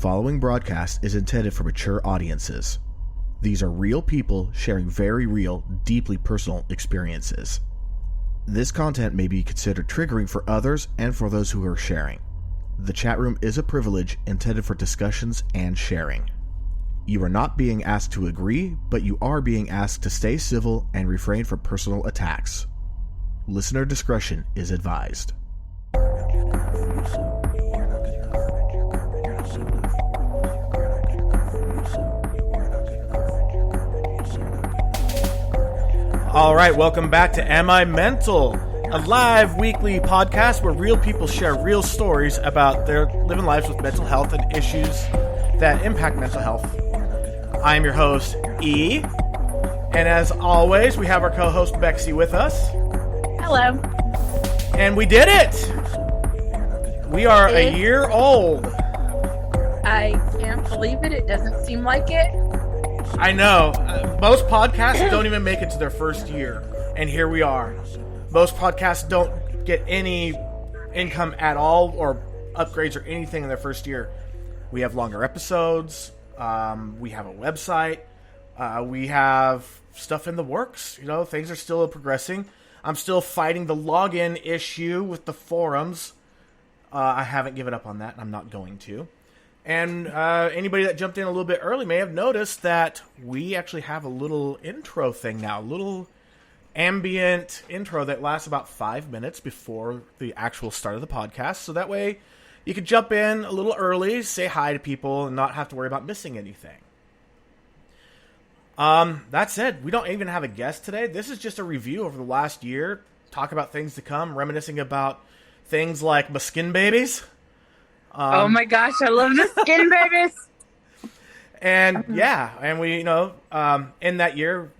following broadcast is intended for mature audiences. These are real people sharing very real, deeply personal experiences. This content may be considered triggering for others and for those who are sharing. The chat room is a privilege intended for discussions and sharing. You are not being asked to agree, but you are being asked to stay civil and refrain from personal attacks. Listener discretion is advised. All right, welcome back to Am I Mental, a live weekly podcast where real people share real stories about their living lives with mental health and issues that impact mental health. I am your host, E, and as always, we have our co-host, Bexy, with us. Hello. And we did it! We are a year old. I can't believe it. It doesn't seem like it. I know. Most podcasts don't even make it to their first year. And here we are. Most podcasts don't get any income at all or upgrades or anything in their first year. We have longer episodes. We have a website. We have stuff in the works. You know, things are still progressing. I'm still fighting the login issue with the forums. I haven't given up on that. I'm not going to. And anybody that jumped in a little bit early may have noticed that we actually have a little intro thing now, a little ambient intro that lasts about 5 minutes before the actual start of the podcast. So that way you can jump in a little early, say hi to people, and not have to worry about missing anything. That said, we don't even have a guest today. This is just a review over the last year, talk about things to come, reminiscing about things like my skin babies. Oh my gosh, I love the skin babies. And yeah, and we, in that year,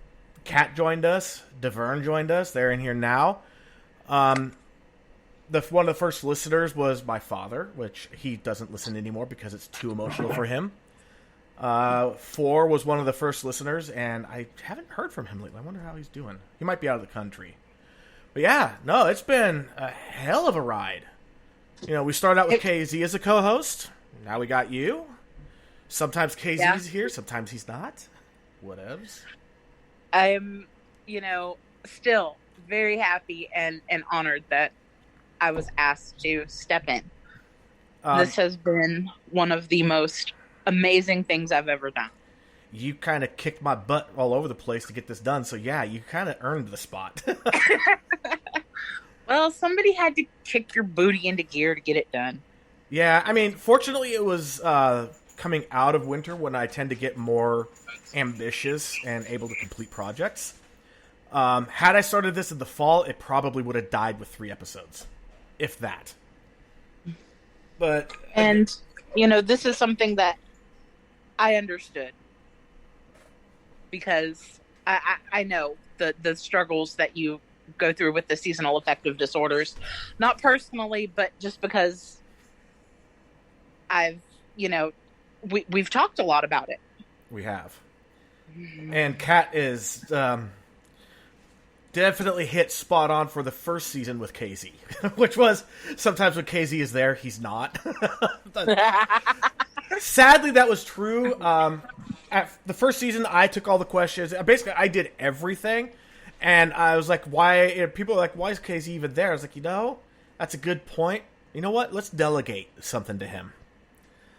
Kat joined us, Devern joined us. They're in here now. One of the first listeners was my father, which he doesn't listen anymore because it's too emotional for him. 4 was one of the first listeners, and I haven't heard from him lately. I wonder how he's doing. He might be out of the country. But yeah, no, it's been a hell of a ride. You know, we started out with KZ as a co-host. Now we got you. Sometimes KZ's here, sometimes he's not. Whatevs. I'm, still very happy and honored that I was asked to step in. This has been one of the most amazing things I've ever done. You kind of kicked my butt all over the place to get this done, so yeah, you kind of earned the spot. Well, somebody had to kick your booty into gear to get it done. Yeah, I mean, fortunately it was coming out of winter when I tend to get more ambitious and able to complete projects. Had I started this in the fall, it probably would have died with 3 episodes, if that. But and, this is something that I understood. Because I know the struggles that you go through with the seasonal affective disorders. Not personally, but just because I've, we've talked a lot about it. We have. And Kat is definitely hit spot on for the first season with KZ, which was sometimes when KZ is there, he's not. Sadly, that was true. At the first season, I took all the questions. Basically, I did everything. And I was like, why? People are like, why is KZ even there? I was like, that's a good point. You know what? Let's delegate something to him.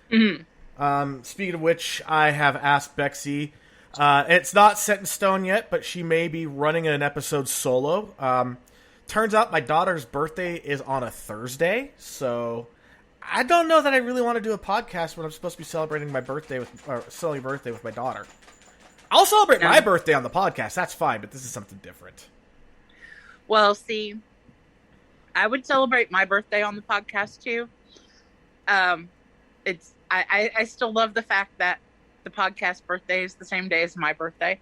Mm-hmm. Speaking of which, I have asked Bexy. It's not set in stone yet, but she may be running an episode solo. Turns out my daughter's birthday is on a Thursday, so I don't know that I really want to do a podcast when I'm supposed to be celebrating my birthday with my daughter. I'll celebrate my birthday on the podcast. That's fine, but this is something different. Well, see, I would celebrate my birthday on the podcast too. I still love the fact that the podcast birthday is the same day as my birthday.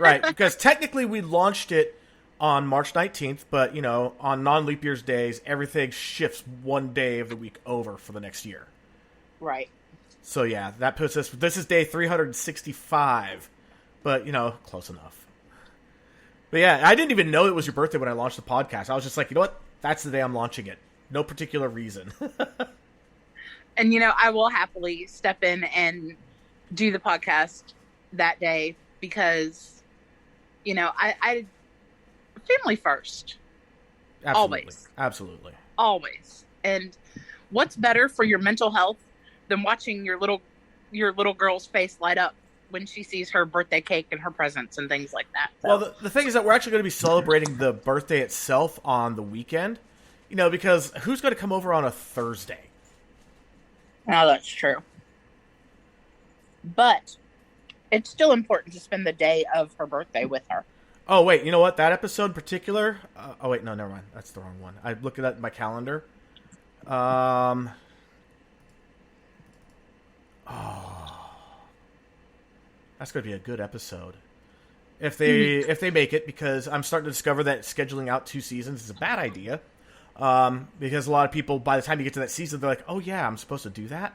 Right, because technically we launched it on March 19th, but, on non-leap year's days, everything shifts one day of the week over for the next year. Right. So yeah, that puts us, this is day 365, but, close enough. But yeah, I didn't even know it was your birthday when I launched the podcast. I was just like, you know what? That's the day I'm launching it. No particular reason. And, I will happily step in and do the podcast that day because, I family first. Absolutely. Absolutely. Always. And what's better for your mental health than watching your little girl's face light up when she sees her birthday cake and her presents and things like that. So. Well, the thing is that we're actually going to be celebrating the birthday itself on the weekend, because who's going to come over on a Thursday? Oh, that's true. But it's still important to spend the day of her birthday with her. Oh, wait, you know what? That episode in particular... oh, wait, no, never mind. That's the wrong one. I looked at my calendar. That's going to be a good episode. If they make it, because I'm starting to discover that scheduling out 2 seasons is a bad idea. Because a lot of people, by the time you get to that season, they're like, oh yeah, I'm supposed to do that?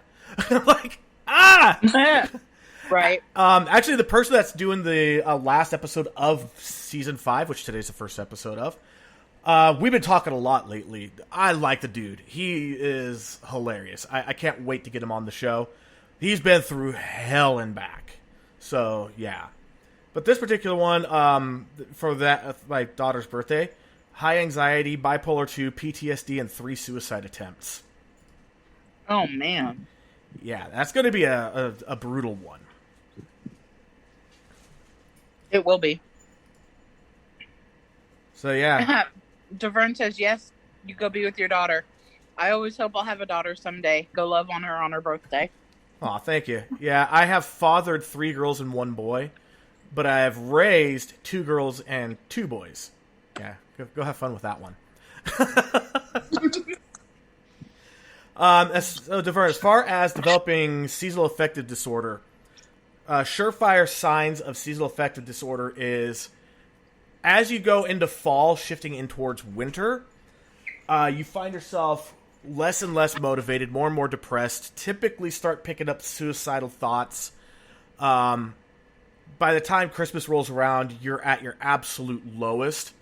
I'm like, Right. Actually, the person that's doing the last episode of season 5, which today's the first episode of, we've been talking a lot lately. I like the dude. He is hilarious. I can't wait to get him on the show. He's been through hell and back. So, yeah. But this particular one, for my daughter's birthday, high anxiety, bipolar 2, PTSD, and 3 suicide attempts. Oh, man. Yeah, that's going to be a brutal one. It will be. So, yeah. Devern says, yes, you go be with your daughter. I always hope I'll have a daughter someday. Go love on her birthday. Aw, thank you. Yeah, I have fathered 3 girls and 1 boy, but I have raised 2 girls and 2 boys. Yeah, go have fun with that one. Devern, as far as developing seasonal affective disorder, surefire signs of seasonal affective disorder is as you go into fall, shifting in towards winter, you find yourself less and less motivated, more and more depressed, typically start picking up suicidal thoughts. By the time Christmas rolls around, you're at your absolute lowest.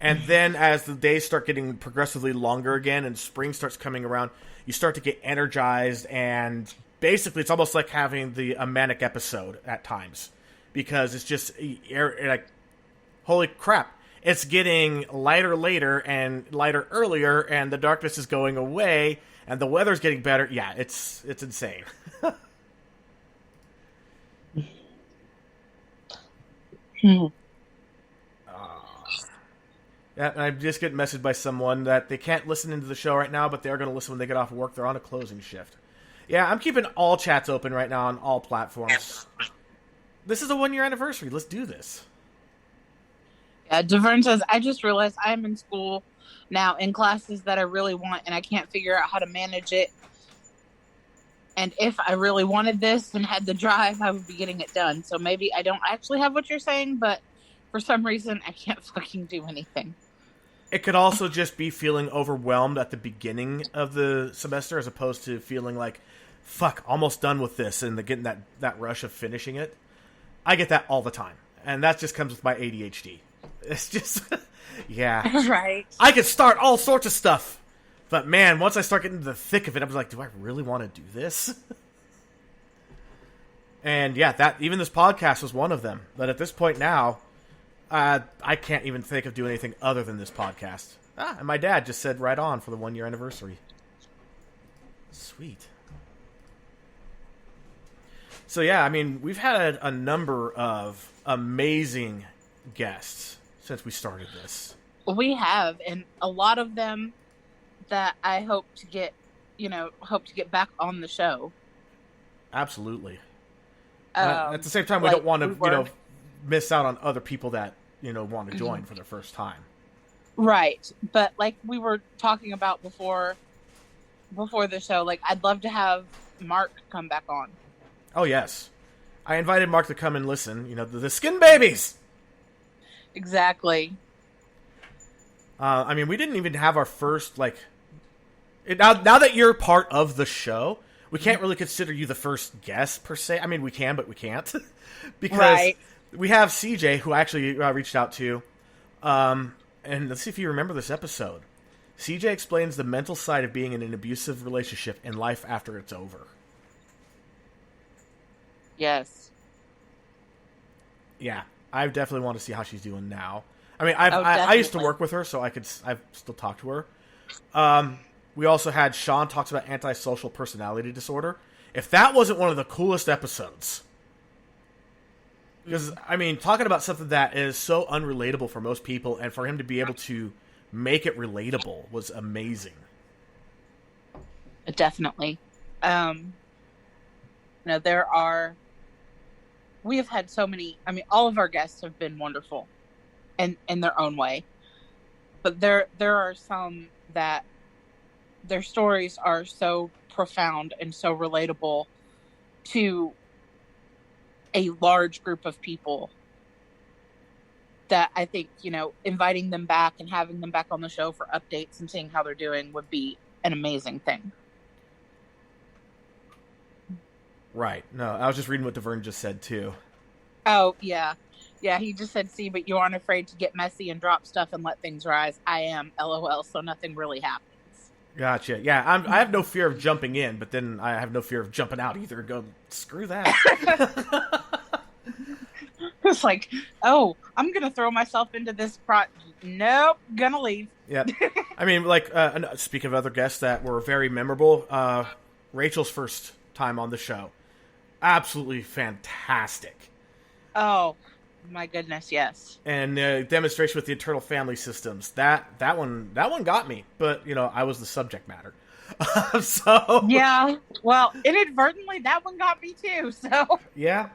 And then as the days start getting progressively longer again and spring starts coming around, you start to get energized, and basically it's almost like having a manic episode at times. Because it's just, like, holy crap. It's getting lighter later and lighter earlier, and the darkness is going away, and the weather's getting better. Yeah, it's insane. Yeah, and I'm just getting messaged by someone that they can't listen into the show right now, but they are going to listen when they get off work. They're on a closing shift. Yeah, I'm keeping all chats open right now on all platforms. This is a 1-year anniversary. Let's do this. Yeah, Devern says, I just realized I'm in school now in classes that I really want, and I can't figure out how to manage it. And if I really wanted this and had the drive, I would be getting it done. So maybe I don't actually have what you're saying, but for some reason, I can't fucking do anything. It could also just be feeling overwhelmed at the beginning of the semester as opposed to feeling like, fuck, almost done with this, and getting that rush of finishing it. I get that all the time. And that just comes with my ADHD. It's just, yeah. Right. I could start all sorts of stuff. But man, once I start getting into the thick of it, I'm like, do I really want to do this? And yeah, even this podcast was one of them. But at this point now, I can't even think of doing anything other than this podcast. And my dad just said right on for the 1-year anniversary. Sweet. So yeah, I mean, we've had a number of amazing guests since we started this. We have, and a lot of them that I hope to get back on the show. Absolutely. At the same time, we don't want to, miss out on other people that, want to join for the first time. Right. But like we were talking about before the show, like I'd love to have Mark come back on. Oh, yes. I invited Mark to come and listen, the Skin Babies. Exactly. I mean, we didn't even have our first, now that you're part of the show, we can't really consider you the first guest, per se. I mean, we can, but we can't. Because we have CJ, who I actually reached out to, and let's see if you remember this episode. CJ explains the mental side of being in an abusive relationship and life after it's over. Yes. Yeah, I definitely want to see how she's doing now. I mean, I used to work with her, so I've still talked to her. We also had Sean talks about antisocial personality disorder. If that wasn't one of the coolest episodes, because I mean, talking about something that is so unrelatable for most people, and for him to be able to make it relatable was amazing. Definitely. We have had so many. I mean, all of our guests have been wonderful, in their own way. But there are some that their stories are so profound and so relatable to a large group of people that I think, inviting them back and having them back on the show for updates and seeing how they're doing would be an amazing thing. Right. No, I was just reading what DeVerne just said, too. Oh, yeah. Yeah, he just said, see, but you aren't afraid to get messy and drop stuff and let things rise. I am, LOL, so nothing really happens. Gotcha. Yeah, I have no fear of jumping in, but then I have no fear of jumping out either. Go, screw that. It's like, oh, I'm going to throw myself into this Nope, gonna leave. Yeah. I mean, like, speaking of other guests that were very memorable, Rachel's first time on the show. Absolutely fantastic. Oh, my goodness, yes. And demonstration with the internal family systems. That one got me, but I was the subject matter. So yeah, well, inadvertently that one got me too. So yeah,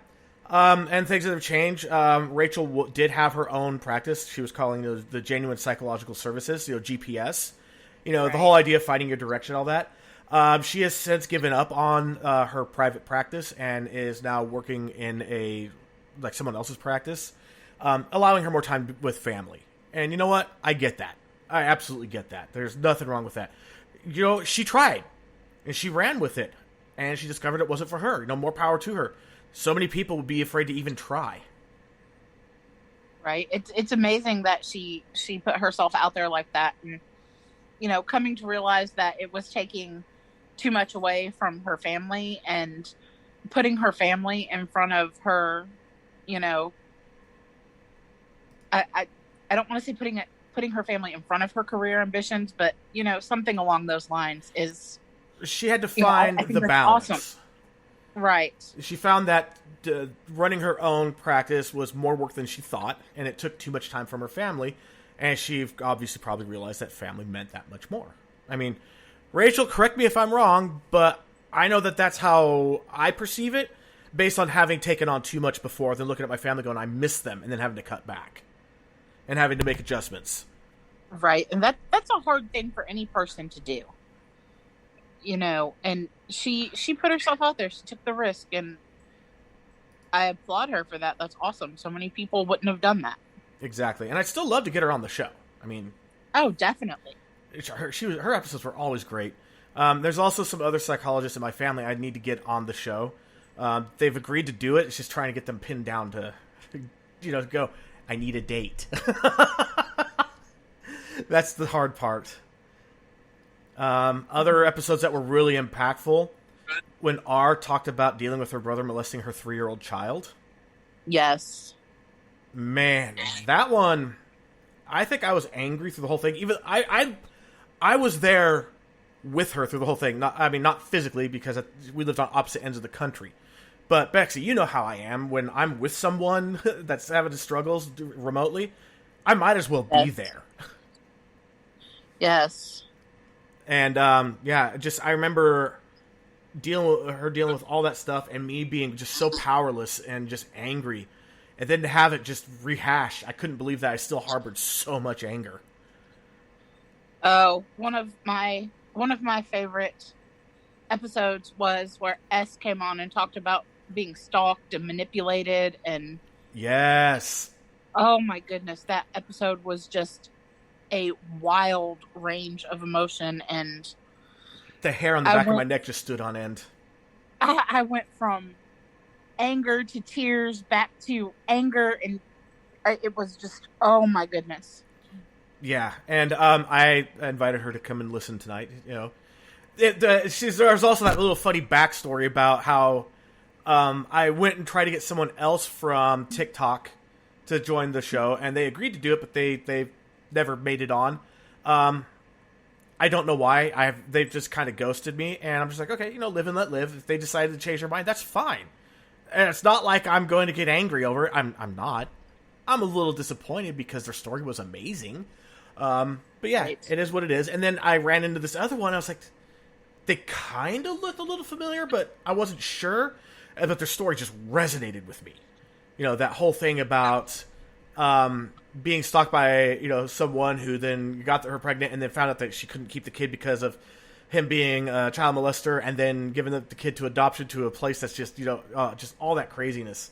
and things have changed. Rachel did have her own practice. She was calling the Genuine Psychological Services, GPS. Right. The whole idea of finding your direction, all that. She has since given up on her private practice and is now working in someone else's practice, allowing her more time with family. And you know what? I get that. I absolutely get that. There's nothing wrong with that. She tried, and she ran with it, and she discovered it wasn't for her. More power to her. So many people would be afraid to even try. Right. It's amazing that she put herself out there like that, and coming to realize that it was taking too much away from her family and putting her family in front of her. I don't want to say putting her family in front of her career ambitions, but something along those lines is. She had to find the balance. Awesome. Right. She found that running her own practice was more work than she thought, and it took too much time from her family, and she obviously probably realized that family meant that much more. I mean, Rachel, correct me if I'm wrong, but I know that that's how I perceive it, based on having taken on too much before, then looking at my family going, I miss them, and then having to cut back and having to make adjustments. Right. And that's a hard thing for any person to do. And she put herself out there. She took the risk, and I applaud her for that. That's awesome. So many people wouldn't have done that. Exactly. And I'd still love to get her on the show. I mean, oh, definitely. Her episodes were always great. There's also some other psychologists in my family I need to get on the show. They've agreed to do it. It's just trying to get them pinned down to go, I need a date. That's the hard part. Other episodes that were really impactful, when R talked about dealing with her brother molesting her 3-year-old child. Yes. Man, that one, I think I was angry through the whole thing. Even I was there with her through the whole thing. Not physically, because we lived on opposite ends of the country. But Bexy, you know how I am. When I'm with someone that's having struggles remotely, I might as well be there. Yes. And I remember dealing with all that stuff, and me being just so powerless and just angry, and then to have it just rehash. I couldn't believe that I still harbored so much anger. Oh, one of my favorite episodes was where S came on and talked about being stalked and manipulated, and yes. Oh my goodness, that episode was just a wild range of emotion, and the hair on the back of my neck just stood on end. I went from anger to tears, back to anger, and it was just, oh my goodness. Yeah, and I invited her to come and listen tonight. You know, there's also that little funny backstory about how I went and tried to get someone else from TikTok to join the show, and they agreed to do it, but they never made it on. I don't know why. They've just kind of ghosted me, and I'm just like, okay, live and let live. If they decided to change their mind, that's fine. And it's not like I'm going to get angry over it. I'm not. I'm a little disappointed because their story was amazing. But yeah, right. It is what it is. And then I ran into this other one. I was like, they kind of looked a little familiar, but I wasn't sure. But their story just resonated with me. That whole thing about being stalked by someone who then got her pregnant and then found out that she couldn't keep the kid because of him being a child molester, and then giving the kid to adoption to a place that's just just all that craziness.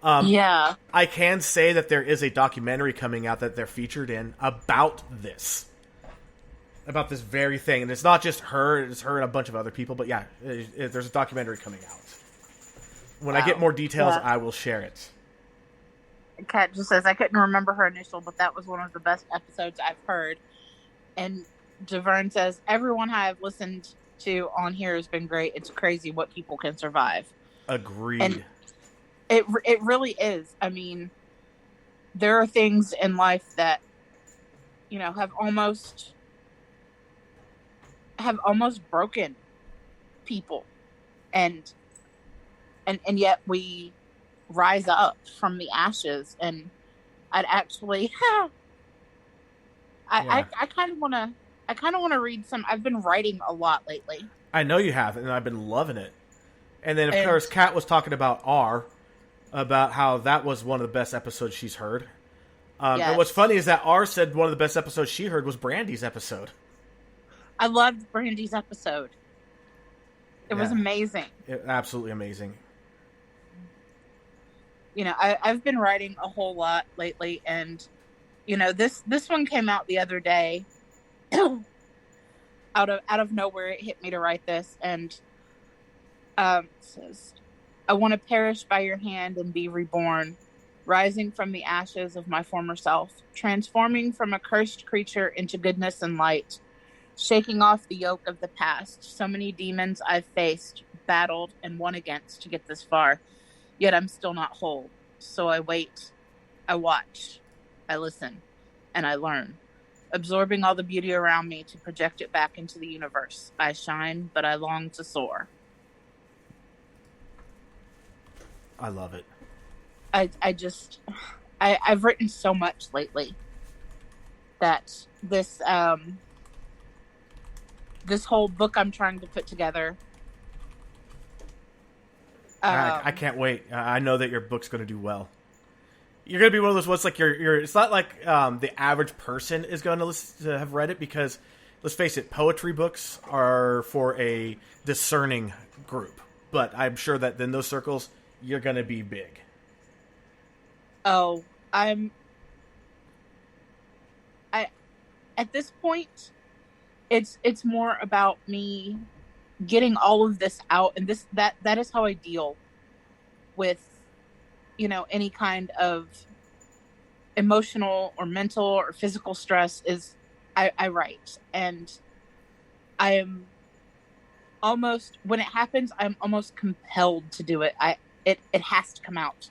Yeah, I can say that there is a documentary coming out that they're featured in about this very thing, and it's not just her; it's her and a bunch of other people. But yeah, there's a documentary coming out. When I get more details, I will share it. Kat just says, I couldn't remember her initial, but that was one of the best episodes I've heard. And Javern says, everyone I've listened to on here has been great. It's crazy what people can survive. Agreed. And it really is. I mean, there are things in life that, have almost broken people. And yet we rise up from the ashes, and I'd actually I kind of want to read some. I've been writing a lot lately. I know you have, and I've been loving it. And then of course Kat was talking about about how that was one of the best episodes she's heard. Yes. And what's funny is that R said one of the best episodes she heard was Brandy's episode. I loved Brandy's episode. It was amazing. Absolutely amazing. I've been writing a whole lot lately, and this one came out the other day. out of nowhere, it hit me to write this, and it says, I want to perish by your hand and be reborn, rising from the ashes of my former self, transforming from a cursed creature into goodness and light, shaking off the yoke of the past. So many demons I've faced, battled, and won against to get this far. Yet I'm still not whole. So I wait, I watch, I listen, and I learn, absorbing all the beauty around me to project it back into the universe. I shine, but I long to soar. I love it. I've written so much lately that this whole book I'm trying to put together. I can't wait. I know that your book's going to do well. You're going to be one of those ones like it's not like the average person is going to have read it, because let's face it, poetry books are for a discerning group. But I'm sure that in those circles, you're going to be big. Oh, at this point, it's more about me getting all of this out, and that is how I deal with any kind of emotional or mental or physical stress. Is I write, and I am almost, when it happens, I'm almost compelled to do it. It has to come out,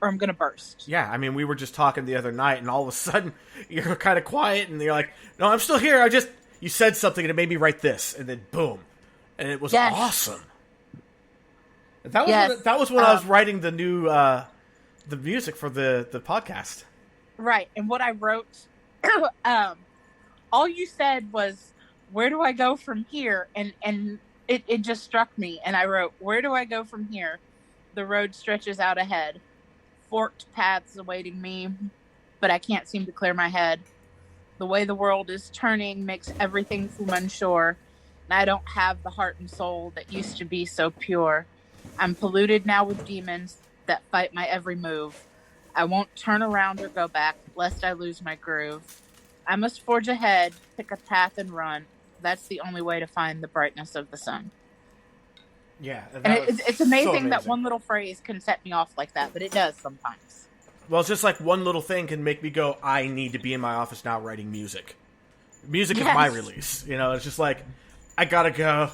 or I'm gonna burst. Yeah, I mean, we were just talking the other night, and all of a sudden you're kind of quiet, and you're like, "No, I'm still here. You said something, and it made me write this," and then boom, and it was awesome. That was when I was writing the new the music for the podcast. Right, and what I wrote, all you said was, "Where do I go from here?" And it just struck me, and I wrote, "Where do I go from here? The road stretches out ahead, forked paths awaiting me, but I can't seem to clear my head. The way the world is turning makes everything seem unsure, and I don't have the heart and soul that used to be so pure. I'm polluted now with demons that fight my every move. I won't turn around or go back, lest I lose my groove. I must forge ahead, pick a path and run. That's the only way to find the brightness of the sun." Yeah, and it's amazing that one little phrase can set me off like that, but it does sometimes. Well, it's just like one little thing can make me go, I need to be in my office now writing music. Music is my release. You know, it's just like, I gotta go.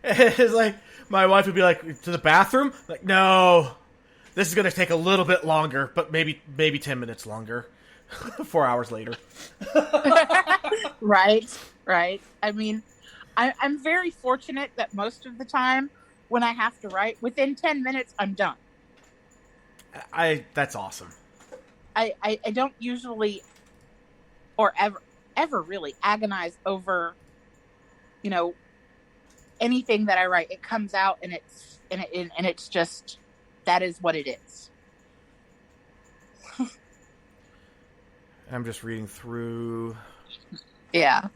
It's like, my wife would be like, to the bathroom? Like, no, this is gonna take a little bit longer, but maybe 10 minutes longer. 4 hours later. Right. I mean, I'm very fortunate that most of the time when I have to write, within 10 minutes, I'm done. That's awesome. I don't usually or ever really agonize over, you know, anything that I write. It comes out and it's just, that is what it is. I'm just reading through. Yeah.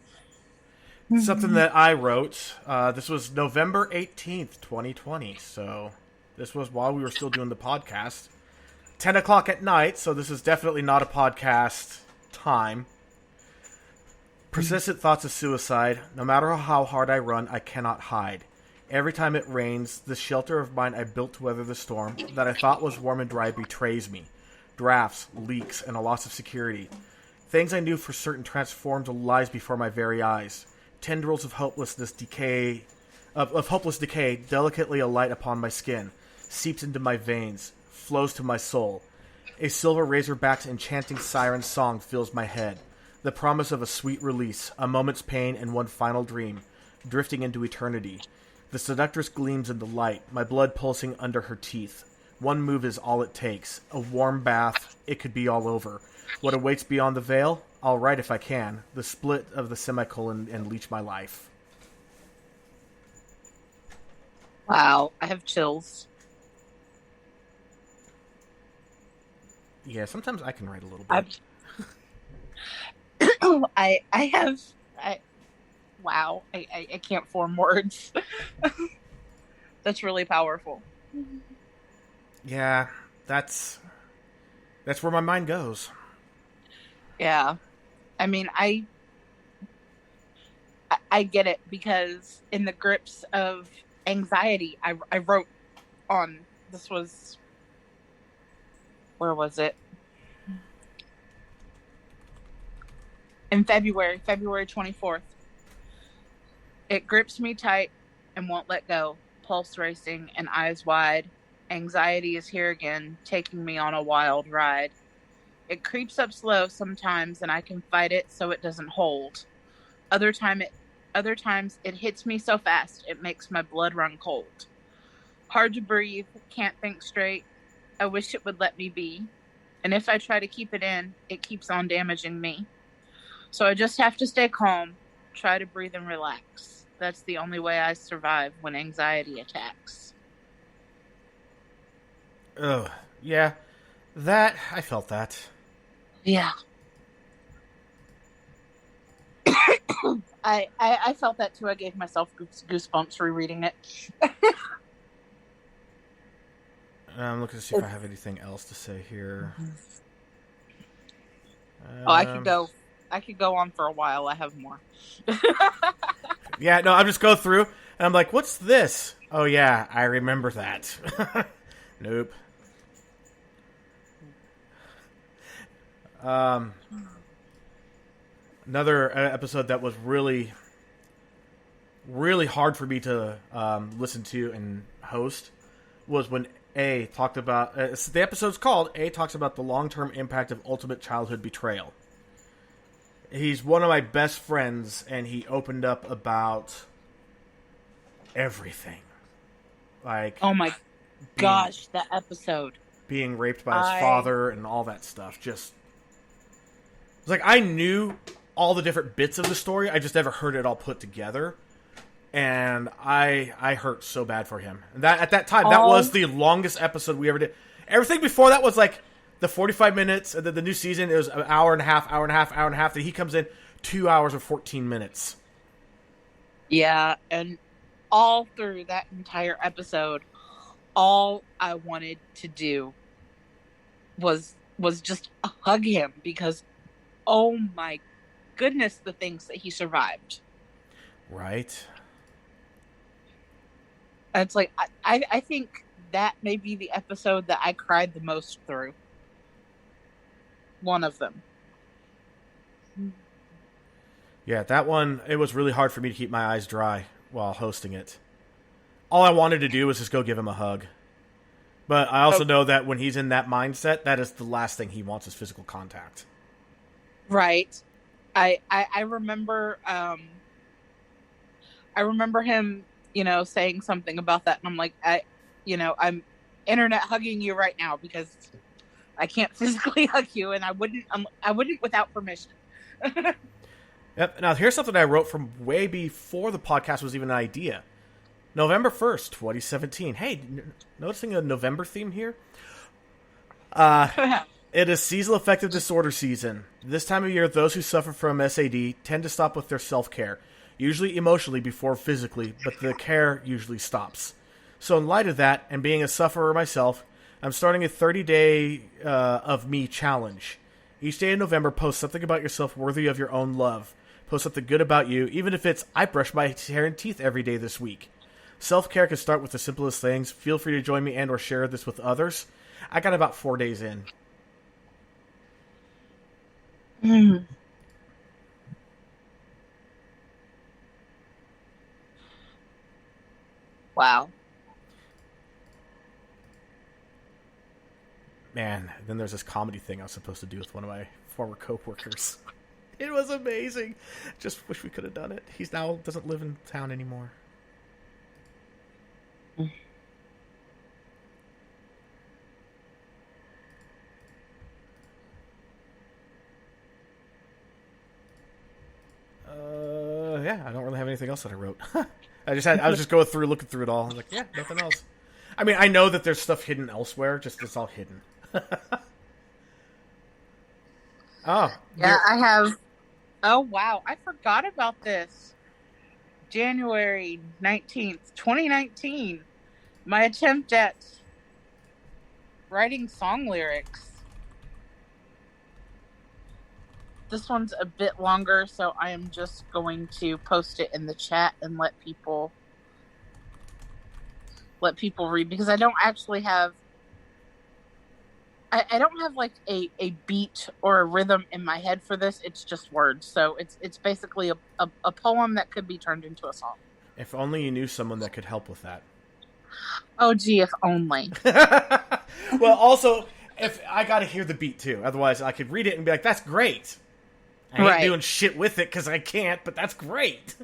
Something that I wrote. This was November 18th, 2020. So this was while we were still doing the podcast. 10 o'clock at night, so this is definitely not a podcast time. Persistent thoughts of suicide. No matter how hard I run, I cannot hide. Every time it rains, the shelter of mine I built to weather the storm that I thought was warm and dry betrays me. Drafts, leaks, and a loss of security. Things I knew for certain transformed to lies before my very eyes. Tendrils of hopeless decay, delicately alight upon my skin, seeps into my veins, flows to my soul. A silver razorback's enchanting siren song fills my head. The promise of a sweet release, a moment's pain, and one final dream, drifting into eternity. The seductress gleams in the light, my blood pulsing under her teeth. One move is all it takes. A warm bath, it could be all over. What awaits beyond the veil? I'll write if I can. The split of the semicolon and leech my life. Wow, I have chills. Yeah, sometimes I can write a little bit. Wow, I can't form words. That's really powerful. Yeah, that's where my mind goes. Yeah. I mean, I get it, because in the grips of anxiety, I wrote on, this was, where was it? In February 24th. It grips me tight and won't let go, pulse racing and eyes wide. Anxiety is here again, taking me on a wild ride. It creeps up slow sometimes, and I can fight it so it doesn't hold. Other times it hits me so fast it makes my blood run cold. Hard to breathe, can't think straight. I wish it would let me be. And if I try to keep it in, it keeps on damaging me. So I just have to stay calm, try to breathe and relax. That's the only way I survive when anxiety attacks. Ugh, yeah. I felt that. Yeah. I felt that too. I gave myself goosebumps rereading it. I'm looking to see if I have anything else to say here. I could go on for a while. I have more. Yeah, no, I'm just go through and I'm like, what's this? Oh yeah, I remember that. Nope. Another episode that was really, really hard for me to listen to and host was when A talked about... the episode's called A Talks About the Long-Term Impact of Ultimate Childhood Betrayal. He's one of my best friends, and he opened up about everything. Like... Oh my gosh, that episode. Being raped by his father and all that stuff. Just... It's like, I knew all the different bits of the story, I just never heard it all put together. And I hurt so bad for him. And that at that time, that was the longest episode we ever did. Everything before that was like the 45 minutes. The new season, it was an hour and a half. Then he comes in 2 hours and 14 minutes. Yeah, and all through that entire episode, all I wanted to do was just hug him, because oh my goodness, the things that he survived. Right. It's like, I think that may be the episode that I cried the most through. One of them. Yeah, that one, it was really hard for me to keep my eyes dry while hosting it. All I wanted to do was just go give him a hug. But I also know that when he's in that mindset, that is the last thing he wants is physical contact. Right. I remember him, saying something about that, and I'm like, I'm internet hugging you right now because I can't physically hug you, and I wouldn't without permission. Yep. Now, here's something I wrote from way before the podcast was even an idea. November 1st, 2017. Hey, noticing a November theme here? It is seasonal affective disorder season. This time of year, those who suffer from SAD tend to stop with their self-care, usually emotionally before physically, but the care usually stops. So in light of that, and being a sufferer myself, I'm starting a 30-day of me challenge. Each day in November, post something about yourself worthy of your own love. Post something good about you, even if it's, I brush my hair and teeth every day this week. Self-care can start with the simplest things. Feel free to join me and or share this with others. I got about 4 days in. Wow. Man, then there's this comedy thing I was supposed to do with one of my former co-workers. It was amazing. Just wish we could have done it. He's now doesn't live in town anymore. Yeah, I don't really have anything else that I wrote. I was just going through, looking through it all. I was like, yeah, nothing else. I mean, I know that there's stuff hidden elsewhere, just it's all hidden. Oh. Yeah, I have. Oh, wow. I forgot about this. January 19th, 2019. My attempt at writing song lyrics. This one's a bit longer, so I am just going to post it in the chat and let people read, because I don't actually have I don't have like a beat or a rhythm in my head for this. It's just words. So it's basically a poem that could be turned into a song. If only you knew someone that could help with that. Oh, gee, if only. Well, also, if I got to hear the beat too. Otherwise, I could read it and be like, that's great. I ain't doing shit with it because I can't, but that's great.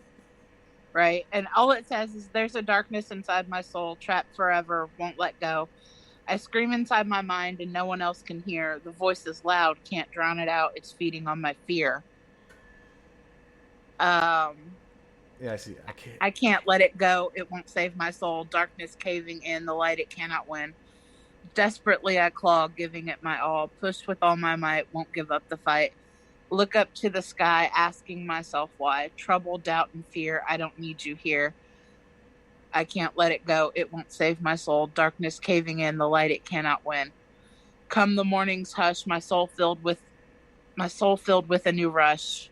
Right. And all it says is, there's a darkness inside my soul, trapped forever, won't let go. I scream inside my mind and no one else can hear. The voice is loud, can't drown it out. It's feeding on my fear. Yeah, I see. I can't let it go. It won't save my soul. Darkness caving in, the light it cannot win. Desperately I claw, giving it my all. Pushed with all my might, won't give up the fight. Look up to the sky, asking myself why. Trouble, doubt, and fear, I don't need you here. I can't let it go. It won't save my soul. Darkness caving in, the light it cannot win. Come the morning's hush, my soul filled with a new rush.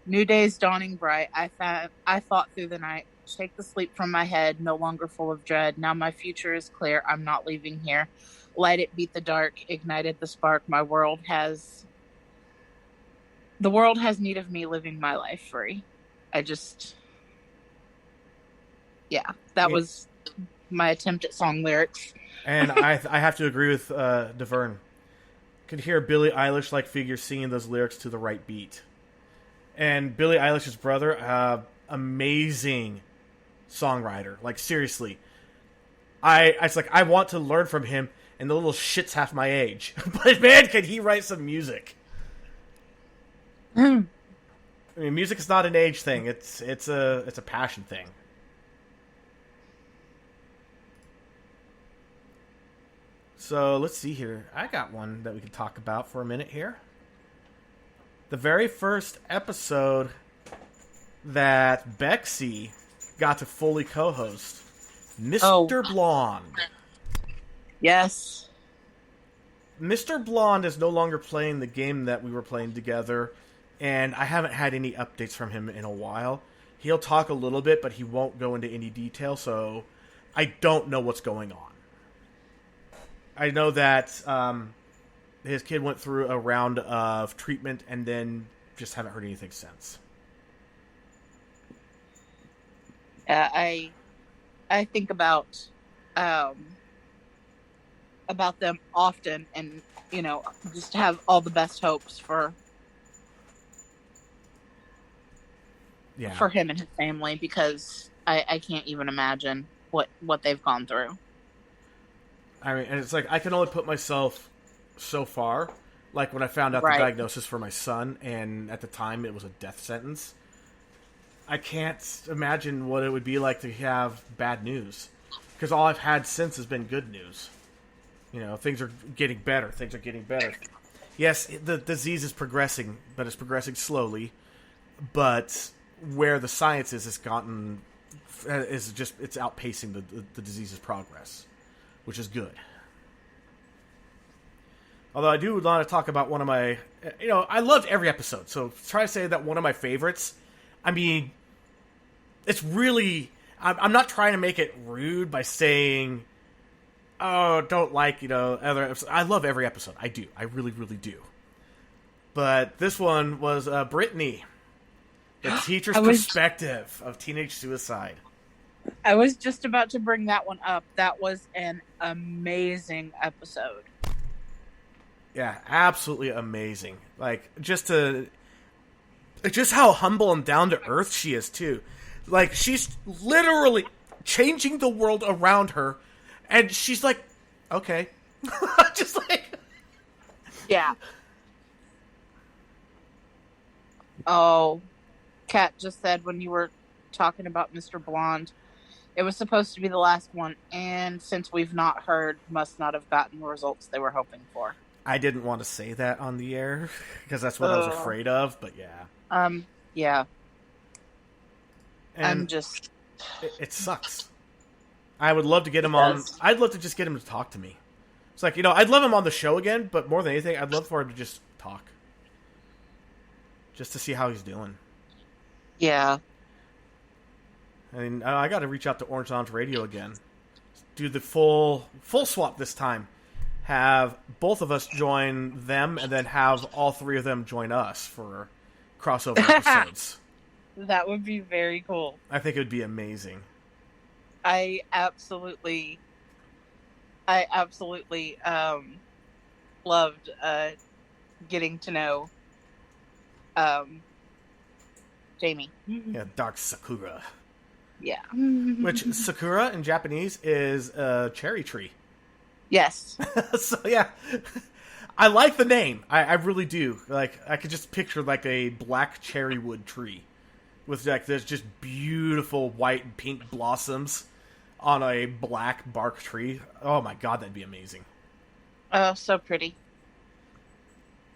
New days dawning bright. I fought through the night. Shake the sleep from my head, no longer full of dread. Now my future is clear. I'm not leaving here. Light it beat the dark, ignited the spark. The world has need of me living my life free. That was my attempt at song lyrics. And I have to agree with DeVerne. Could hear Billie Eilish-like figure singing those lyrics to the right beat. And Billie Eilish's brother, amazing songwriter. Like, seriously. I want to learn from him, and the little shit's half my age. But man, can he write some music. I mean, music is not an age thing. It's a passion thing. So let's see here. I got one that we can talk about for a minute here. The very first episode that Bexy got to fully co-host, Mr. Blonde. Yes. Mr. Blonde is no longer playing the game that we were playing together, and I haven't had any updates from him in a while. He'll talk a little bit, but he won't go into any detail, so I don't know what's going on. I know that his kid went through a round of treatment and then just haven't heard anything since. I think about them often, and just have all the best hopes for him and his family, because I can't even imagine what they've gone through. I mean, and it's like I can only put myself so far. Like when I found out the diagnosis for my son, and at the time it was a death sentence. I can't imagine what it would be like to have bad news, because all I've had since has been good news. Things are getting better. Things are getting better. Yes, the disease is progressing, but it's progressing slowly. But where the science is gotten is just it's outpacing the disease's progress, which is good. Although I do want to talk about one of my, I loved every episode. So try to say that one of my favorites. I mean, it's really. I'm not trying to make it rude by saying, "Oh, don't like other episodes." I love every episode. I do. I really, really do. But this one was Brittany, the teacher's perspective of teenage suicide. I was just about to bring that one up. That was an amazing episode. Yeah, absolutely amazing. Like, just how humble and down to earth she is too. Like, she's literally changing the world around her, and she's like, okay. Just like... Yeah. Oh, Kat just said when you were talking about Mr. Blonde, it was supposed to be the last one, and since we've not heard, must not have gotten the results they were hoping for. I didn't want to say that on the air, because that's what I was afraid of, but yeah. Yeah. And it sucks. I would love to get him on. I'd love to just get him to talk to me. It's like, I'd love him on the show again, but more than anything, I'd love for him to just talk. Just to see how he's doing. Yeah. I mean, I got to reach out to Orange Lounge Radio again. Do the full swap this time. Have both of us join them, and then have all three of them join us for crossover episodes. That would be very cool. I think it would be amazing. I absolutely loved getting to know Jamie. Yeah, Dark Sakura. Yeah. Which, Sakura in Japanese is a cherry tree. Yes. So, yeah. I like the name. I really do. Like, I could just picture, like, a black cherry wood tree with, like, there's just beautiful white and pink blossoms on a black bark tree. Oh, my God, that'd be amazing. Oh, so pretty.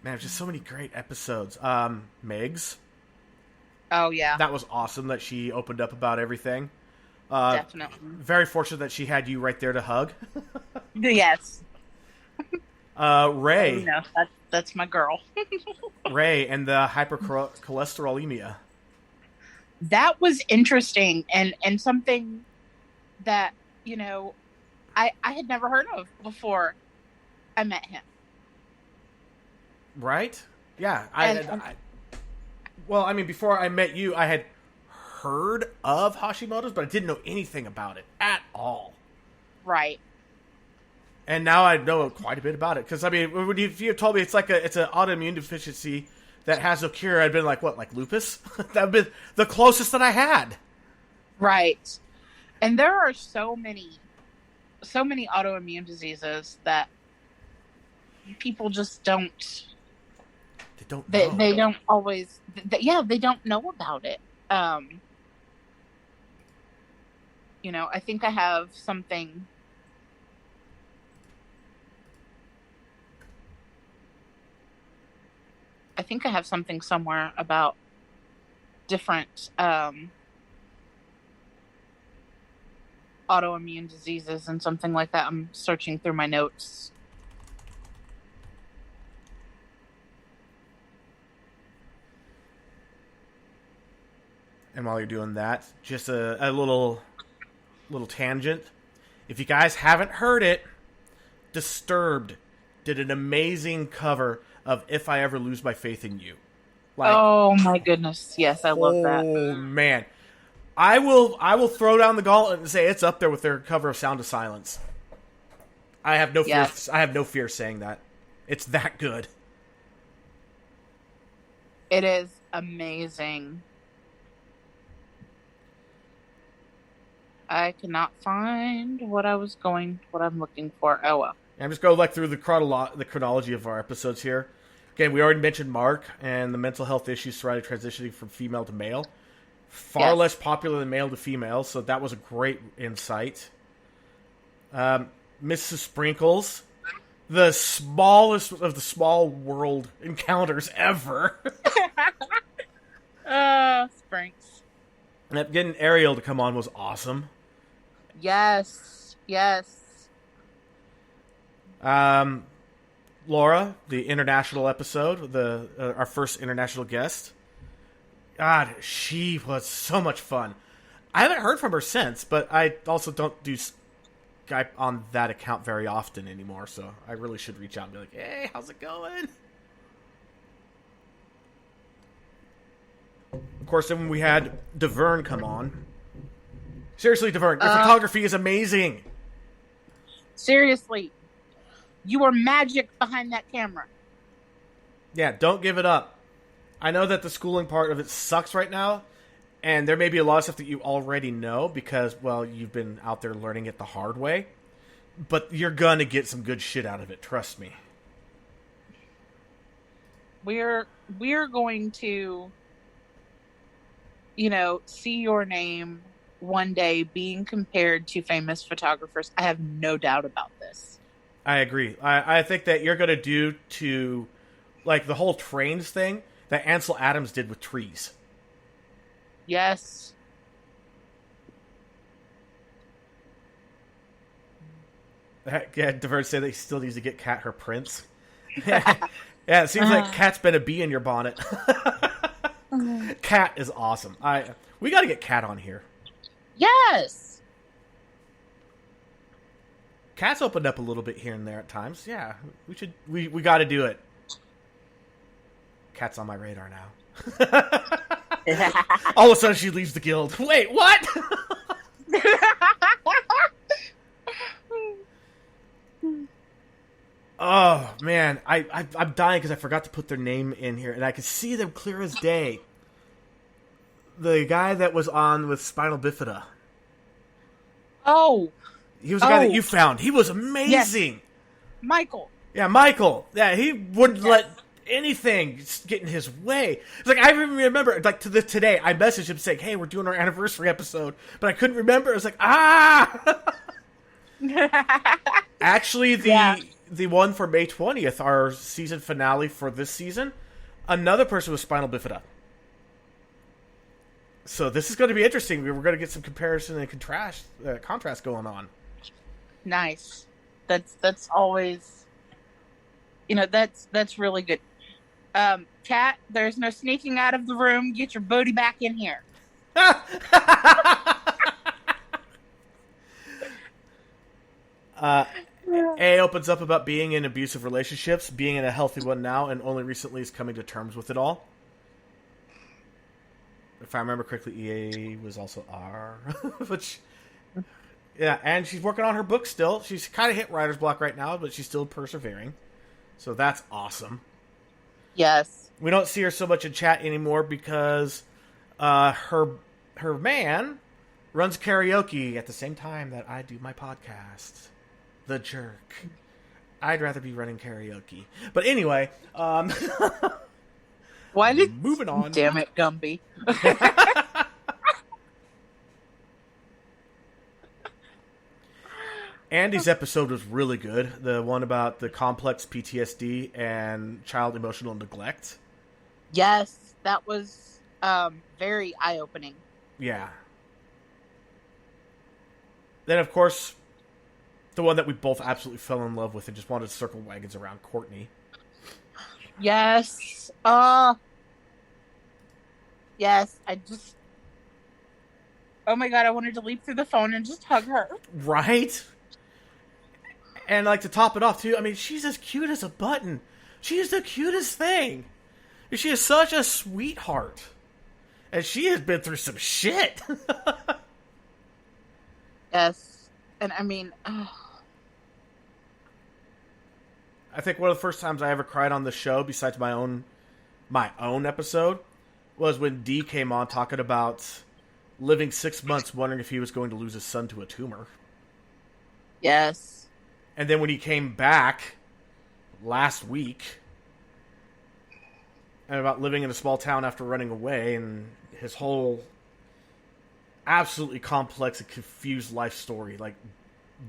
Man, just so many great episodes. Megs. Oh, yeah. That was awesome that she opened up about everything. Definitely. Very fortunate that she had you right there to hug. Yes. Ray. That's my girl. Ray and the hypercholesterolemia. That was interesting and something that, I had never heard of before I met him. Right? Yeah. Well, I mean, before I met you, I had heard of Hashimoto's, but I didn't know anything about it at all. Right. And now I know quite a bit about it. Because, I mean, if you told me it's an autoimmune deficiency that has no cure, I'd been like, what, like lupus? That would be the closest that I had. Right. And there are so many autoimmune diseases that people just don't... They don't know. They don't always... they don't know about it. I think I have something... I think I have something somewhere about different autoimmune diseases and something like that. I'm searching through my notes. And while you're doing that, just a little tangent. If you guys haven't heard it, Disturbed did an amazing cover of If I Ever Lose My Faith in You. Like, oh my goodness. Yes, I love that. Oh man. I will throw down the gauntlet and say it's up there with their cover of Sound of Silence. I have no fear saying that. It's that good. It is amazing. I cannot find what I'm looking for. Oh well. I'm just going through the chronology of our episodes here. Again, we already mentioned Mark and the mental health issues surrounding transitioning from female to male. Far less popular than male to female, so that was a great insight. Mrs. Sprinkles, the smallest of the small world encounters ever. Sprinks. And getting Ariel to come on was awesome. Yes. Laura, the international episode, our first international guest. God, she was so much fun. I haven't heard from her since, but I also don't do Skype on that account very often anymore, so I really should reach out and be like, hey, how's it going? Of course, then when we had DeVern come on. Seriously, DeVern, your photography is amazing. Seriously. You are magic behind that camera. Yeah, don't give it up. I know that the schooling part of it sucks right now, and there may be a lot of stuff that you already know because, well, you've been out there learning it the hard way. But you're going to get some good shit out of it, trust me. We're going to, see your name one day being compared to famous photographers. I have no doubt about this. I agree. I think that you're going to do to, like, the whole trains thing that Ansel Adams did with trees. Yes. Yeah, Divert said that he still needs to get Kat her prints. Yeah, it seems like Kat's been a bee in your bonnet. Kat is awesome. We got to get Kat on here. Yes. Kat's opened up a little bit here and there at times. Yeah, we got to do it. Kat's on my radar now. All of a sudden she leaves the guild. Wait, what? Oh, man. I'm dying because I forgot to put their name in here, and I could see them clear as day. The guy that was on with Spinal Bifida. Oh. He was the guy that you found. He was amazing. Yes. Michael. Yeah, Michael. Yeah, he wouldn't let anything get in his way. It's like, I even remember, like, today, I messaged him saying, hey, we're doing our anniversary episode, but I couldn't remember. I was like, Actually, the one for May 20th, our season finale for this season, another person with Spinal Bifida. So this is going to be interesting. We're going to get some comparison and contrast going on. Nice. That's always, that's really good. Kat, there's no sneaking out of the room. Get your booty back in here. A opens up about being in abusive relationships, being in a healthy one now, and only recently is coming to terms with it all. If I remember correctly, EA was also R. Which, yeah, and she's working on her book still. She's kind of hit writer's block right now, but she's still persevering. So that's awesome. Yes. We don't see her so much in chat anymore because her man runs karaoke at the same time that I do my podcast. The jerk. I'd rather be running karaoke. But anyway, moving on. Damn it, Gumby. Andy's episode was really good. The one about the complex PTSD and child emotional neglect. Yes, that was very eye-opening. Yeah. Then, of course, the one that we both absolutely fell in love with and just wanted to circle wagons around, Courtney. Yes. Yes, oh my god, I wanted to leap through the phone and just hug her. Right? And like to top it off too, I mean, she's as cute as a button. She's the cutest thing. She is such a sweetheart. And she has been through some shit. Yes. And I mean, I think one of the first times I ever cried on the show, besides my own episode, was when Dee came on talking about living 6 months wondering if he was going to lose his son to a tumor. yes. And then when he came back last week, and about living in a small town after running away, and his whole absolutely complex and confused life story. Like,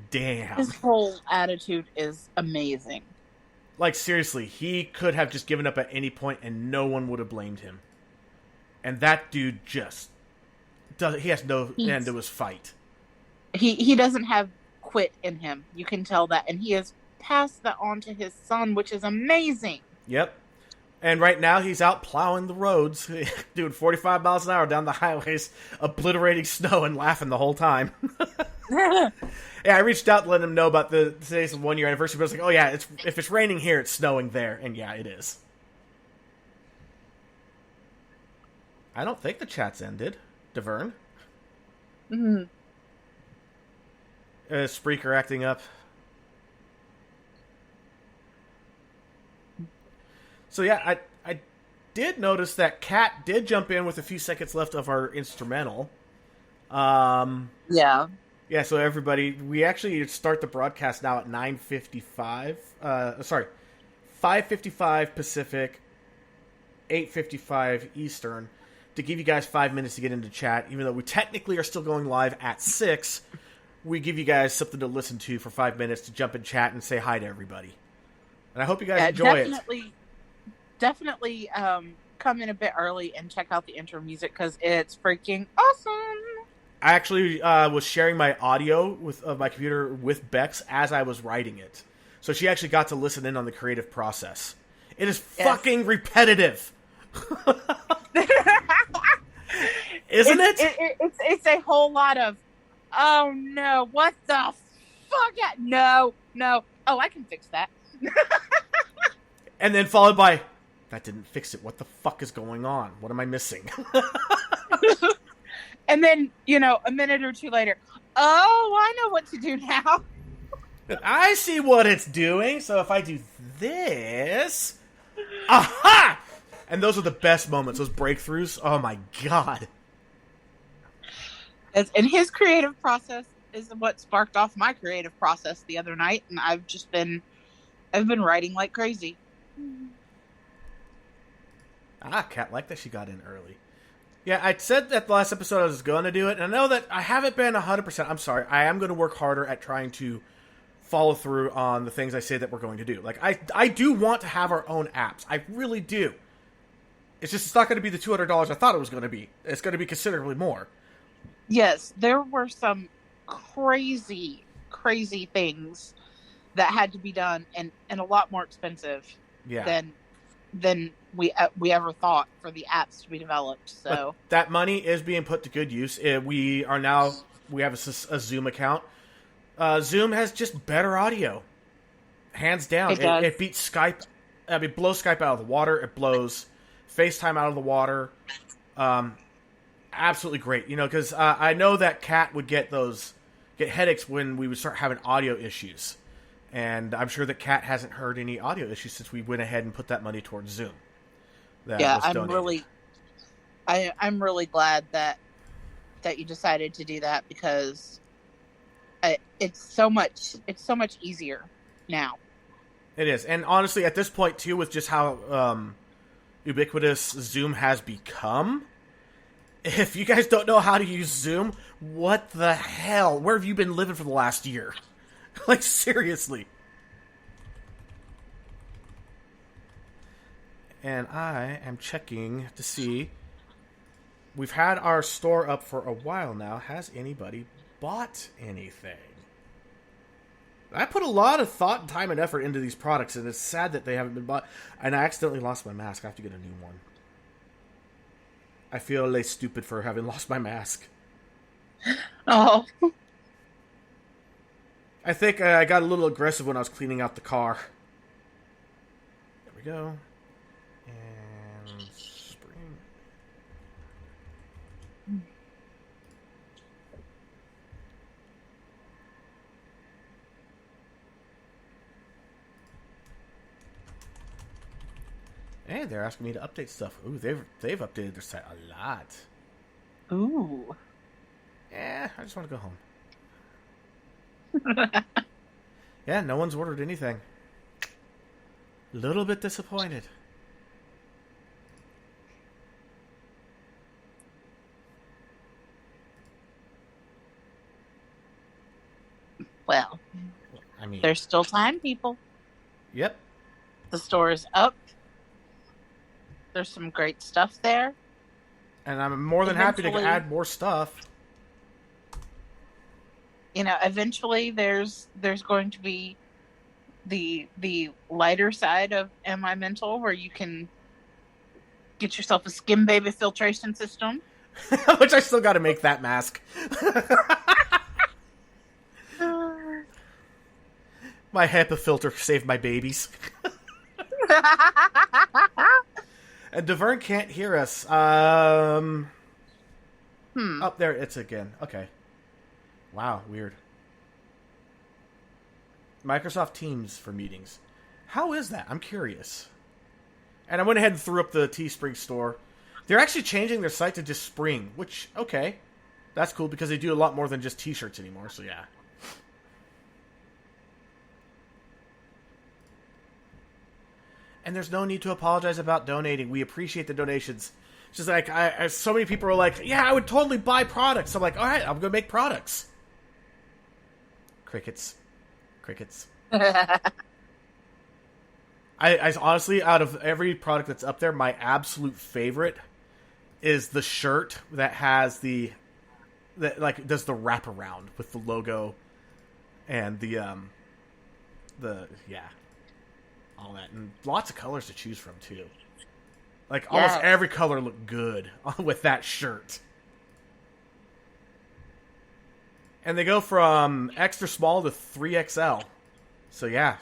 damn. His whole attitude is amazing. Like, seriously, he could have just given up at any point and no one would have blamed him. And that dude just he has no end to his fight. He doesn't have quit in him. You can tell that. And he has passed that on to his son, which is amazing. Yep. And right now he's out plowing the roads, doing 45 miles an hour down the highways, obliterating snow and laughing the whole time. Yeah, I reached out to let him know about today's 1 year anniversary, but I was like, oh yeah, if it's raining here, it's snowing there. And yeah, it is. I don't think the chat's ended. Devern? Mm-hmm. Spreaker acting up. So yeah, I did notice that Kat did jump in with a few seconds left of our instrumental. Yeah. Yeah, so everybody, we actually start the broadcast now at 9:55. 5:55 Pacific, 8:55 Eastern, to give you guys 5 minutes to get into chat. Even though we technically are still going live at 6, we give you guys something to listen to for 5 minutes to jump in chat and say hi to everybody. And I hope you guys enjoy it. Definitely come in a bit early and check out the intro music because it's freaking awesome. I actually was sharing my audio with my computer with Bex as I was writing it. So she actually got to listen in on the creative process. It is fucking repetitive. Isn't it? It's a whole lot of, oh no, what the fuck? No. Oh, I can fix that. And then followed by, that didn't fix it. What the fuck is going on? What am I missing? And then, a minute or two later, oh, I know what to do now. I see what it's doing. So if I do this, aha! And those are the best moments, those breakthroughs. Oh my god. And his creative process is what sparked off my creative process the other night. And I've been writing like crazy. Kat liked that she got in early. Yeah, I said that the last episode I was going to do it, and I know that I haven't been 100%. I'm sorry. I am going to work harder at trying to follow through on the things I say that we're going to do. Like, I do want to have our own apps. I really do. It's not going to be the $200 I thought it was going to be. It's going to be considerably more. Yes, there were some crazy things that had to be done, and a lot more expensive than we ever thought for the apps to be developed. So but that money is being put to good use. We have a Zoom account. Zoom has just better audio, hands down. It beats Skype. I mean, blows Skype out of the water. It blows FaceTime out of the water. Absolutely great. Because I know that Kat would get headaches when we would start having audio issues. And I'm sure that Kat hasn't heard any audio issues since we went ahead and put that money towards Zoom. I'm really glad that you decided to do that because it's so much easier now. It is. And honestly, at this point too, with just how ubiquitous Zoom has become, if you guys don't know how to use Zoom, what the hell? Where have you been living for the last year? Like, seriously. And I am checking to see. We've had our store up for a while now. Has anybody bought anything? I put a lot of thought and time and effort into these products, and it's sad that they haven't been bought. And I accidentally lost my mask. I have to get a new one. I feel like stupid for having lost my mask. Oh. I think I got a little aggressive when I was cleaning out the car. There we go. And spring. Hey, they're asking me to update stuff. Ooh, they've updated their site a lot. Ooh. Yeah, I just want to go home. Yeah, no one's ordered anything. A little bit disappointed. Well, I mean, there's still time, people. Yep. The store is up. There's some great stuff there. And I'm more than happy to add more stuff. You know, eventually there's going to be the lighter side of Am I Mental, where you can get yourself a Skim Baby filtration system. Which I still got to make that mask. My HEPA filter saved my babies. And Devern can't hear us. Oh, there it's again. Okay. Wow, weird. Microsoft Teams for meetings. How is that? I'm curious. And I went ahead and threw up the Teespring store. They're actually changing their site to just Spring, which, okay. That's cool because they do a lot more than just t-shirts anymore, so yeah. And there's no need to apologize about donating. We appreciate the donations. It's just like, so many people are like, yeah, I would totally buy products. I'm like, all right, I'm going to make products. Crickets. I honestly, out of every product that's up there, my absolute favorite is the shirt that has that like does the wraparound with the logo and the all that, and lots of colors to choose from too. Like almost every color looked good with that shirt. And they go from extra small to 3XL. So yeah.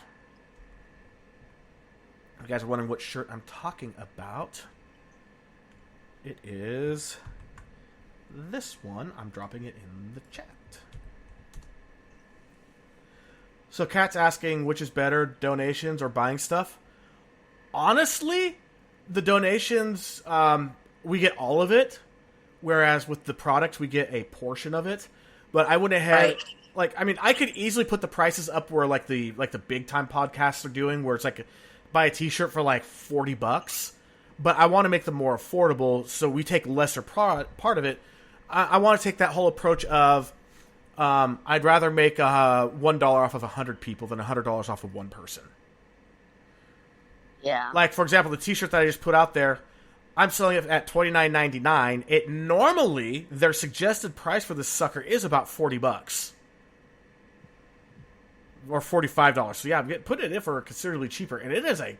If you guys are wondering what shirt I'm talking about, it is this one. I'm dropping it in the chat. So Kat's asking which is better, donations or buying stuff. Honestly, the donations, we get all of it, whereas with the product, we get a portion of it. But I went ahead, I could easily put the prices up where like the big time podcasts are doing, where it's like buy a T-shirt for like $40. But I want to make them more affordable, so we take lesser part of it. I want to take that whole approach of I'd rather make $1 off of 100 people than $100 off of one person. Yeah. Like, for example, the T-shirt that I just put out there, I'm selling it at $29.99. It normally, their suggested price for this sucker is about $40. Or $45. So yeah, I'm putting it in for considerably cheaper. And it is a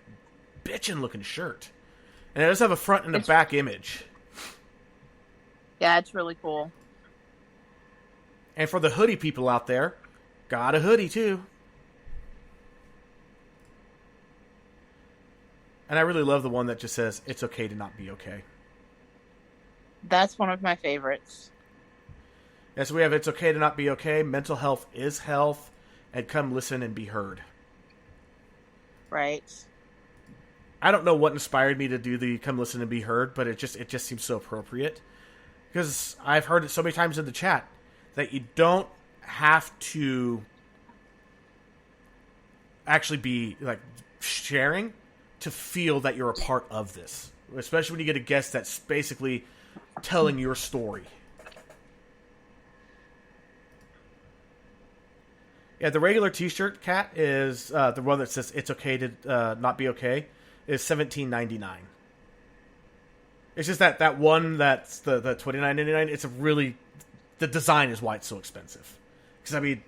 bitchin' looking shirt. And it does have a front and a back image. Yeah, it's really cool. And for the hoodie people out there, got a hoodie too. And I really love the one that just says, it's okay to not be okay. That's one of my favorites. Yeah, so we have It's Okay to Not Be Okay, Mental Health is Health, and Come Listen and Be Heard. Right. I don't know what inspired me to do the Come Listen and Be Heard, but it just seems so appropriate. Because I've heard it so many times in the chat that you don't have to actually be like sharing to feel that you're a part of this. Especially when you get a guest that's basically telling your story. Yeah, the regular T-shirt, Kat, is the one that says "It's okay to not be okay," is $17.99. It's just that one that's the $29.99. It's a really, the design is why it's so expensive. Because I mean,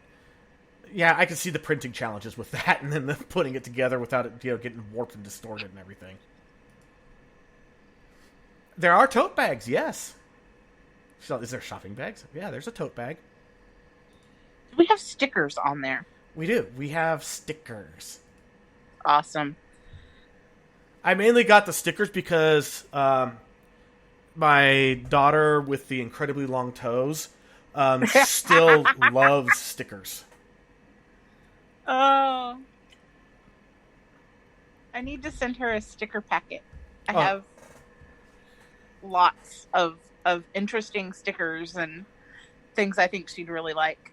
yeah, I can see the printing challenges with that, and then putting it together without it, getting warped and distorted and everything. There are tote bags, yes. So, is there shopping bags? Yeah, there's a tote bag. Do we have stickers on there? We do. We have stickers. Awesome. I mainly got the stickers because my daughter with the incredibly long toes still loves stickers. Oh. I need to send her a sticker packet. I have lots of interesting stickers and things I think she'd really like.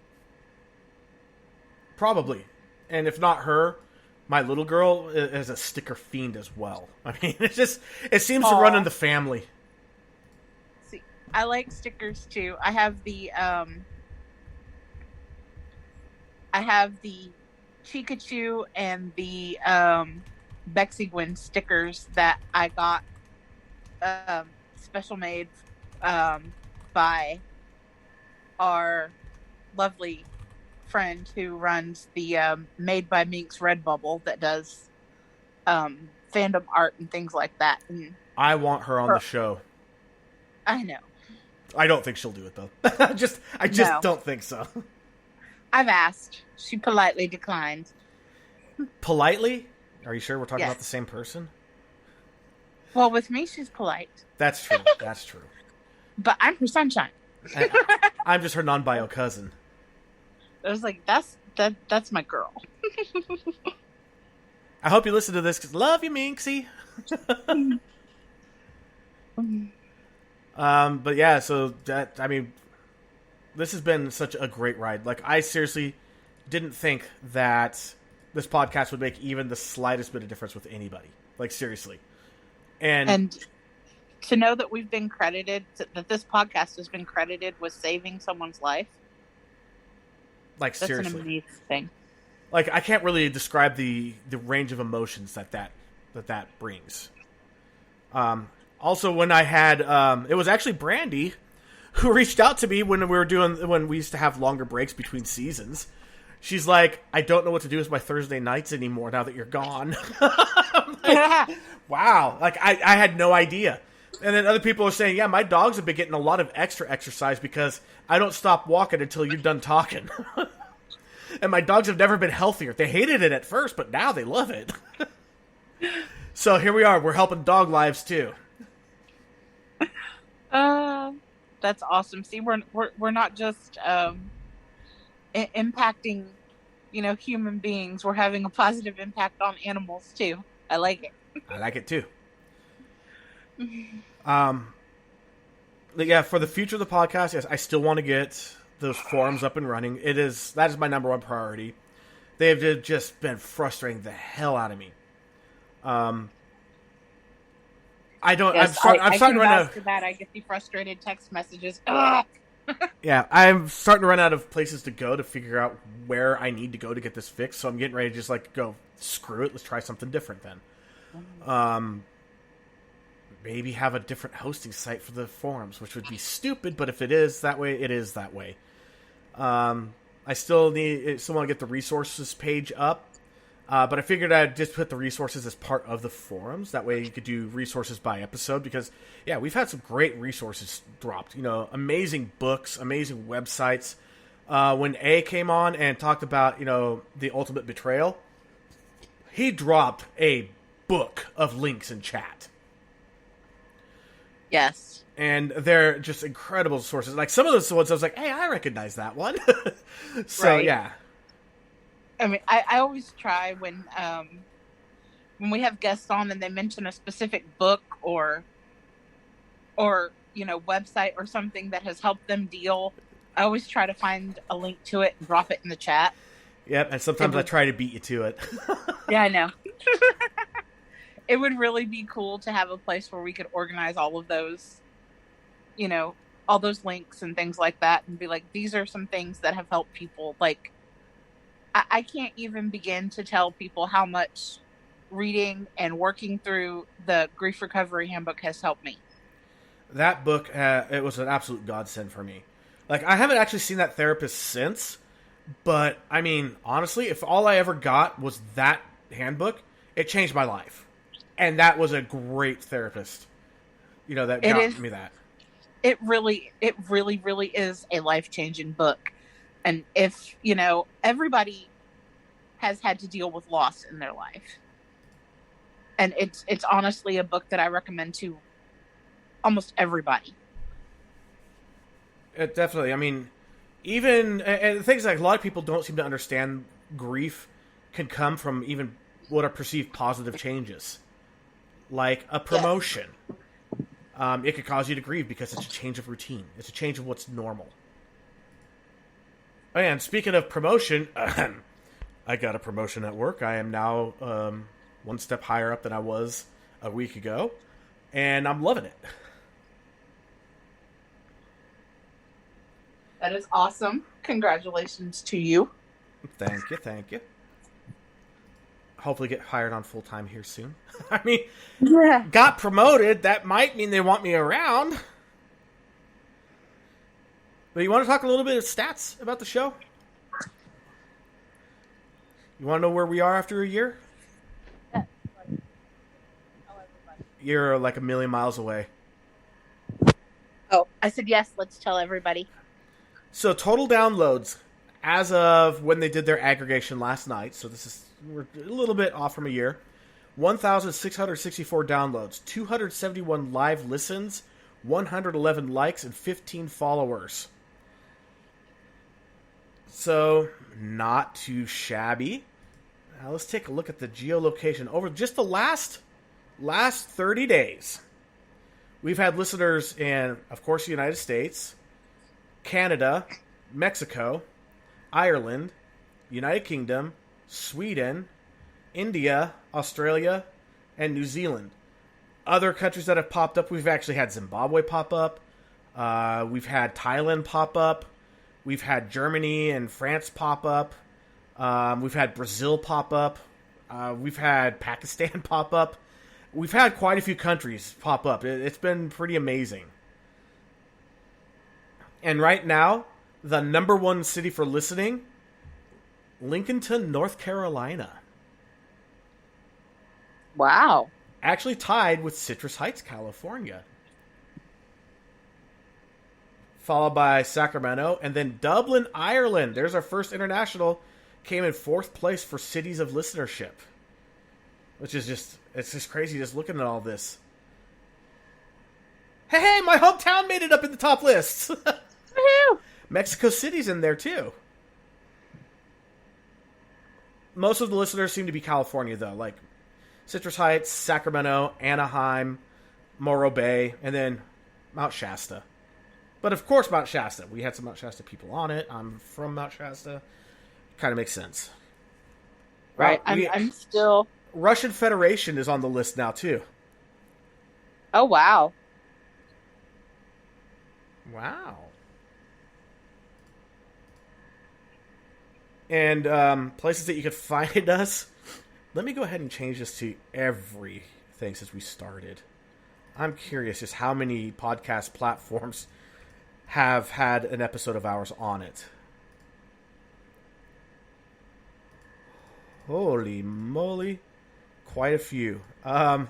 Probably. And if not her, my little girl is a sticker fiend as well. I mean, it seems to run in the family. See, I like stickers too. I have the Chikachu and the Bexy Gwen stickers that I got special made by our lovely friend who runs the Made by Minx Redbubble that does fandom art and things like that. And I want her on the show. I know. I don't think she'll do it though. I just don't think so. I've asked. She politely declined. Politely? Are you sure we're talking Yes. about the same person? Well, with me, she's polite. That's true. That's true. But I'm her sunshine. I'm just her non-bio cousin. I was like, that's my girl. I hope you listen to this because love you, Minxie. But yeah, so that, I mean, this has been such a great ride. Like, I seriously didn't think that this podcast would make even the slightest bit of difference with anybody. Like, seriously. And to know that we've been credited, that this podcast has been credited with saving someone's life. Like, that's seriously. an amazing thing. Like, I can't really describe the range of emotions that brings. Also, when I had, it was actually Brandy who reached out to me when we used to have longer breaks between seasons. She's like, I don't know what to do with my Thursday nights anymore now that you're gone. Like, wow. Like, I had no idea. And then other people are saying, yeah, my dogs have been getting a lot of extra exercise because I don't stop walking until you're done talking. And my dogs have never been healthier. They hated it at first, but now they love it. So here we are. We're helping dog lives too. That's awesome. See, we're not just impacting, human beings. We're having a positive impact on animals too. I like it. I like it too. But yeah, for the future of the podcast, yes, I still want to get those forums up and running. That is my number one priority. They've just been frustrating the hell out of me. I'm starting to run out of that. I get the frustrated text messages. Yeah, I'm starting to run out of places to go to figure out where I need to go to get this fixed. So I'm getting ready to just go, screw it. Let's try something different then. Maybe have a different hosting site for the forums, which would be stupid, but if it is that way, it is that way. I still want to get the resources page up, but I figured I'd just put the resources as part of the forums. That way you could do resources by episode, because, yeah, we've had some great resources dropped. Amazing books, amazing websites. When A came on and talked about, the ultimate betrayal, he dropped a book of links in chat. Yes. And they're just incredible sources. Like, some of those ones I was like, hey, I recognize that one. So, right. Yeah. I mean, I always try when we have guests on and they mention a specific book or website or something that has helped them deal, I always try to find a link to it and drop it in the chat. Yep, and sometimes I try to beat you to it. Yeah, I know. It would really be cool to have a place where we could organize all of those, all those links and things like that, and be like, these are some things that have helped people. Like, I can't even begin to tell people how much reading and working through the Grief Recovery Handbook has helped me. That book, it was an absolute godsend for me. Like, I haven't actually seen that therapist since, but, I mean, honestly, if all I ever got was that handbook, it changed my life. And that was a great therapist, that got me that. It really, really is a life-changing book. And if, everybody has had to deal with loss in their life. And it's honestly a book that I recommend to almost everybody. It definitely. I mean, even and things like a lot of people don't seem to understand grief can come from even what are perceived positive changes, like a promotion. Yeah. It could cause you to grieve because it's a change of routine. It's a change of what's normal. And speaking of promotion, I got a promotion at work. I am now one step higher up than I was a week ago, and I'm loving it. That is awesome. Congratulations to you. Thank you. Hopefully get hired on full-time here soon. I mean, yeah. Got promoted. That might mean they want me around. But you want to talk a little bit of stats about the show? You want to know where we are after a year? Yeah. You're like a million miles away. Oh, I said yes. Let's tell everybody. So total downloads as of when they did their aggregation last night. So we're a little bit off from a year. 1,664 downloads, 271 live listens, 111 likes, and 15 followers. So not too shabby. Now let's take a look at the geolocation over just the last 30 days. We've had listeners in, of course, the United States, Canada, Mexico, Ireland, United Kingdom, Sweden, India, Australia, and New Zealand. Other countries that have popped up, we've actually had Zimbabwe pop up. We've had Thailand pop up. We've had Germany and France pop up. We've had Brazil pop up. We've had Pakistan pop up. We've had quite a few countries pop up. It's been pretty amazing. And right now, the number one city for listening, Lincolnton, North Carolina. Wow. Actually tied with Citrus Heights, California. Followed by Sacramento, and then Dublin, Ireland. There's our first international. Came in 4th place for cities of listenership. Which is it's just crazy just looking at all this. Hey, my hometown made it up in the top lists. Mexico City's in there too. Most of the listeners seem to be California though, like Citrus Heights, Sacramento, Anaheim, Morro Bay, and then Mount Shasta. But of course Mount Shasta. We had some Mount Shasta people on it. I'm from Mount Shasta. Kind of makes sense. Right. I'm still... Russian Federation is on the list now too. Oh, wow. Wow. And places that you could find us. Let me go ahead and change this to everything since we started. I'm curious just how many podcast platforms have had an episode of ours on it. Holy moly. Quite a few. Like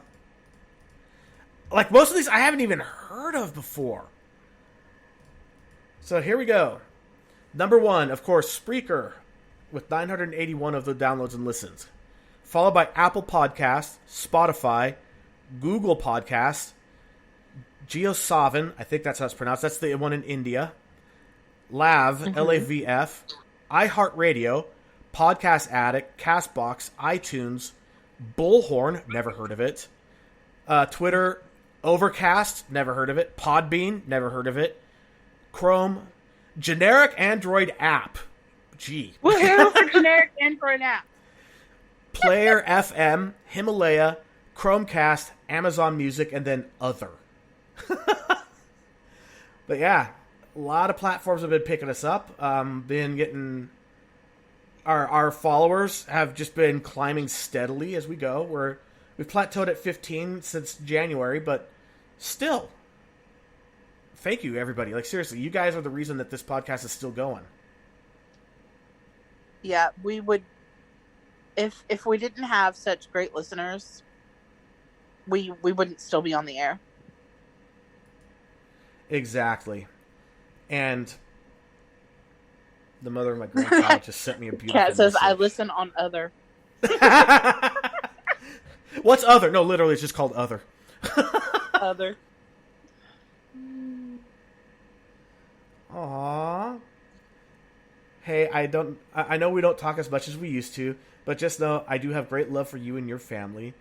most of these I haven't even heard of before. So here we go. Number 1, of course, Spreaker, with 981 of the downloads and listens. Followed by Apple Podcasts, Spotify, Google Podcasts, GeoSavan, I think that's how it's pronounced. That's the one in India. Lav, L-A-V-F, iHeartRadio, Podcast Addict, CastBox, iTunes, Bullhorn, never heard of it. Twitter, Overcast, never heard of it. Podbean, never heard of it. Chrome, generic Android app. Gee. Woohoo for generic Android app. Player FM, Himalaya, Chromecast, Amazon Music, and then other. But yeah, a lot of platforms have been picking us up. Been getting our followers have just been climbing steadily as we go. We've plateaued at 15 since January, but still, thank you everybody. Like seriously, you guys are the reason that this podcast is still going. Yeah, we would. If we didn't have such great listeners, we wouldn't still be on the air. Exactly. And The mother of my grandchild just sent me a beautiful Cat says, message. I listen on Other. What's Other? No, literally, it's just called Other. Other. Aww. Hey, I know we don't talk as much as we used to, but just know I do have great love for you and your family,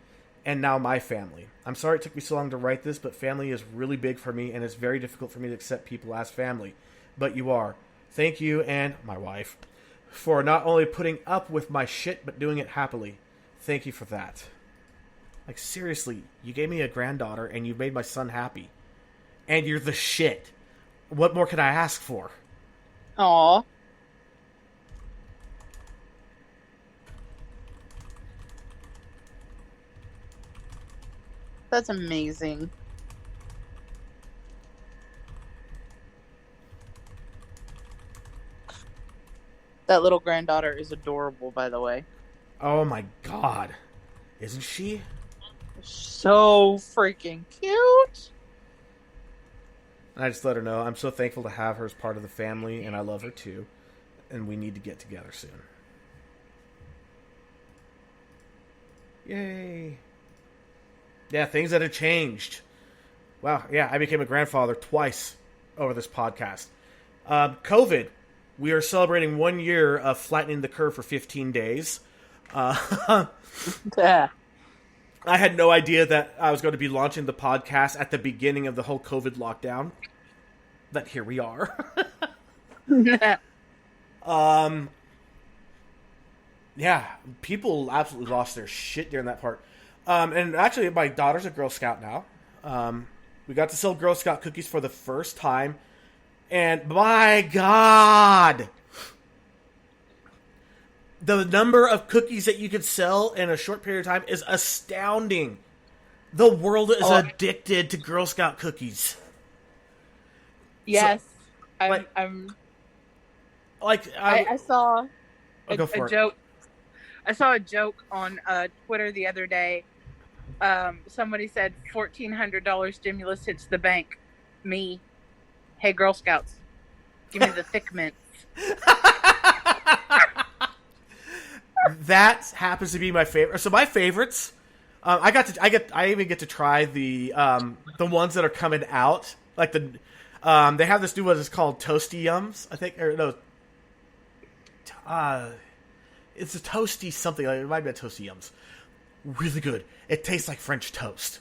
and now my family. I'm sorry it took me so long to write this, but family is really big for me, and it's very difficult for me to accept people as family. But you are. Thank you, and my wife, for not only putting up with my shit, but doing it happily. Thank you for that. Like, seriously, you gave me a granddaughter, and you made my son happy. And you're the shit. What more could I ask for? Aw. That's amazing. That little granddaughter is adorable, by the way. Oh my god. Isn't she? So freaking cute. I just let her know I'm so thankful to have her as part of the family, and I love her too. And we need to get together soon. Yay. Yeah, things that have changed. Wow, yeah, I became a grandfather twice over this podcast. COVID. We are celebrating 1 year of flattening the curve for 15 days. Yeah. I had no idea that I was going to be launching the podcast at the beginning of the whole COVID lockdown. But here we are. Yeah, people absolutely lost their shit during that part. And actually, my daughter's a Girl Scout now. We got to sell Girl Scout cookies for the first time. And my God! The number of cookies that you could sell in a short period of time is astounding. The world is addicted to Girl Scout cookies. Yes. So, I saw a it. joke. I saw a joke on Twitter the other day. Somebody said $1,400 stimulus hits the bank. Me. Hey, Girl Scouts, give me the thick mints. That happens to be my favorite. So my favorites, I even get to try the ones that are coming out. Like they have this new one that's called Toasty Yums, I think, or no, it's a Toasty something. Like, it might be a Toasty Yums. Really good. It tastes like French toast.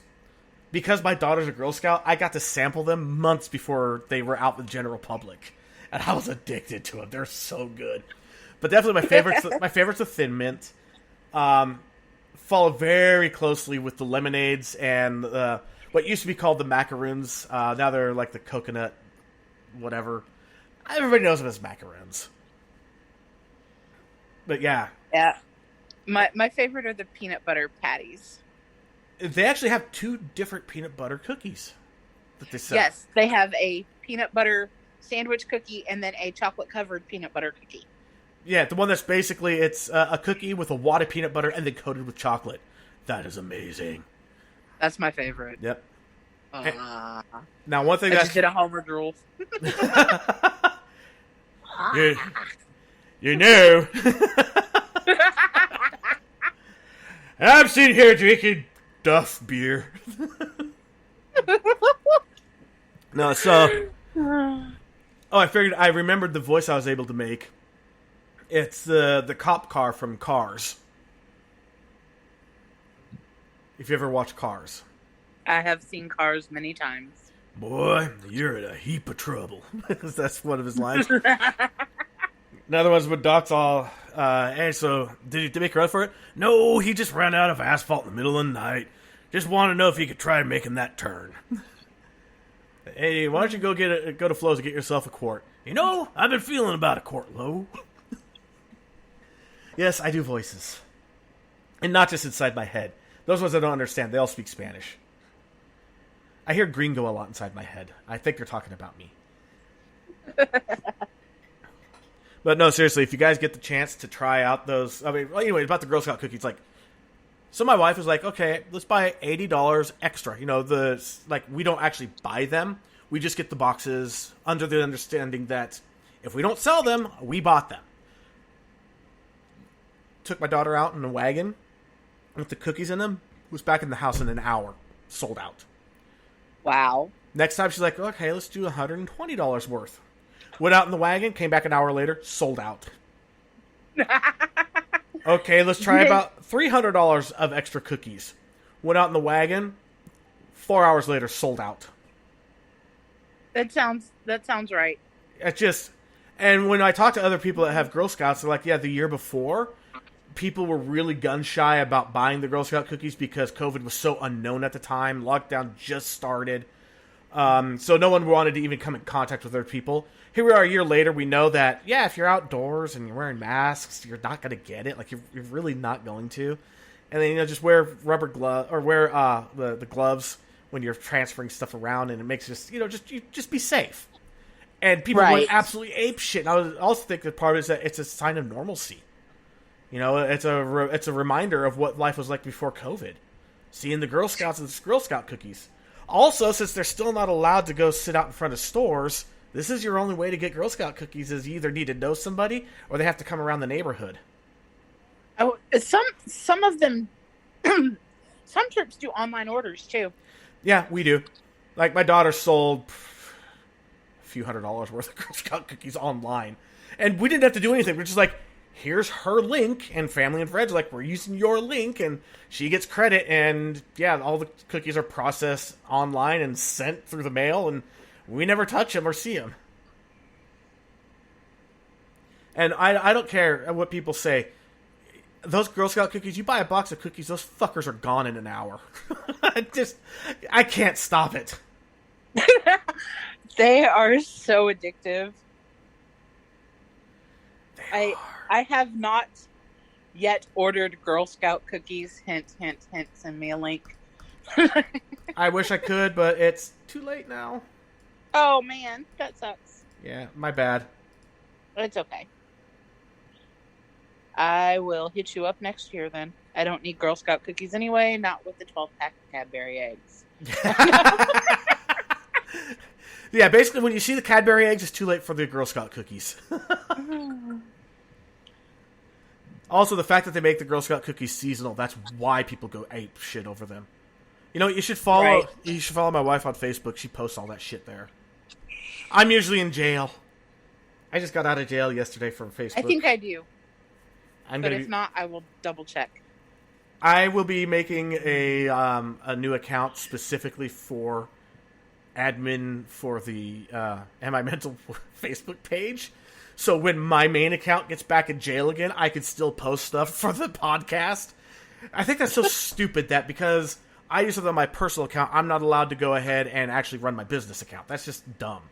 Because my daughter's a Girl Scout, I got to sample them months before they were out with the general public, and I was addicted to them. They're so good. But definitely my favorites. My favorites are Thin Mint. Follow very closely with the lemonades and what used to be called the macaroons. Now they're like the coconut, whatever. Everybody knows them as macaroons. But yeah, my favorite are the peanut butter patties. They actually have 2 different peanut butter cookies that they sell. Yes, they have a peanut butter sandwich cookie and then a chocolate covered peanut butter cookie. Yeah, the one that's basically, it's a cookie with a wad of peanut butter and then coated with chocolate. That is amazing. That's my favorite. Yep. Now, one thing I just did a Homer drool. you know, I'm sitting here drinking Duff beer. No, so... Oh, I remembered the voice I was able to make. It's the cop car from Cars. If you ever watch Cars. I have seen Cars many times. Boy, you're in a heap of trouble. That's one of his lines. Another one's when Doc's all, hey, so, did he make a run for it? No, he just ran out of asphalt in the middle of the night. Just wanted to know if he could try making that turn. Hey, why don't you go to Flo's and get yourself a quart? You know, I've been feeling about a quart low. Yes, I do voices. And not just inside my head. Those ones I don't understand, they all speak Spanish. I hear gringo a lot inside my head. I think they're talking about me. But no, seriously, if you guys get the chance to try out those... I mean, anyway, about the Girl Scout cookies, like... So my wife was like, okay, let's buy $80 extra. You know, we don't actually buy them. We just get the boxes under the understanding that If we don't sell them, we bought them. Took my daughter out in a wagon with the cookies in them. Was back in the house in an hour. Sold out. Wow. Next time she's like, okay, let's do $120 worth. Went out in the wagon, came back an hour later, sold out. Okay, let's try about $300 of extra cookies. Went out in the wagon, 4 hours later, sold out. That sounds right. It just, and when I talk to other people that have Girl Scouts, they're like, yeah, the year before, people were really gun shy about buying the Girl Scout cookies because COVID was so unknown at the time. Lockdown just started. So no one wanted to even come in contact with other people. Here we are a year later. We know that, yeah, if you're outdoors and you're wearing masks, you're not going to get it. Like, you're really not going to. And then, just wear rubber gloves or wear the gloves when you're transferring stuff around, and it makes just be safe. And people went absolutely ape shit. And I was also think that part of it is that it's a sign of normalcy. It's a reminder of what life was like before COVID. Seeing the Girl Scouts and the Girl Scout cookies. Also, since they're still not allowed to go sit out in front of stores, this is your only way to get Girl Scout cookies is you either need to know somebody or they have to come around the neighborhood. Oh, some of them, some trips do online orders too. Yeah, we do. Like, my daughter sold a few $100s worth of Girl Scout cookies online. And we didn't have to do anything. We're just like, here's her link, and family and friends are like, we're using your link, and she gets credit, and yeah, all the cookies are processed online and sent through the mail, and we never touch them or see them. And I don't care what people say. Those Girl Scout cookies, you buy a box of cookies, those fuckers are gone in an hour. I can't stop it. They are so addictive. I have not yet ordered Girl Scout cookies. Hint, hint, hint. Send me a link. I wish I could, but it's too late now. Oh, man. That sucks. Yeah, my bad. It's okay. I will hit you up next year, then. I don't need Girl Scout cookies anyway, not with the 12-pack of Cadbury eggs. Yeah, basically, when you see the Cadbury eggs, it's too late for the Girl Scout cookies. Also, the fact that they make the Girl Scout cookies seasonal, that's why people go ape shit over them. You should follow my wife on Facebook. She posts all that shit there. I'm usually in jail. I just got out of jail yesterday from Facebook. I think I do. But if not, I will double check. I will be making a new account specifically for admin for the Am I Mental Facebook page. So when my main account gets back in jail again, I can still post stuff for the podcast. I think that's so stupid that because I use it on my personal account, I'm not allowed to go ahead and actually run my business account. That's just dumb.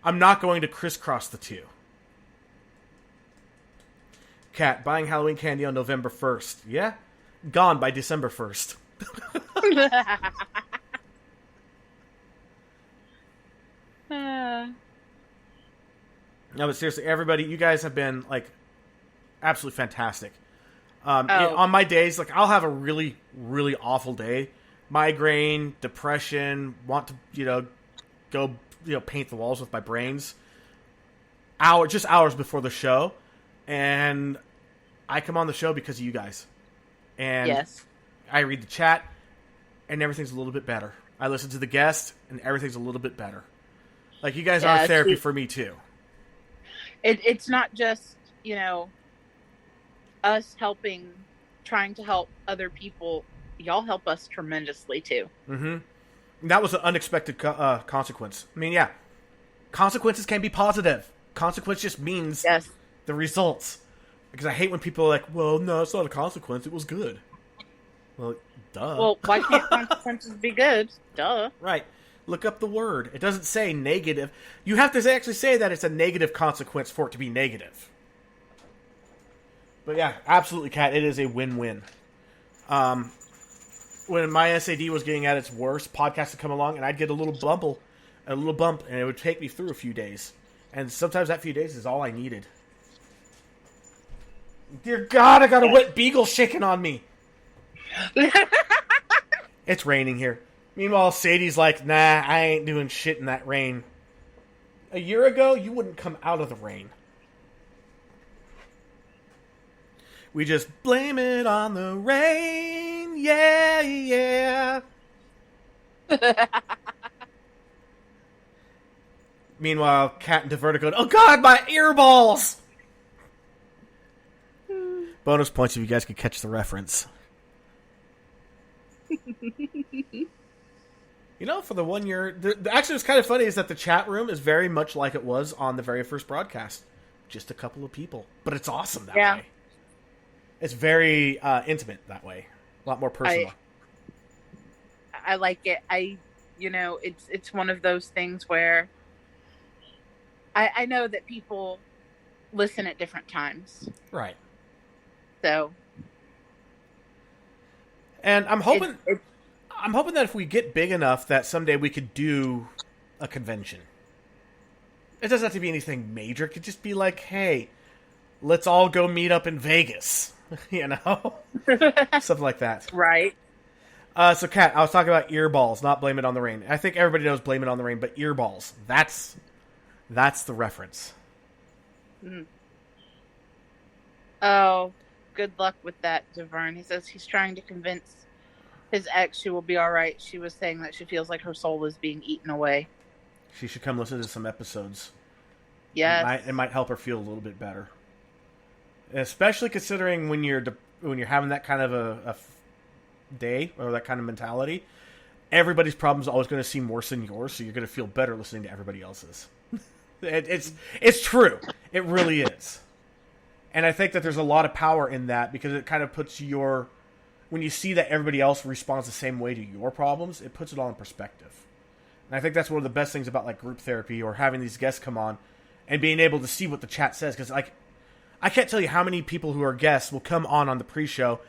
I'm not going to crisscross the two. Cat, buying Halloween candy on November 1st. Yeah? Gone by December 1st. No, but seriously, everybody, you guys have been, absolutely fantastic. On my days, I'll have a really, really awful day. Migraine, depression, want to, go, paint the walls with my brains. Just hours before the show. And I come on the show because of you guys. And yes. I read the chat, and everything's a little bit better. I listen to the guest, and everything's a little bit better. You guys are therapy for me, too. It's not just, us trying to help other people. Y'all help us tremendously, too. Mm-hmm. That was an unexpected consequence. I mean, yeah. Consequences can be positive. Consequence just means the results. Because I hate when people are like, well, no, it's not a consequence. It was good. Well, duh. Well, why can't consequences be good? Duh. Right. Look up the word. It doesn't say negative. You have to actually say that it's a negative consequence for it to be negative. But yeah, absolutely, Kat. It is a win-win. When my SAD was getting at its worst, podcasts would come along, and I'd get a little bump, and it would take me through a few days. And sometimes that few days is all I needed. Dear God, I got a wet beagle shaking on me. It's raining here. Meanwhile, Sadie's like, nah, I ain't doing shit in that rain. A year ago, you wouldn't come out of the rain. We just blame it on the rain. Yeah, yeah. Meanwhile, Kat and Diverta going, oh god, my earballs! Bonus points if you guys could catch the reference. You know, for the 1 year... actually, what's kind of funny is that the chat room is very much like it was on the very first broadcast. Just a couple of people. But it's awesome that way. It's very intimate that way. A lot more personal. I like it. It's one of those things where I know that people listen at different times. Right. So. And I'm hoping... I'm hoping that if we get big enough that someday we could do a convention. It doesn't have to be anything major. It could just be like, hey, let's all go meet up in Vegas. You know? Something like that. Right. So, Kat, I was talking about earballs, not blame it on the rain. I think everybody knows blame it on the rain, but earballs. That's the reference. Mm. Oh, good luck with that, Devern. He says he's trying to convince his ex she will be alright. She was saying that she feels like her soul is being eaten away. She should come listen to some episodes. Yes. It might help her feel a little bit better. Especially considering when you're having that kind of a day, or that kind of mentality, everybody's problem's always going to seem worse than yours, so you're going to feel better listening to everybody else's. It's true. It really is. And I think that there's a lot of power in that, because it kind of puts when you see that everybody else responds the same way to your problems, it puts it all in perspective. And I think that's one of the best things about like group therapy, or having these guests come on and being able to see what the chat says. Because like, I can't tell you how many people who are guests will come on the pre-show,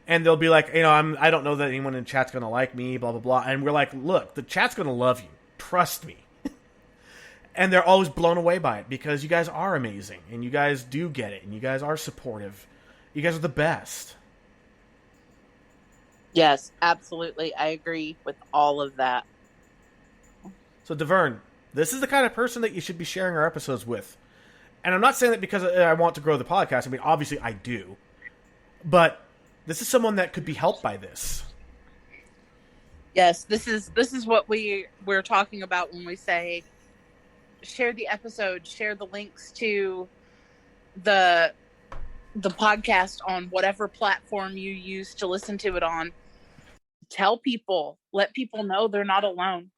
and they'll be like, I don't know that anyone in chat's going to like me, blah, blah, blah. And we're like, look, the chat's going to love you. Trust me. And they're always blown away by it, because you guys are amazing, and you guys do get it, and you guys are supportive. You guys are the best. Yes, absolutely. I agree with all of that. So, Devern, this is the kind of person that you should be sharing our episodes with. And I'm not saying that because I want to grow the podcast. I mean, obviously I do. But this is someone that could be helped by this. Yes, this is what we're talking about when we say share the episode, share the links to the podcast on whatever platform you use to listen to it on. Tell people, let people know they're not alone.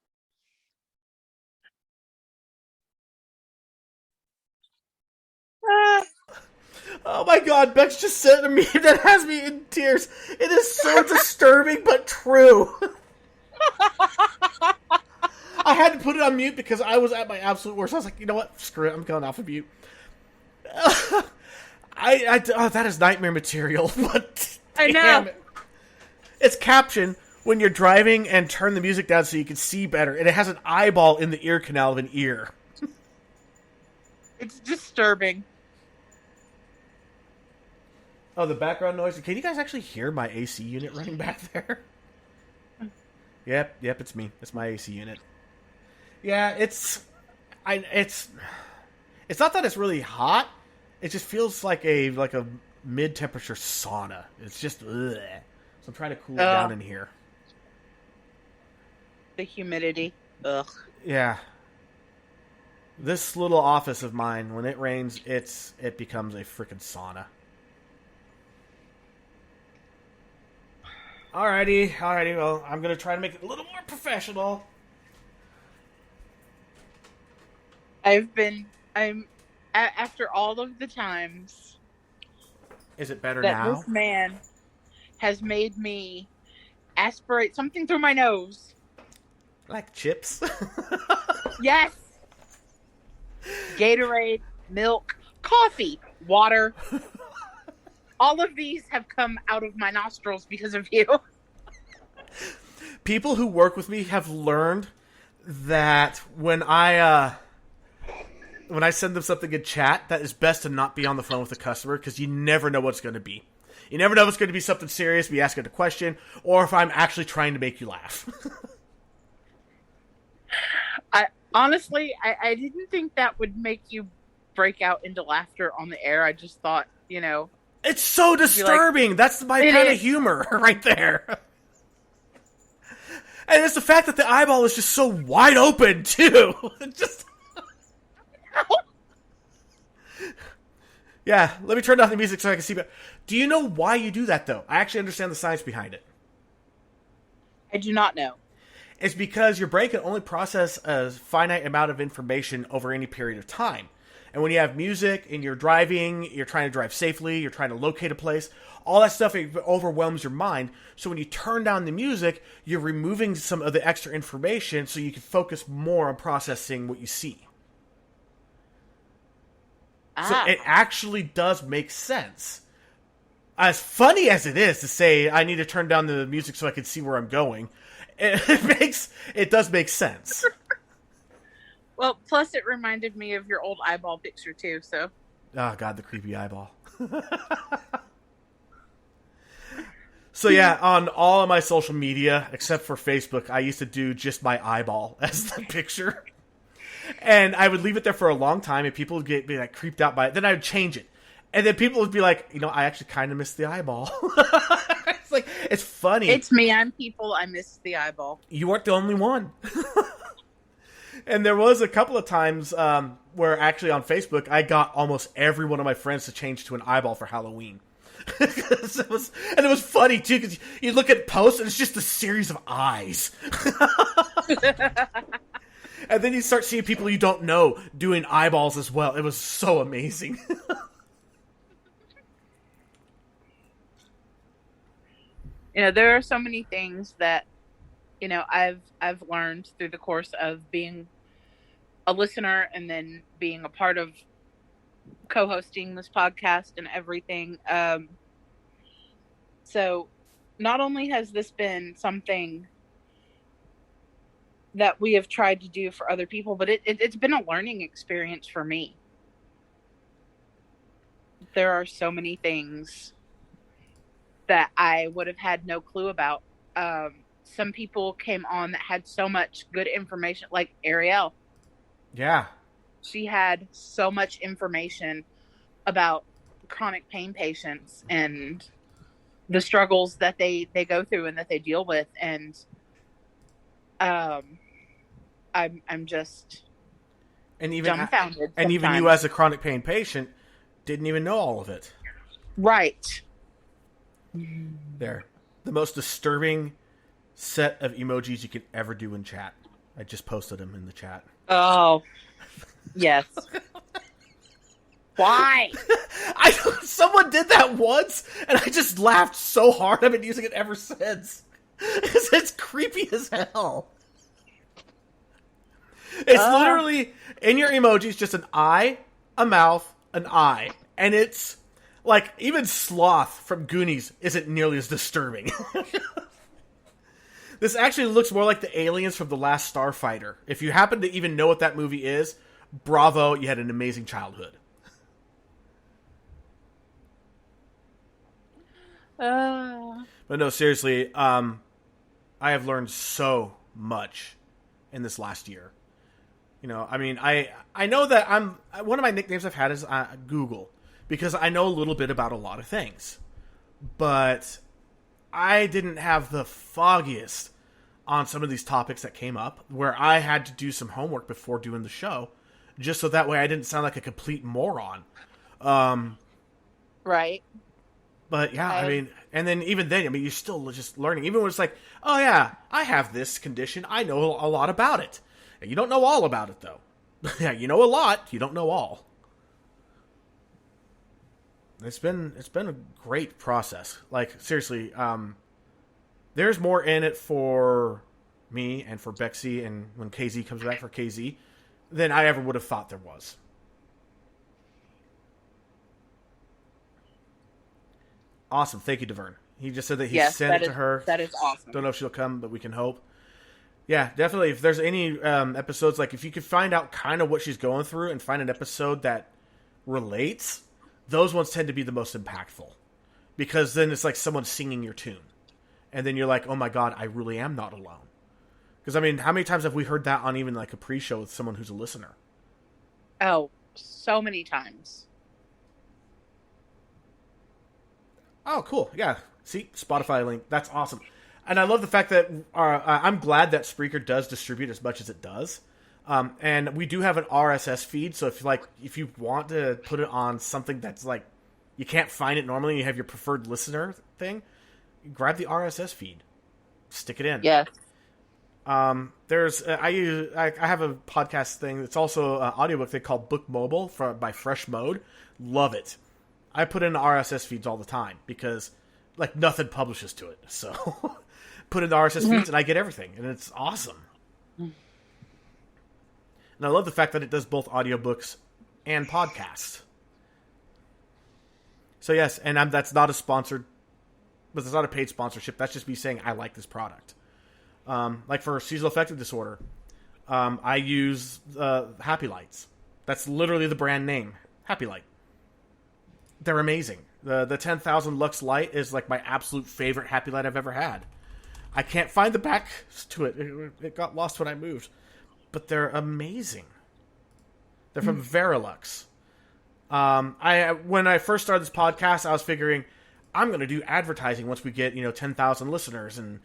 Oh my god, Bex just sent a meme that has me in tears. It is so disturbing, but true. I had to put it on mute because I was at my absolute worst. I was like, you know what? Screw it. I'm going off of mute. That is nightmare material. But I know. It's captioned when you're driving and turn the music down so you can see better. And it has an eyeball in the ear canal of an ear. It's disturbing. Oh, the background noise. Can you guys actually hear my AC unit running back there? Yep, it's me. It's my AC unit. Yeah, it's not that it's really hot. It just feels like a mid-temperature sauna. It's just ugh. So I'm trying to cool it down in here. The humidity. Ugh. Yeah. This little office of mine, when it rains, it becomes a freaking sauna. Alrighty. Well, I'm gonna try to make it a little more professional. I'm after all of the times. Is it better that now? This man has made me aspirate something through my nose. Like chips? Yes. Gatorade, milk, coffee, water. All of these have come out of my nostrils because of you. People who work with me have learned that when I send them something in chat, that is best to not be on the phone with the customer, because you never know what it's going to be. You never know if it's going to be something serious, be asking a question, or if I'm actually trying to make you laugh. Honestly, I didn't think that would make you break out into laughter on the air. I just thought, It's so disturbing. Like, that's my kind of humor right there. And it's the fact that the eyeball is just so wide open, too. Just... Yeah, let me turn down the music so I can see. Do you know why you do that, though? I actually understand the science behind it. I do not know. It's because your brain can only process a finite amount of information over any period of time. And when you have music and you're driving, you're trying to drive safely, you're trying to locate a place, all that stuff, it overwhelms your mind. So when you turn down the music, you're removing some of the extra information so you can focus more on processing what you see. So it actually does make sense. As funny as it is to say, I need to turn down the music so I can see where I'm going, it does make sense. Well, plus it reminded me of your old eyeball picture too, so. Oh, God, the creepy eyeball. So, yeah, on all of my social media, except for Facebook, I used to do just my eyeball as the picture. And I would leave it there for a long time, and people would be like creeped out by it. Then I would change it. And then people would be like, I actually kind of miss the eyeball. It's like, it's funny. It's me, I'm people, I miss the eyeball. You weren't the only one. And there was a couple of times where actually on Facebook, I got almost every one of my friends to change to an eyeball for Halloween. it was funny, too, because you look at posts, and it's just a series of eyes. And then you start seeing people you don't know doing eyeballs as well. It was so amazing. There are so many things that, I've learned through the course of being a listener and then being a part of co-hosting this podcast and everything. So not only has this been something that we have tried to do for other people, but it's been a learning experience for me. There are so many things that I would have had no clue about. Some people came on that had so much good information, like Ariel. Yeah. She had so much information about chronic pain patients and the struggles that they go through and that they deal with. And I'm just dumbfounded. And even you as a chronic pain patient didn't even know all of it. Right. There. The most disturbing set of emojis you could ever do in chat. I just posted them in the chat. Oh, yes. Why? Someone did that once, and I just laughed so hard. I've been using it ever since. It's creepy as hell. It's literally, in your emojis, just an eye, a mouth, an eye. And it's, like, even Sloth from Goonies isn't nearly as disturbing. This actually looks more like the aliens from The Last Starfighter. If you happen to even know what that movie is, bravo, you had an amazing childhood. But no, seriously, I have learned so much in this last year. I mean, I know that one of my nicknames I've had is Google, because I know a little bit about a lot of things. But I didn't have the foggiest on some of these topics that came up, where I had to do some homework before doing the show, just so that way I didn't sound like a complete moron. Right. But yeah, I mean, and then even then, you're still just learning. Even when it's like, oh yeah, I have this condition, I know a lot about it. And you don't know all about it, though. Yeah, you know a lot, you don't know all. It's been a great process. Like, seriously, there's more in it for me and for Bexy, and when KZ comes back for KZ, than I ever would have thought there was. Awesome. Thank you, Devern. He just said that he sent it to her. That is awesome. Don't know if she'll come, but we can hope. Yeah, definitely. If there's any episodes, like if you could find out kind of what she's going through and find an episode that relates, those ones tend to be the most impactful. Because then it's like someone singing your tune. And then you're like, oh my God, I really am not alone. Because, I mean, how many times have we heard that on even like a pre-show with someone who's a listener? Oh, so many times. Oh, cool. Yeah. See, Spotify link. That's awesome. And I love the fact that I'm glad that Spreaker does distribute as much as it does. And we do have an RSS feed. So if you want to put it on something that's like, you can't find it normally, and you have your preferred listener thing, you grab the RSS feed, stick it in. Yes. I have a podcast thing. It's also an audiobook they call Book Mobile by Fresh Mode. Love it. I put in RSS feeds all the time because like nothing publishes to it. So put in the RSS feeds and I get everything, and it's awesome. And I love the fact that it does both audiobooks and podcasts. So yes, and that's not a sponsored, but it's not a paid sponsorship. That's just me saying I like this product. Like for seasonal affective disorder, I use Happy Lights. That's literally the brand name, Happy Light. They're amazing. The 10,000 Lux Light is like my absolute favorite Happy Light I've ever had. I can't find the back to it. It got lost when I moved. But they're amazing. They're from Verilux. When I first started this podcast, I was figuring I'm going to do advertising once we get 10,000 listeners, and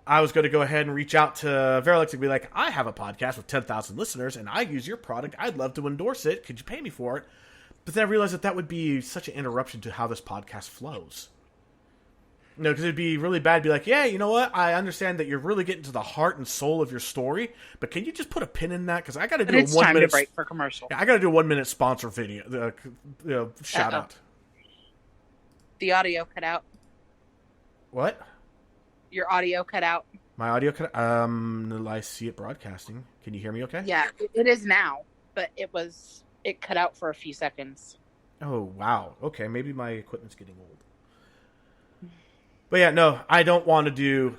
I was going to go ahead and reach out to Verilux and be like, I have a podcast with 10,000 listeners, and I use your product. I'd love to endorse it. Could you pay me for it? But then I realized that would be such an interruption to how this podcast flows. Because it'd be really bad to be like, yeah, you know what? I understand that you're really getting to the heart and soul of your story, but can you just put a pin in that? Because I got to do a 1 minute break for commercial. Yeah, I got to do a 1 minute sponsor video, shout out. The audio cut out. What? Your audio cut out. My audio cut. I see it broadcasting. Can you hear me? Okay. Yeah, it is now, but it cut out for a few seconds. Oh wow. Okay, maybe my equipment's getting old. But yeah, no, I don't want to do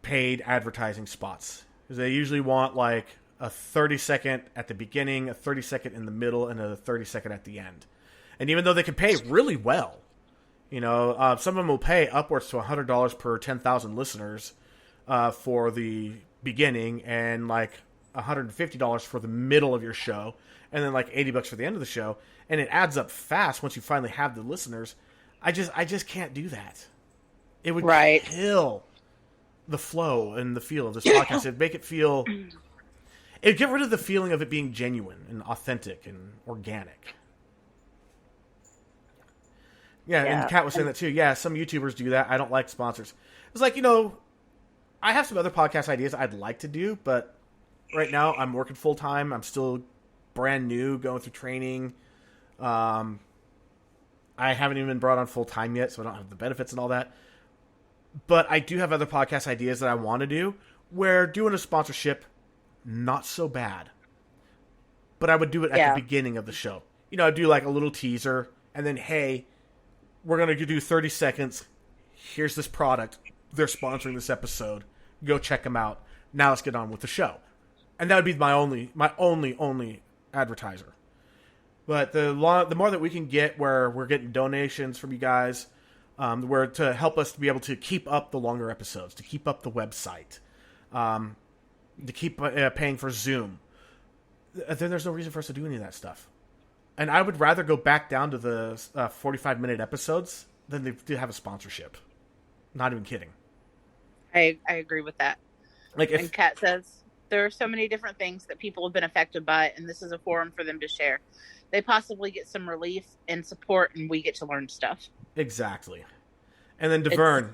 paid advertising spots because they usually want like a 30-second at the beginning, a 30-second in the middle, and a 30-second at the end. And even though they can pay really well, some of them will pay upwards to $100 per 10,000 listeners for the beginning, and like $150 for the middle of your show, and then like $80 for the end of the show, and it adds up fast once you finally have the listeners. I just can't do that. It would kill the flow and the feel of this podcast. It'd make it feel... It'd get rid of the feeling of it being genuine and authentic and organic. Yeah, and Kat was saying that too. Yeah, some YouTubers do that. I don't like sponsors. It's like, I have some other podcast ideas I'd like to do, but right now I'm working full-time. I'm still brand new, going through training. I haven't even been brought on full-time yet, so I don't have the benefits and all that. But I do have other podcast ideas that I want to do, where doing a sponsorship, not so bad. But I would do it at the beginning of the show. I'd do like a little teaser, and then, hey, we're going to do 30 seconds. Here's this product. They're sponsoring this episode. Go check them out. Now let's get on with the show. And that would be my only advertiser. But the more that we can get where we're getting donations from you guys, where to help us to be able to keep up the longer episodes, to keep up the website, to keep paying for Zoom, then there's no reason for us to do any of that stuff. And I would rather go back down to the 45-minute episodes than to have a sponsorship. Not even kidding. I agree with that. And Kat says, there are so many different things that people have been affected by, and this is a forum for them to share. They possibly get some relief and support, and we get to learn stuff. Exactly. And then DeVern,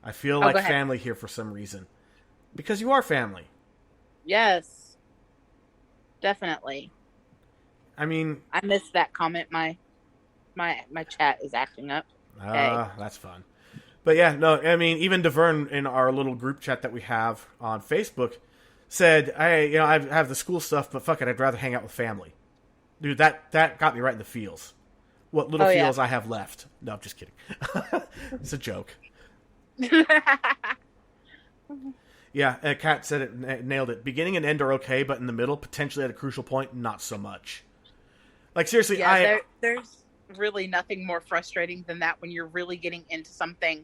I feel like family here for some reason. Because you are family. Yes. Definitely. I mean... I missed that comment. My chat is acting up. That's fun. But yeah, no, I mean, even DeVern in our little group chat that we have on Facebook said, hey, I have the school stuff, but fuck it, I'd rather hang out with family. Dude, that got me right in the feels. What little feels I have left. No, I'm just kidding. It's a joke. Yeah, Kat said it, nailed it. Beginning and end are okay, but in the middle, potentially at a crucial point, not so much. Like, seriously, there's really nothing more frustrating than that when you're really getting into something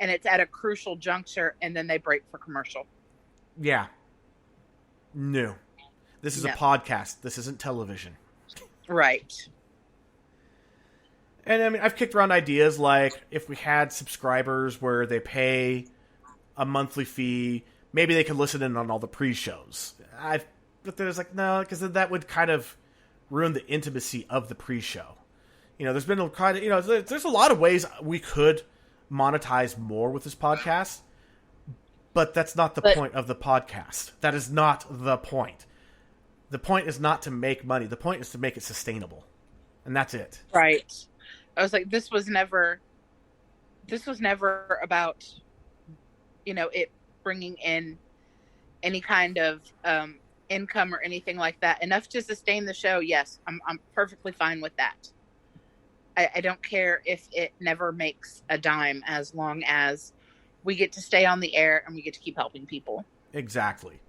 and it's at a crucial juncture, and then they break for commercial. Yeah. No. This is a podcast. This isn't television. Right. And I mean, I've kicked around ideas like if we had subscribers where they pay a monthly fee, maybe they could listen in on all the pre-shows. But there's like, no, because that would kind of ruin the intimacy of the pre-show. You know, there's been there's a lot of ways we could monetize more with this podcast, but that's not the point of the podcast. That is not the point. The point is not to make money. The point is to make it sustainable. And that's it. Right. I was like, this was never about, it bringing in any kind of income or anything like that. Enough to sustain the show. Yes, I'm perfectly fine with that. I don't care if it never makes a dime, as long as we get to stay on the air and we get to keep helping people. Exactly.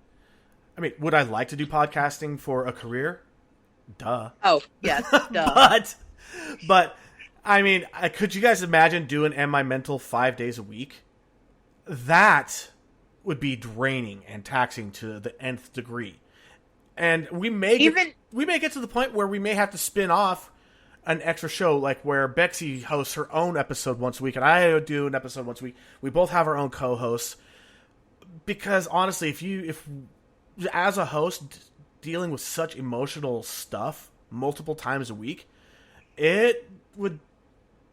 I mean, would I like to do podcasting for a career? Duh. Oh, yes, duh. But I mean, could you guys imagine doing Am I Mental 5 days a week? That would be draining and taxing to the nth degree. And we may get to the point where we may have to spin off an extra show, like where Bexy hosts her own episode once a week and I do an episode once a week. We both have our own co-hosts. Because honestly, if as a host dealing with such emotional stuff multiple times a week, it would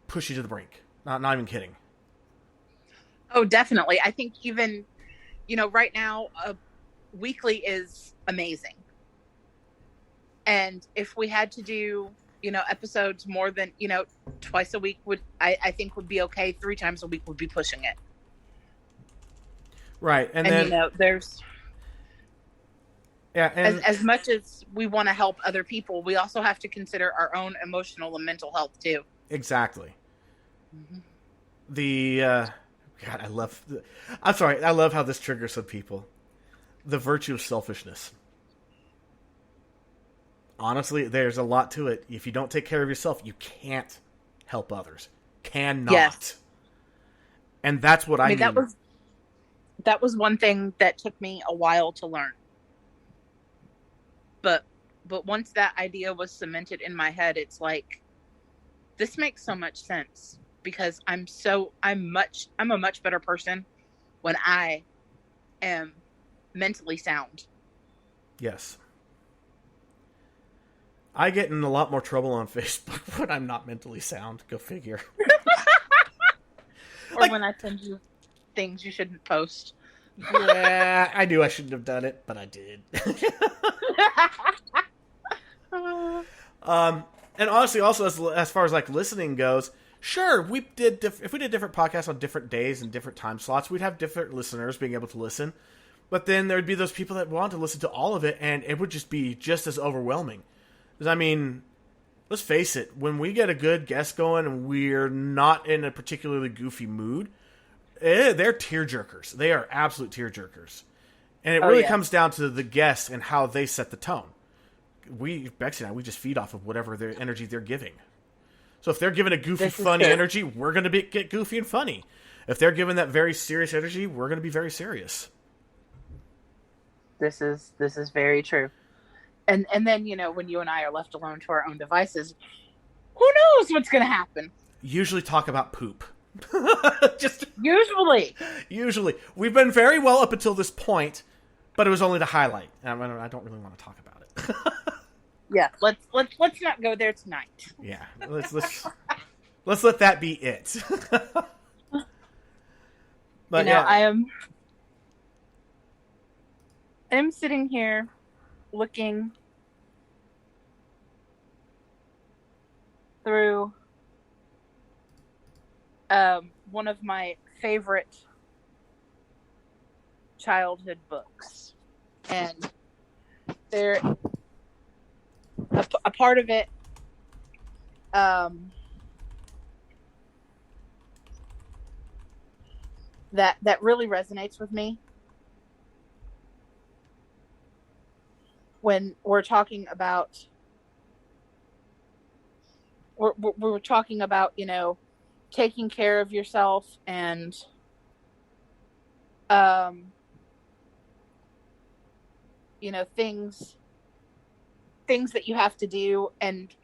push you to the brink. Not even kidding. Oh, definitely. I think even, right now, weekly is amazing. And if we had to do, episodes more than, twice a week I think would be okay. 3 times a week would be pushing it. Right. And then, there's... Yeah, and as much as we want to help other people, we also have to consider our own emotional and mental health too. Exactly. Mm-hmm. I love how this triggers some people. The virtue of selfishness. Honestly, there's a lot to it. If you don't take care of yourself, you can't help others. Cannot. Yes. And that's what I mean. That was one thing that took me a while to learn. But once that idea was cemented in my head, it's like, this makes so much sense, because I'm a much better person when I am mentally sound. Yes. I get in a lot more trouble on Facebook when I'm not mentally sound. Go figure. Or when I send you things you shouldn't post. Yeah, I knew I shouldn't have done it, but I did. And honestly, also as far as like listening goes, sure, if we did different podcasts on different days and different time slots, we'd have different listeners being able to listen. But then there'd be those people that want to listen to all of it, and it would just be just as overwhelming. Because I mean, let's face it, when we get a good guest going and we're not in a particularly goofy mood, they're tearjerkers. They are absolute tearjerkers. And it really comes down to the guests and how they set the tone. Bexy and I, we just feed off of whatever their energy they're giving. So if they're giving a goofy, funny energy, we're going to get goofy and funny. If they're giving that very serious energy, we're going to be very serious. This is very true. And then, when you and I are left alone to our own devices, who knows what's going to happen? Usually talk about poop. Just usually. We've been very well up until this point, but it was only to highlight. I don't really want to talk about it. Yeah, let's not go there tonight. Yeah, let's let that be it. But I am sitting here looking through one of my favorite childhood books, and there a part of it that really resonates with me when we're talking about taking care of yourself and um, things that you have to do, and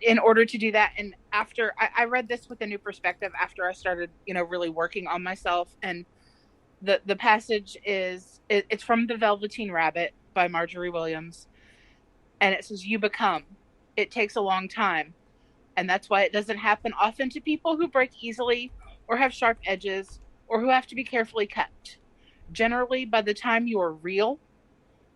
in order to do that. And after I read this with a new perspective after I started, really working on myself. And the passage it's from The Velveteen Rabbit by Marjorie Williams, and it says, "You become. It takes a long time, and that's why it doesn't happen often to people who break easily, or have sharp edges, or who have to be carefully kept. Generally, by the time you are real,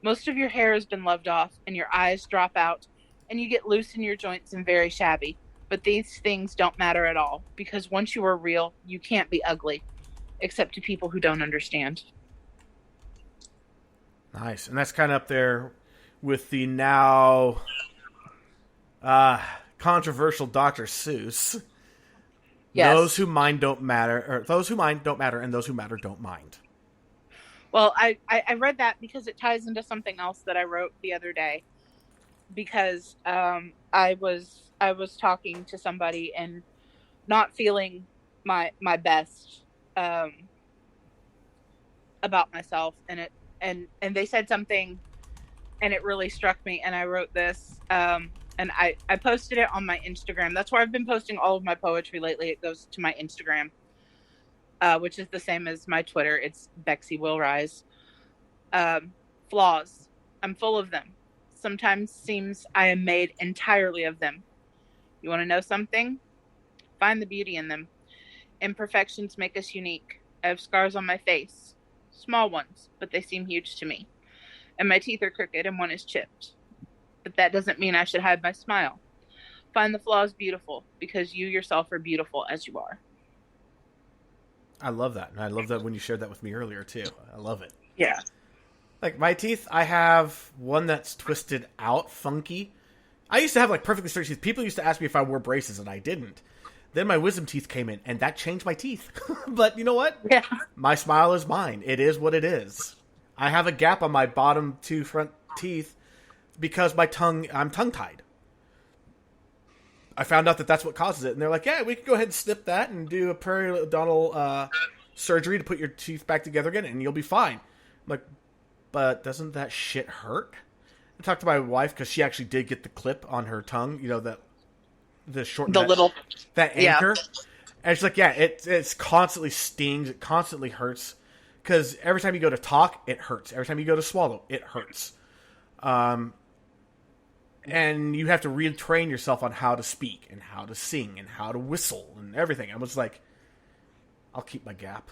most of your hair has been loved off, and your eyes drop out, and you get loose in your joints and very shabby. But these things don't matter at all, because once you are real, you can't be ugly, except to people who don't understand." Nice. And that's kind of up there with the now controversial Dr. Seuss. Yes. Those who mind don't matter, or those who mind don't matter, and those who matter don't mind. Well, I read that because it ties into something else that I wrote the other day. Because I was talking to somebody and not feeling my best about myself, and they said something, and it really struck me, and I wrote this, and I posted it on my Instagram. That's where I've been posting all of my poetry lately. It goes to my Instagram, which is the same as my Twitter. It's Bexy Will Rise. Flaws. I'm full of them. Sometimes seems I am made entirely of them. You want to know something? Find the beauty in them. Imperfections make us unique. I have scars on my face. Small ones, but they seem huge to me. And my teeth are crooked and one is chipped. But that doesn't mean I should hide my smile. Find the flaws beautiful, because you yourself are beautiful as you are. I love that. And I love that when you shared that with me earlier, too. I love it. Yeah. Like, my teeth, I have one that's twisted out funky. I used to have, like, perfectly straight teeth. People used to ask me if I wore braces, and I didn't. Then my wisdom teeth came in, and that changed my teeth. But you know what? Yeah. My smile is mine. It is what it is. I have a gap on my bottom two front teeth because I'm tongue-tied. I found out that that's what causes it. And they're like, yeah, we can go ahead and snip that and do a periodontal surgery to put your teeth back together again, and you'll be fine. I'm like, but doesn't that shit hurt? I talked to my wife because she actually did get the clip on her tongue, the short, that anchor. Yeah. And she's like, yeah, it's constantly stings, it constantly hurts, because every time you go to talk, it hurts. Every time you go to swallow, it hurts. And you have to retrain yourself on how to speak and how to sing and how to whistle and everything. I was like, I'll keep my gap.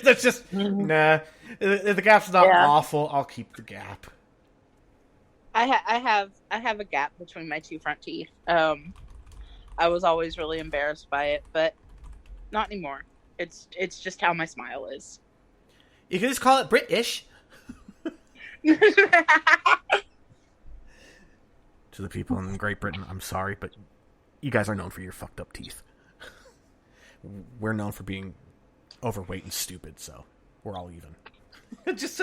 That's just, nah. The gap's not awful. I'll keep the gap. I have a gap between my two front teeth. I was always really embarrassed by it, but not anymore. It's just how my smile is. You can just call it British. To the people in Great Britain, I'm sorry, but you guys are known for your fucked up teeth. We're known for being overweight and stupid, so we're all even. Just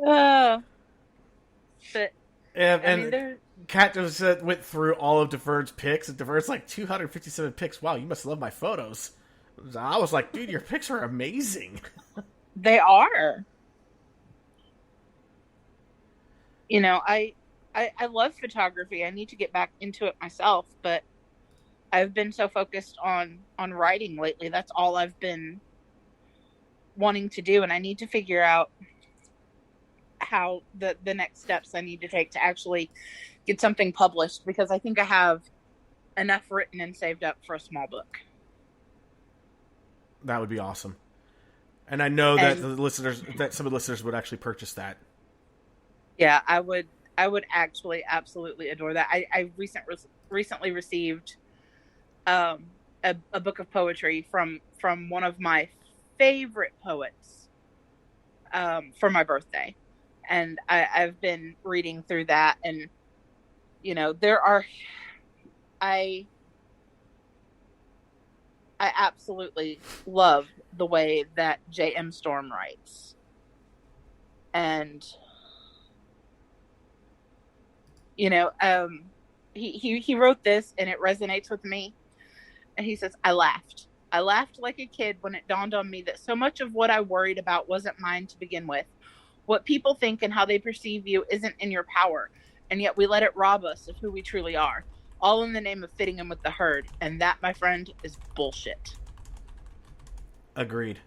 but and Kat just went through all of Deferred's picks, and Deferred's like 257 picks. Wow, you must love my photos. I was like, dude, your pics are amazing. They are. I love photography. I need to get back into it myself, but I've been so focused on writing lately. That's all I've been wanting to do, and I need to figure out how the next steps I need to take to actually get something published, because I think I have enough written and saved up for a small book. That would be awesome. And I know that some of the listeners would actually purchase that. Yeah, I would actually absolutely adore that. I recently received a book of poetry from one of my favorite poets for my birthday. And I've been reading through that, and I absolutely love the way that J.M. Storm writes. And he wrote this, and it resonates with me. And he says, I laughed. I laughed like a kid when it dawned on me that so much of what I worried about wasn't mine to begin with. What people think and how they perceive you isn't in your power, and yet we let it rob us of who we truly are, all in the name of fitting in with the herd. And that, my friend, is bullshit. Agreed.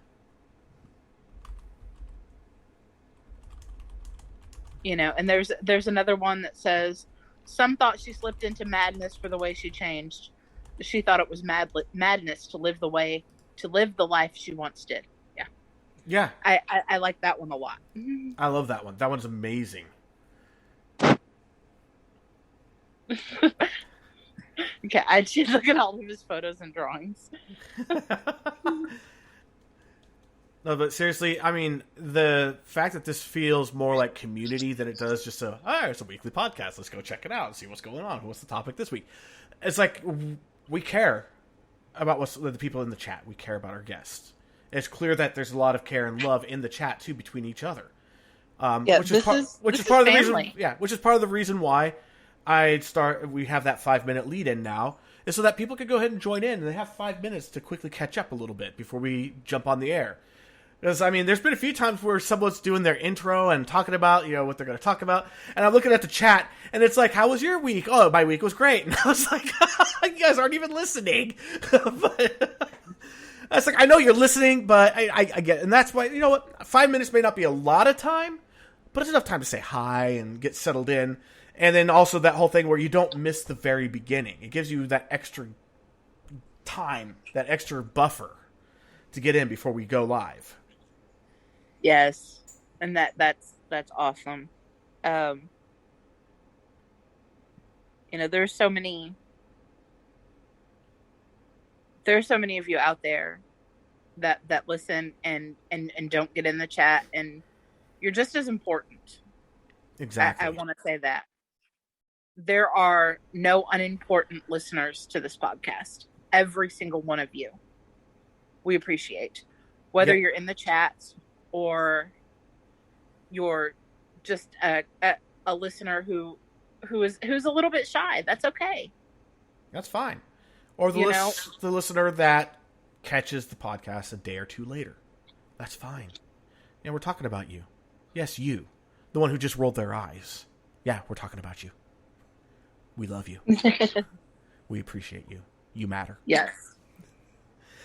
You know, and there's another one that says, some thought she slipped into madness for the way she changed. She thought it was madness to live the life she once did. Yeah. Yeah. I like that one a lot. I love that one. That one's amazing. Okay, I did look at all of his photos and drawings. No, but seriously, I mean, the fact that this feels more like community than it does just it's a weekly podcast. Let's go check it out and see what's going on. What's the topic this week? It's like we care about the people in the chat. We care about our guests. It's clear that there's a lot of care and love in the chat too between each other. Which is part of the reason why we have that 5-minute lead in now, is so that people can go ahead and join in and they have 5 minutes to quickly catch up a little bit before we jump on the air. Because, I mean, there's been a few times where someone's doing their intro and talking about, what they're going to talk about. And I'm looking at the chat, and it's like, how was your week? Oh, my week was great. And I was like, you guys aren't even listening. But I was like, I know you're listening, but I get it. And that's why, 5 minutes may not be a lot of time, but it's enough time to say hi and get settled in. And then also that whole thing where you don't miss the very beginning. It gives you that extra time, that extra buffer to get in before we go live. Yes, and that's awesome. There's so many of you out there that listen and don't get in the chat, and you're just as important. Exactly. I want to say that there are no unimportant listeners to this podcast. Every single one of you, we appreciate, whether you're in the chats or you're just a listener who's a little bit shy. That's okay. That's fine. Or the listener that catches the podcast a day or two later. That's fine. And we're talking about you. Yes, you. The one who just rolled their eyes. Yeah, we're talking about you. We love you. We appreciate you. You matter. Yes.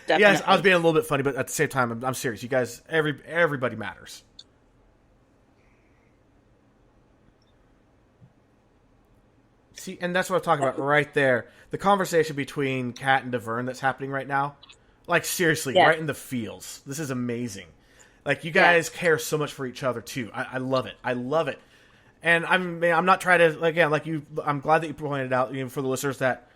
Definitely. Yes, I was being a little bit funny, but at the same time, I'm serious. You guys, everybody matters. See, and that's what I'm talking about right there. The conversation between Kat and Deverne that's happening right now. Like, seriously, right in the feels. This is amazing. Like, you guys care so much for each other, too. I love it. I love it. And I'm not trying to, again, I'm glad that you pointed out, for the listeners that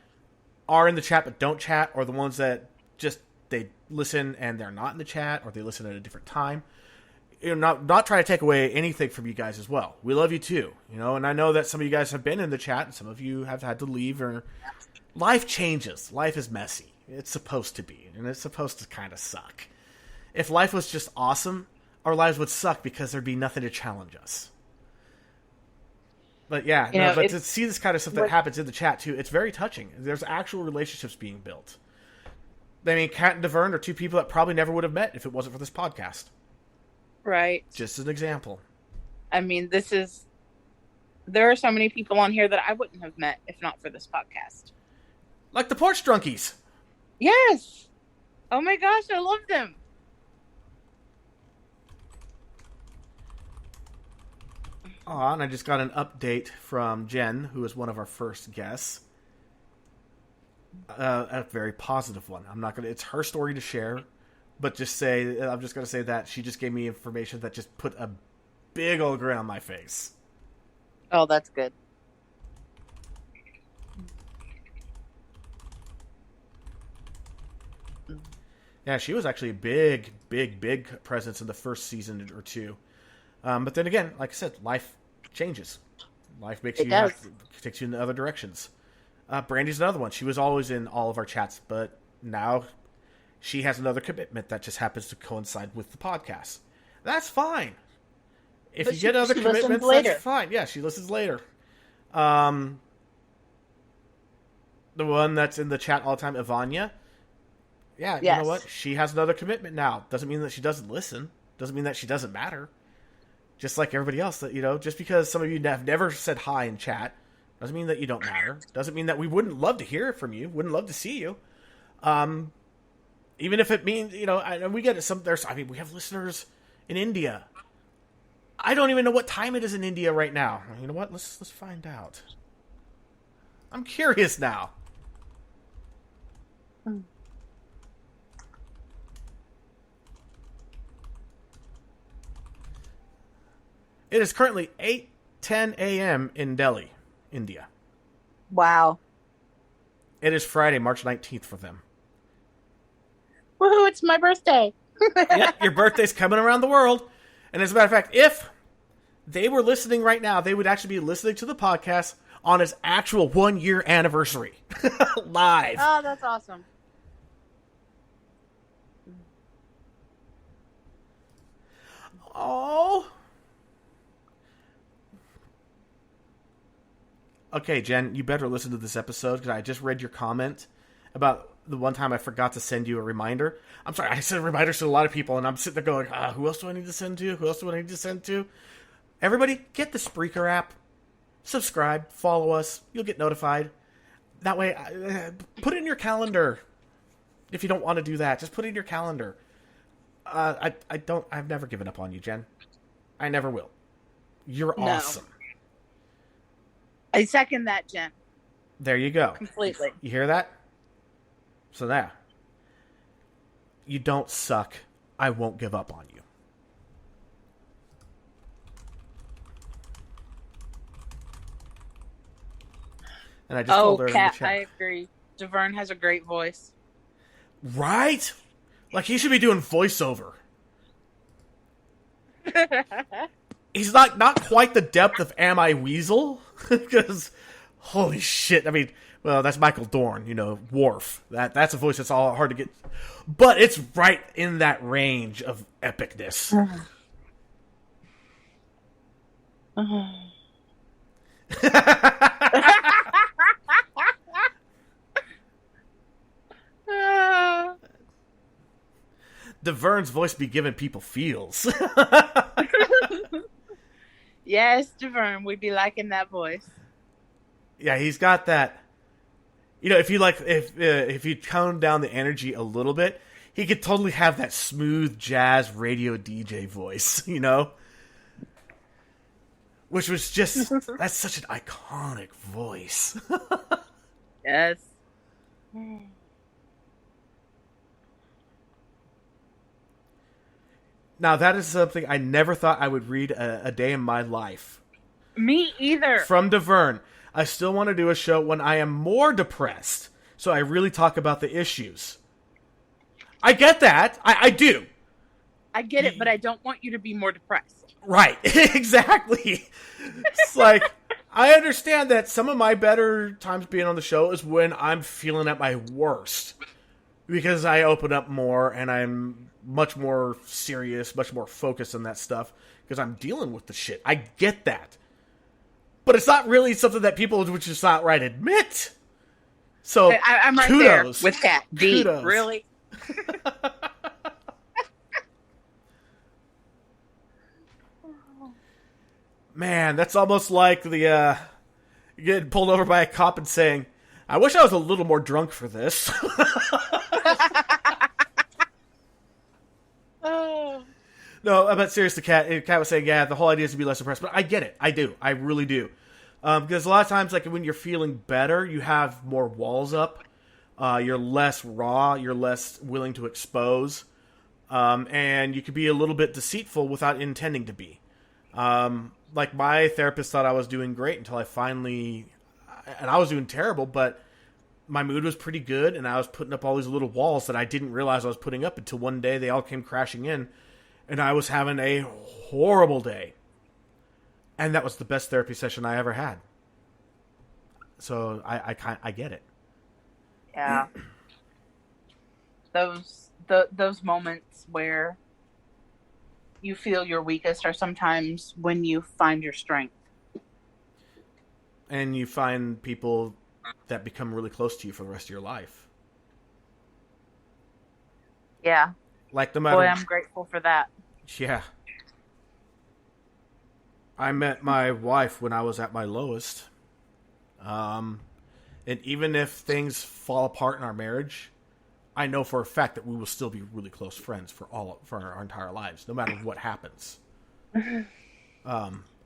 are in the chat but don't chat, or the ones that just, they listen and they're not in the chat, or they listen at a different time. Not trying to take away anything from you guys as well. We love you too, and I know that some of you guys have been in the chat and some of you have had to leave, or life changes. Life is messy. It's supposed to be, and it's supposed to kind of suck. If life was just awesome, our lives would suck because there'd be nothing to challenge us. But but to see this kind of stuff that happens in the chat too, it's very touching. There's actual relationships being built. I mean, Kat and Deverne are two people that probably never would have met if it wasn't for this podcast. Right. Just an example. I mean, there are so many people on here that I wouldn't have met if not for this podcast. Like the Porch Drunkies. Yes. Oh my gosh, I love them. And I just got an update from Jen, who is one of our first guests. A very positive one. It's her story to share, but I'm just going to say that she just gave me information that just put a big old grin on my face. Oh, that's good. Yeah, she was actually a big presence in the first season or two. But then again, like I said, life changes. Life takes you in other directions. Brandy's another one. She was always in all of our chats, but now she has another commitment that just happens to coincide with the podcast. That's fine. If you get other commitments, that's fine. Yeah, she listens later. The one that's in the chat all the time, Ivania, Yeah, Yes. you know what? She has another commitment now. Doesn't mean that she doesn't listen. Doesn't mean that she doesn't matter. Just like everybody else, that just because some of you have never said hi in chat, doesn't mean that you don't matter. Doesn't mean that we wouldn't love to hear from you. Wouldn't love to see you. Even if it means, we get it. We have listeners in India. I don't even know what time it is in India right now. You know what? Let's find out. I'm curious now. It is currently 8:10 a.m. in Delhi, India. Wow. It is Friday, March 19th for them. Woohoo, it's my birthday. Yep, your birthday's coming around the world. And as a matter of fact, if they were listening right now, they would actually be listening to the podcast on its actual 1-year anniversary. Live. Oh, that's awesome. Oh. Okay, Jen, you better listen to this episode because I just read your comment about the one time I forgot to send you a reminder. I'm sorry, I sent reminders to a lot of people, and I'm sitting there going, who else do I need to send to? Who else do I need to send to? Everybody, get the Spreaker app. Subscribe. Follow us. You'll get notified. That way, put it in your calendar. If you don't want to do that, just put it in your calendar. I've never given up on you, Jen. I never will. You're awesome. I second that, Jen. There you go. Completely. You hear that? So there. You don't suck. I won't give up on you. And I just told her in the Kat, chat. I agree. Devern has a great voice. Right? Like he should be doing voiceover. He's not quite the depth of Am I Weasel? Because, holy shit. I mean, well, that's Michael Dorn, Worf. That's a voice that's all hard to get. But it's right in that range of epicness. Devern's voice be giving people feels. Yes, Devern, we'd be liking that voice. Yeah, he's got that. If you tone down the energy a little bit, he could totally have that smooth jazz radio DJ voice, Which was just, that's such an iconic voice. Yes. Now, that is something I never thought I would read a day in my life. Me either. From Devern. I still want to do a show when I am more depressed, so I really talk about the issues. I get that. I do. I get it, but I don't want you to be more depressed. Right. Exactly. It's like, I understand that some of my better times being on the show is when I'm feeling at my worst. Because I open up more and I'm much more serious, much more focused on that stuff. Because I'm dealing with the shit. I get that. But it's not really something that people would just outright admit. So, I'm right kudos. there with Kat. Kudos. Really? Man, that's almost like the getting pulled over by a cop and saying, I wish I was a little more drunk for this. No, but seriously, Kat was saying, yeah, the whole idea is to be less depressed. But I get it. I do. I really do. Because a lot of times, like, when you're feeling better, you have more walls up. You're less raw. You're less willing to expose. And you could be a little bit deceitful without intending to be. Like, my therapist thought I was doing great until I finally... And I was doing terrible, but my mood was pretty good, and I was putting up all these little walls that I didn't realize I was putting up until one day they all came crashing in, and I was having a horrible day. And that was the best therapy session I ever had. So I get it. Yeah. Those moments where you feel your weakest are sometimes when you find your strength. And you find people that become really close to you for the rest of your life. Yeah. Like, no matter... Boy, I'm grateful for that. Yeah. I met my wife when I was at my lowest. And even if things fall apart in our marriage, I know for a fact that we will still be really close friends for our entire lives, no matter what happens.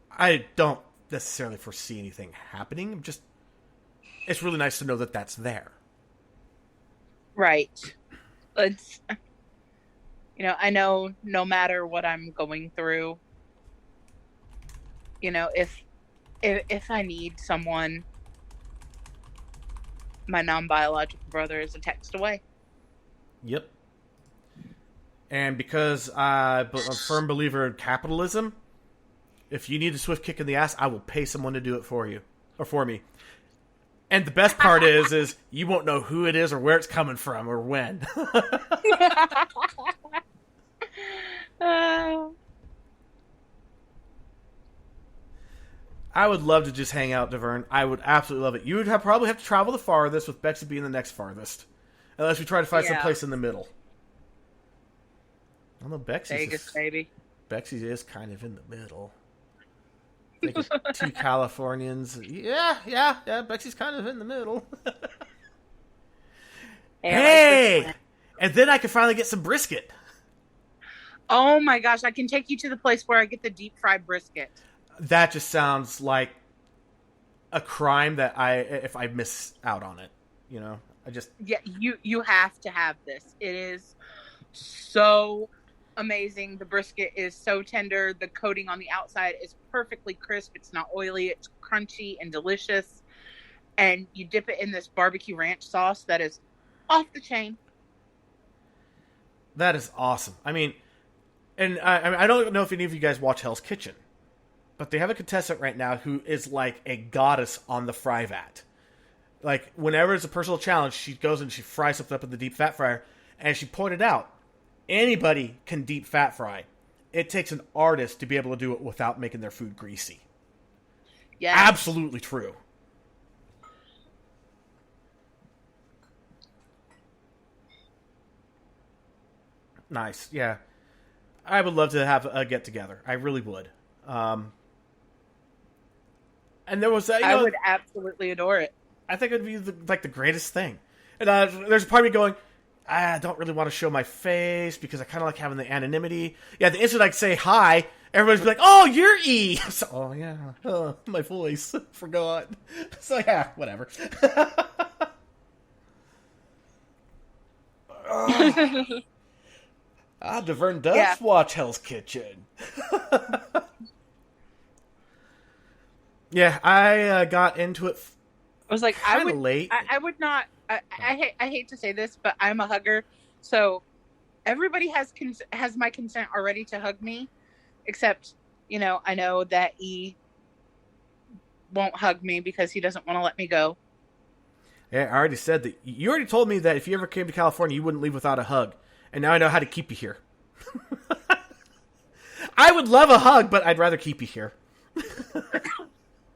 I don't necessarily foresee anything happening. It's really nice to know that that's there. Right. It's, I know no matter what I'm going through, if I need someone, my non-biological brother is a text away. Yep. And because I'm a firm believer in capitalism, if you need a swift kick in the ass, I will pay someone to do it for you. Or for me. And the best part is you won't know who it is or where it's coming from or when. I would love to just hang out, DeVern. I would absolutely love it. You would probably have to travel the farthest, with Bexy being the next farthest. Unless we try to find some place in the middle. I don't know, Vegas, baby. Bexy is kind of in the middle. I think it's 2 Californians. Yeah. Bexy's kind of in the middle. Hey! And then I can finally get some brisket. Oh my gosh, I can take you to the place where I get the deep fried brisket. That just sounds like a crime that if I miss out on it, Yeah, you have to have this. It is so amazing. The brisket is so tender. The coating on the outside is perfectly crisp. It's not oily. It's crunchy and delicious. And you dip it in this barbecue ranch sauce that is off the chain. That is awesome. I mean, and I don't know if any of you guys watch Hell's Kitchen, but they have a contestant right now who is like a goddess on the fry vat. Like, whenever it's a personal challenge, she goes and she fries something up in the deep fat fryer. And she pointed out, anybody can deep fat fry. It takes an artist to be able to do it without making their food greasy. Yeah, absolutely true. Nice, yeah. I would love to have a get together. I really would. And there was I would absolutely adore it. I think it would be the greatest thing. And there's a part of me going, I don't really want to show my face because I kind of like having the anonymity. Yeah, the instant I say hi, everybody's like, "Oh, you're E." So, oh yeah, my voice forgot. So yeah, whatever. DeVern does watch Hell's Kitchen. Yeah, I got into it. I was like, I would not. I hate to say this, but I'm a hugger, so everybody has my consent already to hug me, except I know that E won't hug me because he doesn't want to let me go. Yeah, I already said that. You already told me that if you ever came to California, you wouldn't leave without a hug, and now I know how to keep you here. I would love a hug, but I'd rather keep you here.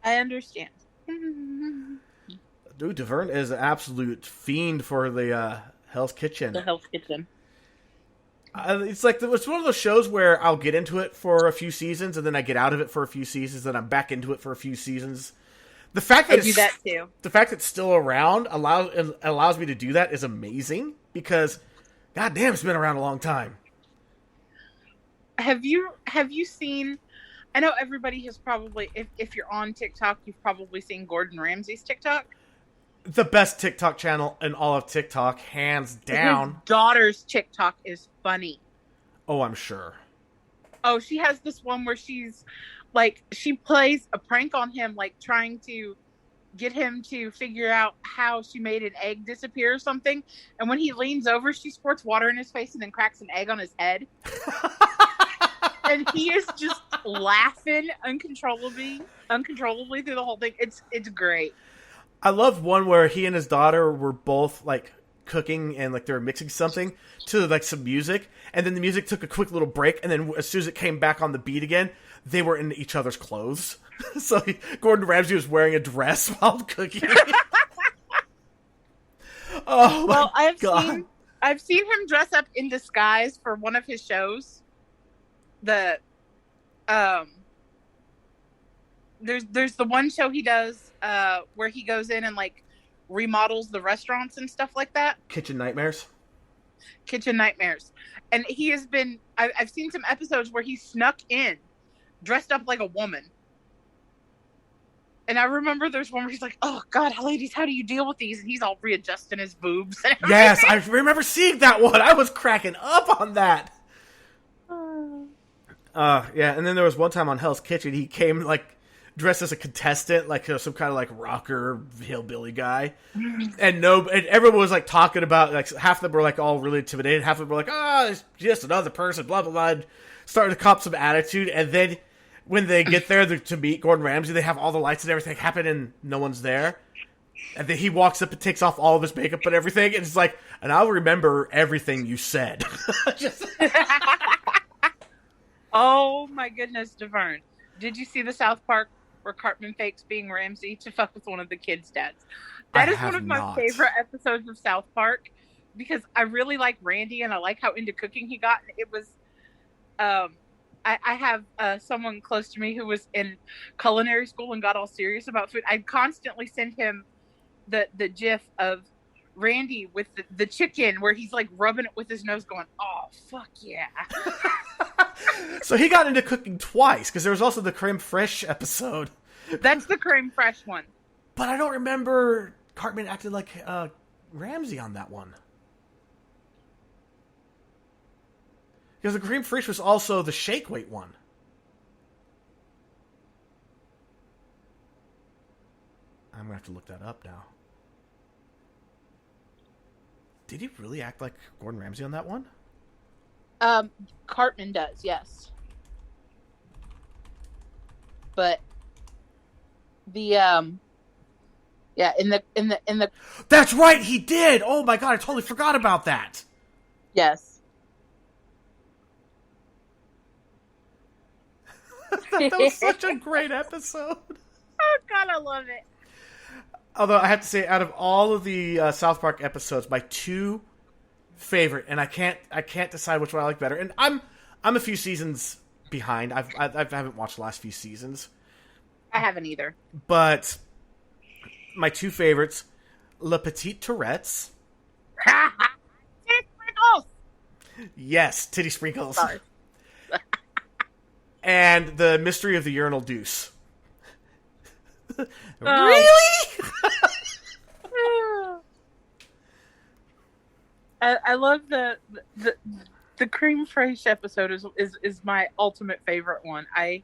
I understand. Dude, DeVern is an absolute fiend for the Hell's Kitchen. The Hell's Kitchen. It's like it's one of those shows where I'll get into it for a few seasons, and then I get out of it for a few seasons, and I'm back into it for a few seasons. The fact that the fact that it's still around allows me to do that is amazing because, goddamn, it's been around a long time. Have you seen? I know everybody has probably, if you're on TikTok, you've probably seen Gordon Ramsay's TikTok. The best TikTok channel in all of TikTok, hands down. His daughter's TikTok is funny. Oh, I'm sure. Oh, she has this one where she's like, she plays a prank on him, like trying to get him to figure out how she made an egg disappear or something. And when he leans over, she squirts water in his face and then cracks an egg on his head. And he is just laughing uncontrollably through the whole thing. It's great. I love one where he and his daughter were both like cooking and like they were mixing something to like some music, and then the music took a quick little break, and then as soon as it came back on the beat again, they were in each other's clothes. So Gordon Ramsay was wearing a dress while cooking. Oh my God. I've seen him dress up in disguise for one of his shows. There's the one show he does where he goes in and like remodels the restaurants and stuff like that. Kitchen Nightmares. And he has been. I've seen some episodes where he snuck in, dressed up like a woman. And I remember there's one where he's like, "Oh God, ladies, how do you deal with these?" And he's all readjusting his boobs. Yes, I remember seeing that one. I was cracking up on that. Yeah, and then there was one time on Hell's Kitchen, he came like dressed as a contestant, like some kind of like rocker hillbilly guy, and everyone was like talking about, like half of them were like all really intimidated, half of them were like, it's just another person, blah blah blah, and starting to cop some attitude, and then when they get there to meet Gordon Ramsay, they have all the lights and everything happen, and no one's there, and then he walks up and takes off all of his makeup and everything, and it's like, and I'll remember everything you said. Just... Oh my goodness, DeVern. Did you see the South Park where Cartman fakes being Ramsay to fuck with one of the kids' dads? That is one of my favorite episodes of South Park because I really like Randy and I like how into cooking he got. It was, I have someone close to me who was in culinary school and got all serious about food. I'd constantly send him the gif of Randy with the chicken where he's like rubbing it with his nose going, oh, fuck yeah. So he got into cooking twice, because there was also the creme fraiche episode. That's the creme fraiche one. But I don't remember Cartman acted like Ramsay on that one. Because the creme fraiche was also the shake weight one. I'm going to have to look that up now. Did he really act like Gordon Ramsay on that one? Cartman does, yes. But the yeah, in the That's right, he did. Oh my god, I totally forgot about that. Yes. That was such a great episode. Oh god, I love it. Although I have to say, out of all of the South Park episodes, my two favorite, and I can't decide which one I like better. And I'm a few seasons behind. I haven't watched the last few seasons. I haven't either. But my two favorites, Le Petite Tourette's. Titty Sprinkles. Yes, Titty Sprinkles. Sorry. And the Mystery of the Urinal Deuce. Really? I love the creme fraiche episode is my ultimate favorite one. I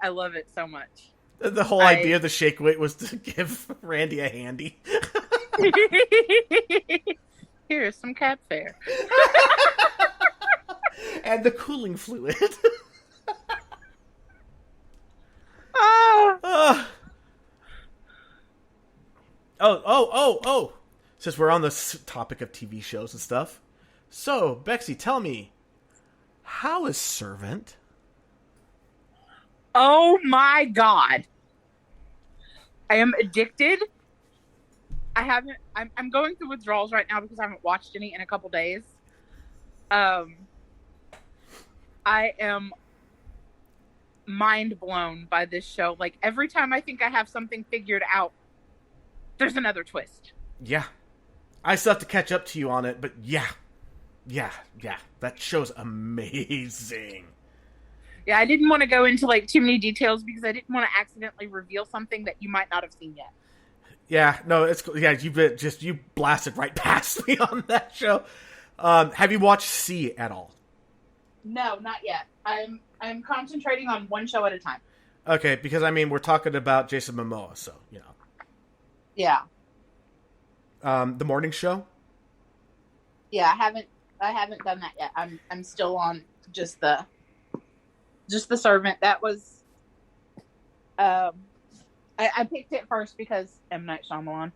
love it so much. The whole idea of the shake weight was to give Randy a handy. Here's some cat fare. And the cooling fluid. Oh. Since we're on the topic of TV shows and stuff. So, Bexy, tell me, how is Servant? Oh my god. I am addicted. I'm going through withdrawals right now because I haven't watched any in a couple days. I am mind blown by this show. Like, every time I think I have something figured out, there's another twist. Yeah. I still have to catch up to you on it, but yeah. That show's amazing. Yeah, I didn't want to go into like too many details because I didn't want to accidentally reveal something that you might not have seen yet. Yeah, no, it's cool. Yeah, you blasted right past me on that show. Have you watched C at all? No, not yet. I'm concentrating on one show at a time. Okay, because I mean we're talking about Jason Momoa, so you know. Yeah. The morning show? Yeah, I haven't done that yet. I'm still on just the Servant. That was I picked it first because M. Night Shyamalan.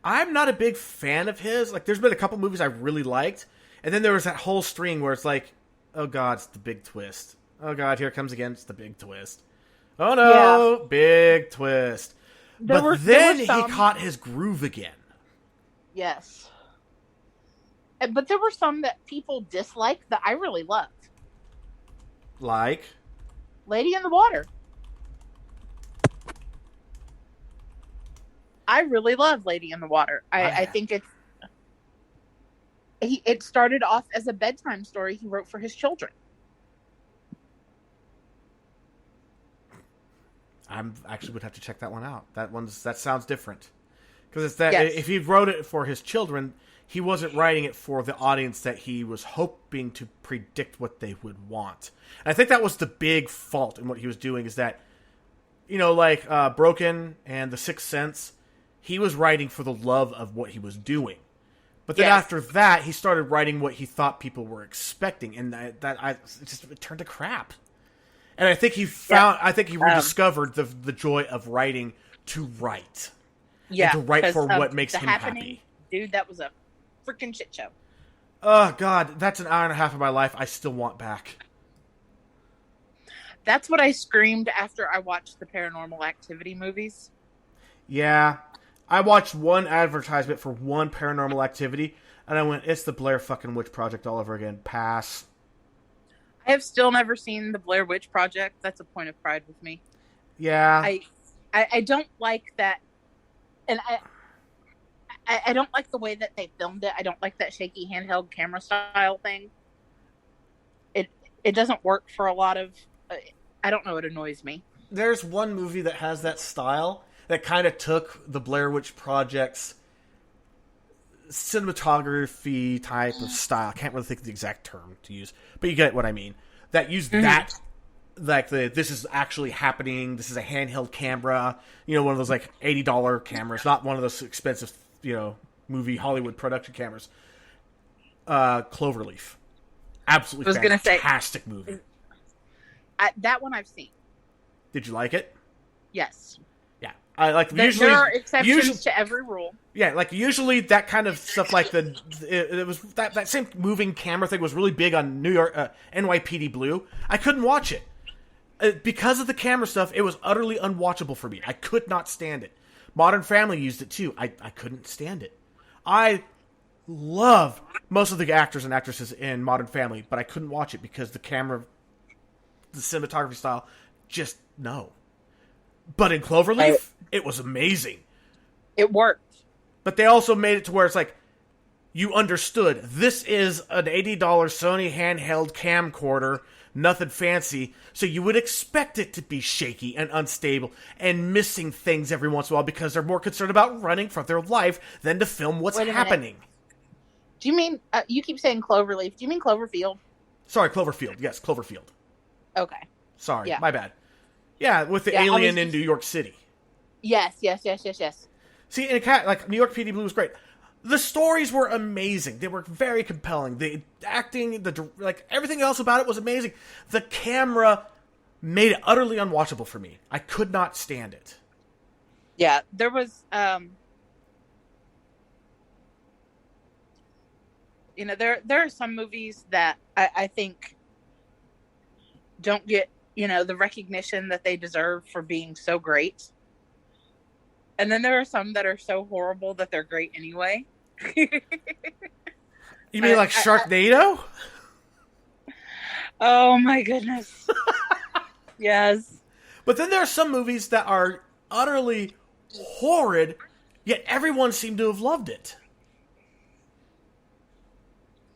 I'm not a big fan of his. Like, there's been a couple movies I really liked, and then there was that whole string where it's like, oh god, it's the big twist. Oh god, here it comes again, it's the big twist. Oh no, yeah. Big twist. But then he caught his groove again. Yes. But there were some that people disliked that I really loved. Like Lady in the Water. I really love Lady in the Water. I think it started off as a bedtime story he wrote for his children. I'm actually would have to check that one out. That sounds different. Because it's that if he wrote it for his children, he wasn't writing it for the audience that he was hoping to predict what they would want. And I think that was the big fault in what he was doing, is that, like Broken and The Sixth Sense, he was writing for the love of what he was doing. But then after that, he started writing what he thought people were expecting, and it turned to crap. And I think he rediscovered the joy of writing to write. Yeah, and to write for what makes him happy. Dude, that was a freaking shit show. Oh, God, that's an hour and a half of my life I still want back. That's what I screamed after I watched the Paranormal Activity movies. Yeah. I watched one advertisement for one Paranormal Activity, and I went, it's the Blair fucking Witch Project all over again. Pass. I have still never seen the Blair Witch Project. That's a point of pride with me. Yeah. I don't like that. And I don't like the way that they filmed it. I don't like that shaky handheld camera style thing. It doesn't work for a lot of... I don't know, it annoys me. There's one movie that has that style that kind of took the Blair Witch Project's cinematography type of style. I can't really think of the exact term to use, but you get what I mean. That used that, like this is actually happening. This is a handheld camera. One of those like $80 cameras, not one of those expensive, movie Hollywood production cameras. Cloverleaf, absolutely fantastic movie. That one I've seen. Did you like it? Yes. Yeah, I like. There are exceptions to every rule. Yeah, like usually that kind of stuff, like it was that same moving camera thing was really big on New York NYPD Blue. I couldn't watch it because of the camera stuff. It was utterly unwatchable for me. I could not stand it. Modern Family used it too. I couldn't stand it. I love most of the actors and actresses in Modern Family, but I couldn't watch it because the cinematography style, just no. But in Cloverleaf, it was amazing. It worked. But they also made it to where it's like, you understood, this is an $80 Sony handheld camcorder, nothing fancy, so you would expect it to be shaky and unstable and missing things every once in a while because they're more concerned about running for their life than to film what's happening. Do you mean, you keep saying Cloverleaf, do you mean Cloverfield? Sorry, Cloverfield. Yes, Cloverfield. Okay. Sorry, my bad. Yeah, with the alien in New York City. Yes. See, and like New York PD Blue was great. The stories were amazing. They were very compelling. The acting, everything else about it was amazing. The camera made it utterly unwatchable for me. I could not stand it. Yeah, there was, there are some movies that I think don't get, the recognition that they deserve for being so great. And then there are some that are so horrible that they're great anyway. You mean like Sharknado? Oh my goodness. Yes. But then there are some movies that are utterly horrid, yet everyone seemed to have loved it.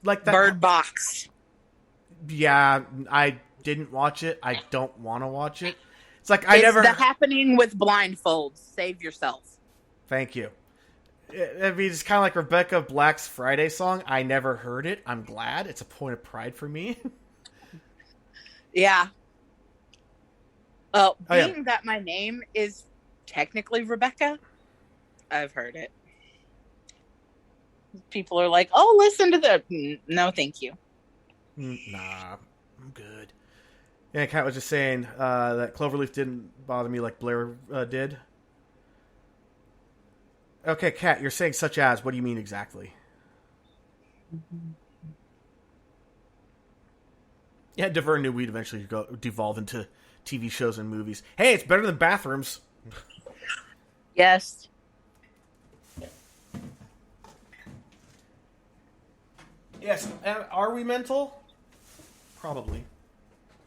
Like that Bird Box. Yeah, I didn't watch it. I don't want to watch it. It's like The Happening with blindfolds. Save yourself. Thank you. I mean, it's kind of like Rebecca Black's Friday song. I never heard it. I'm glad. It's a point of pride for me. Yeah. Being that my name is technically Rebecca, I've heard it. People are like, oh, listen to the... No, thank you. Nah, I'm good. Yeah, Kat was just saying that Cloverleaf didn't bother me like Blair did. Okay, Kat, you're saying such as. What do you mean exactly? Yeah, Devere knew we'd eventually devolve into TV shows and movies. Hey, it's better than bathrooms. Yes. Yes. Are we mental? Probably.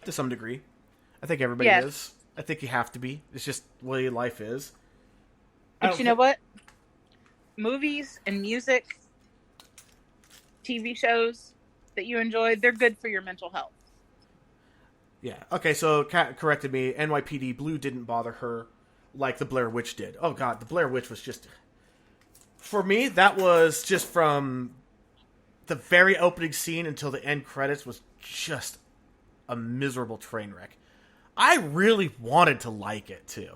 To some degree. I think everybody is. I think you have to be. It's just the way life is. But you know what? Movies and music, TV shows that you enjoy, they're good for your mental health. Yeah. Okay, so Kat corrected me. NYPD Blue didn't bother her like the Blair Witch did. Oh, God. The Blair Witch was just... For me, that was just from the very opening scene until the end credits was just a miserable train wreck. I really wanted to like it, too.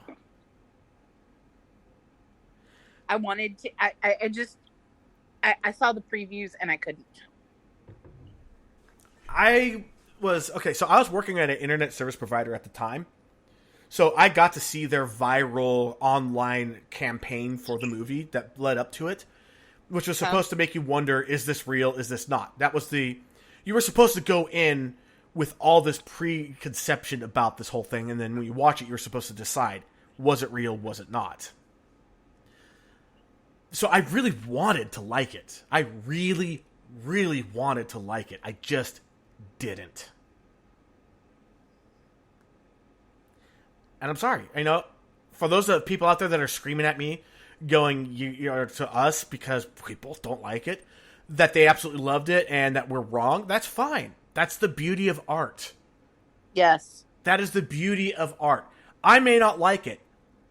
I wanted to... I saw the previews and I couldn't. I was working at an internet service provider at the time. So I got to see their viral online campaign for the movie that led up to it, which was supposed to make you wonder, is this real? Is this not? You were supposed to go in with all this preconception about this whole thing. And then when you watch it, you're supposed to decide, was it real? Was it not? So I really wanted to like it. I really, really wanted to like it. I just didn't. And I'm sorry. I know for those people out there that are screaming at me, going you know, to us because people don't like it, that they absolutely loved it and that we're wrong, that's fine. That's the beauty of art. Yes. That is the beauty of art. I may not like it.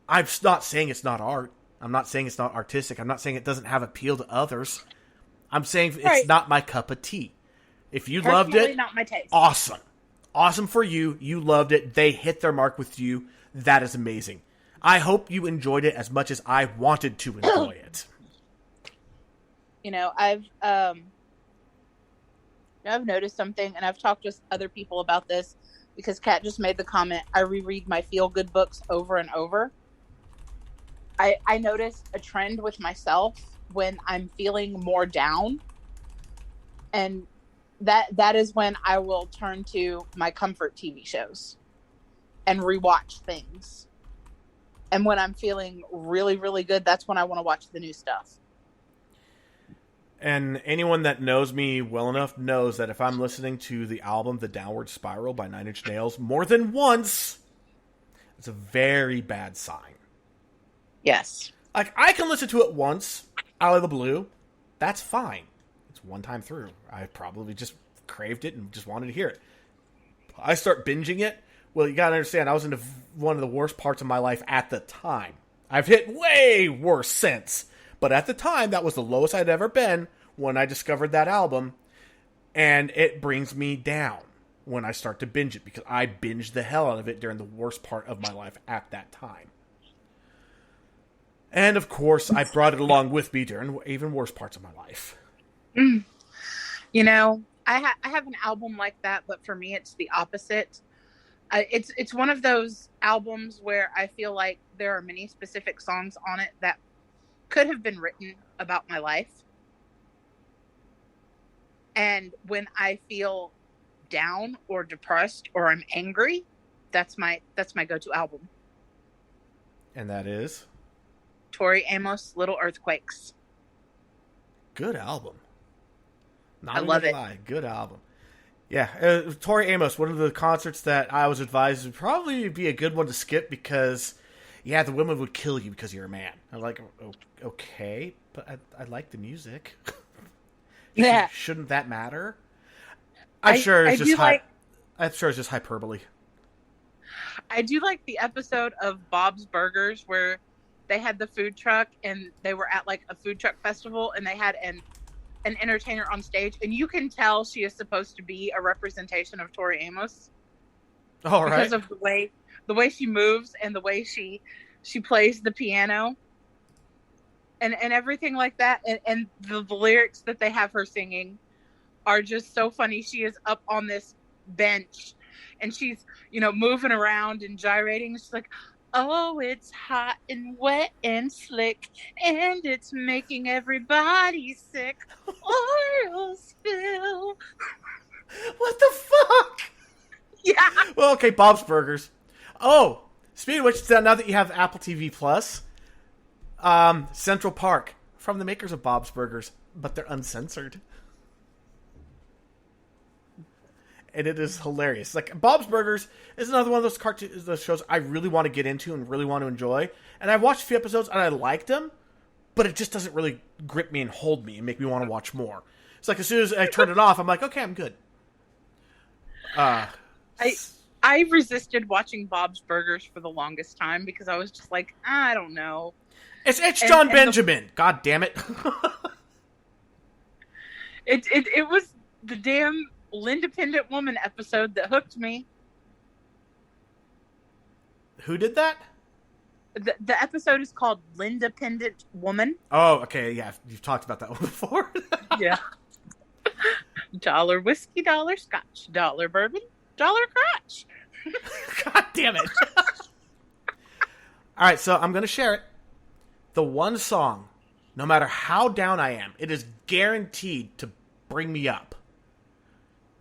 I'm not saying it's not art. I'm not saying it's not artistic. I'm not saying it doesn't have appeal to others. I'm saying it's not my cup of tea. If you loved it, not my taste. Awesome. Awesome for you. You loved it. They hit their mark with you. That is amazing. I hope you enjoyed it as much as I wanted to enjoy it. You know, I've noticed something, and I've talked to other people about this because Kat just made the comment, I reread my feel-good books over and over. I noticed a trend with myself when I'm feeling more down, and that is when I will turn to my comfort TV shows and rewatch things. And when I'm feeling really, really good, that's when I want to watch the new stuff. And anyone that knows me well enough knows that if I'm listening to the album The Downward Spiral by 9 Inch Nails more than once, it's a very bad sign. Yes. Like, I can listen to it once, out of the blue. That's fine. It's one time through. I probably just craved it and just wanted to hear it. I start binging it. Well, you gotta understand, I was in one of the worst parts of my life at the time. I've hit way worse since. But at the time, that was the lowest I'd ever been when I discovered that album. And it brings me down when I start to binge it, because I binged the hell out of it during the worst part of my life at that time. And, of course, I brought it along with me during even worse parts of my life. You know, I have an album like that, but for me, it's the opposite. It's one of those albums where I feel like there are many specific songs on it that could have been written about my life. And when I feel down or depressed or I'm angry, that's my go-to album. And that is? Tori Amos, Little Earthquakes. Good album. I love it. Good album. Yeah, Tori Amos, one of the concerts that I was advised would probably be a good one to skip because, yeah, the women would kill you because you're a man. I'm like, okay, but I like the music. Yeah. Shouldn't that matter? I'm sure it's just hyperbole. I do like the episode of Bob's Burgers where they had the food truck and they were at like a food truck festival and they had an entertainer on stage, and you can tell she is supposed to be a representation of Tori Amos. All right. Because of the way she moves and the way she plays the piano and everything like that, and the lyrics that they have her singing are just so funny. She is up on this bench and she's, you know, moving around and gyrating. She's like, oh, it's hot and wet and slick, and it's making everybody sick. Oil spill. What the fuck? Yeah. Well, okay, Bob's Burgers. Oh, speaking of which, now that you have Apple TV Plus, Central Park, from the makers of Bob's Burgers, but they're uncensored. and it is hilarious. Like Bob's Burgers is another one of those cartoons, those shows I really want to get into and really want to enjoy. And I watched a few episodes and I liked them, but it just doesn't really grip me and hold me and make me want to watch more. It's like as soon as I turn it off, I'm like, okay, I'm good. I resisted watching Bob's Burgers for the longest time because I was just like, I don't know. It's John Benjamin. God damn it. It was the damn L'Independent Woman episode that hooked me. Who did that? The episode is called L'Independent Woman. Oh, okay, yeah. You've talked about that one before. Yeah. $1 whiskey, $1 scotch, $1 bourbon, $1 crotch. God damn it. All right, so I'm going to share it. The one song, no matter how down I am, it is guaranteed to bring me up.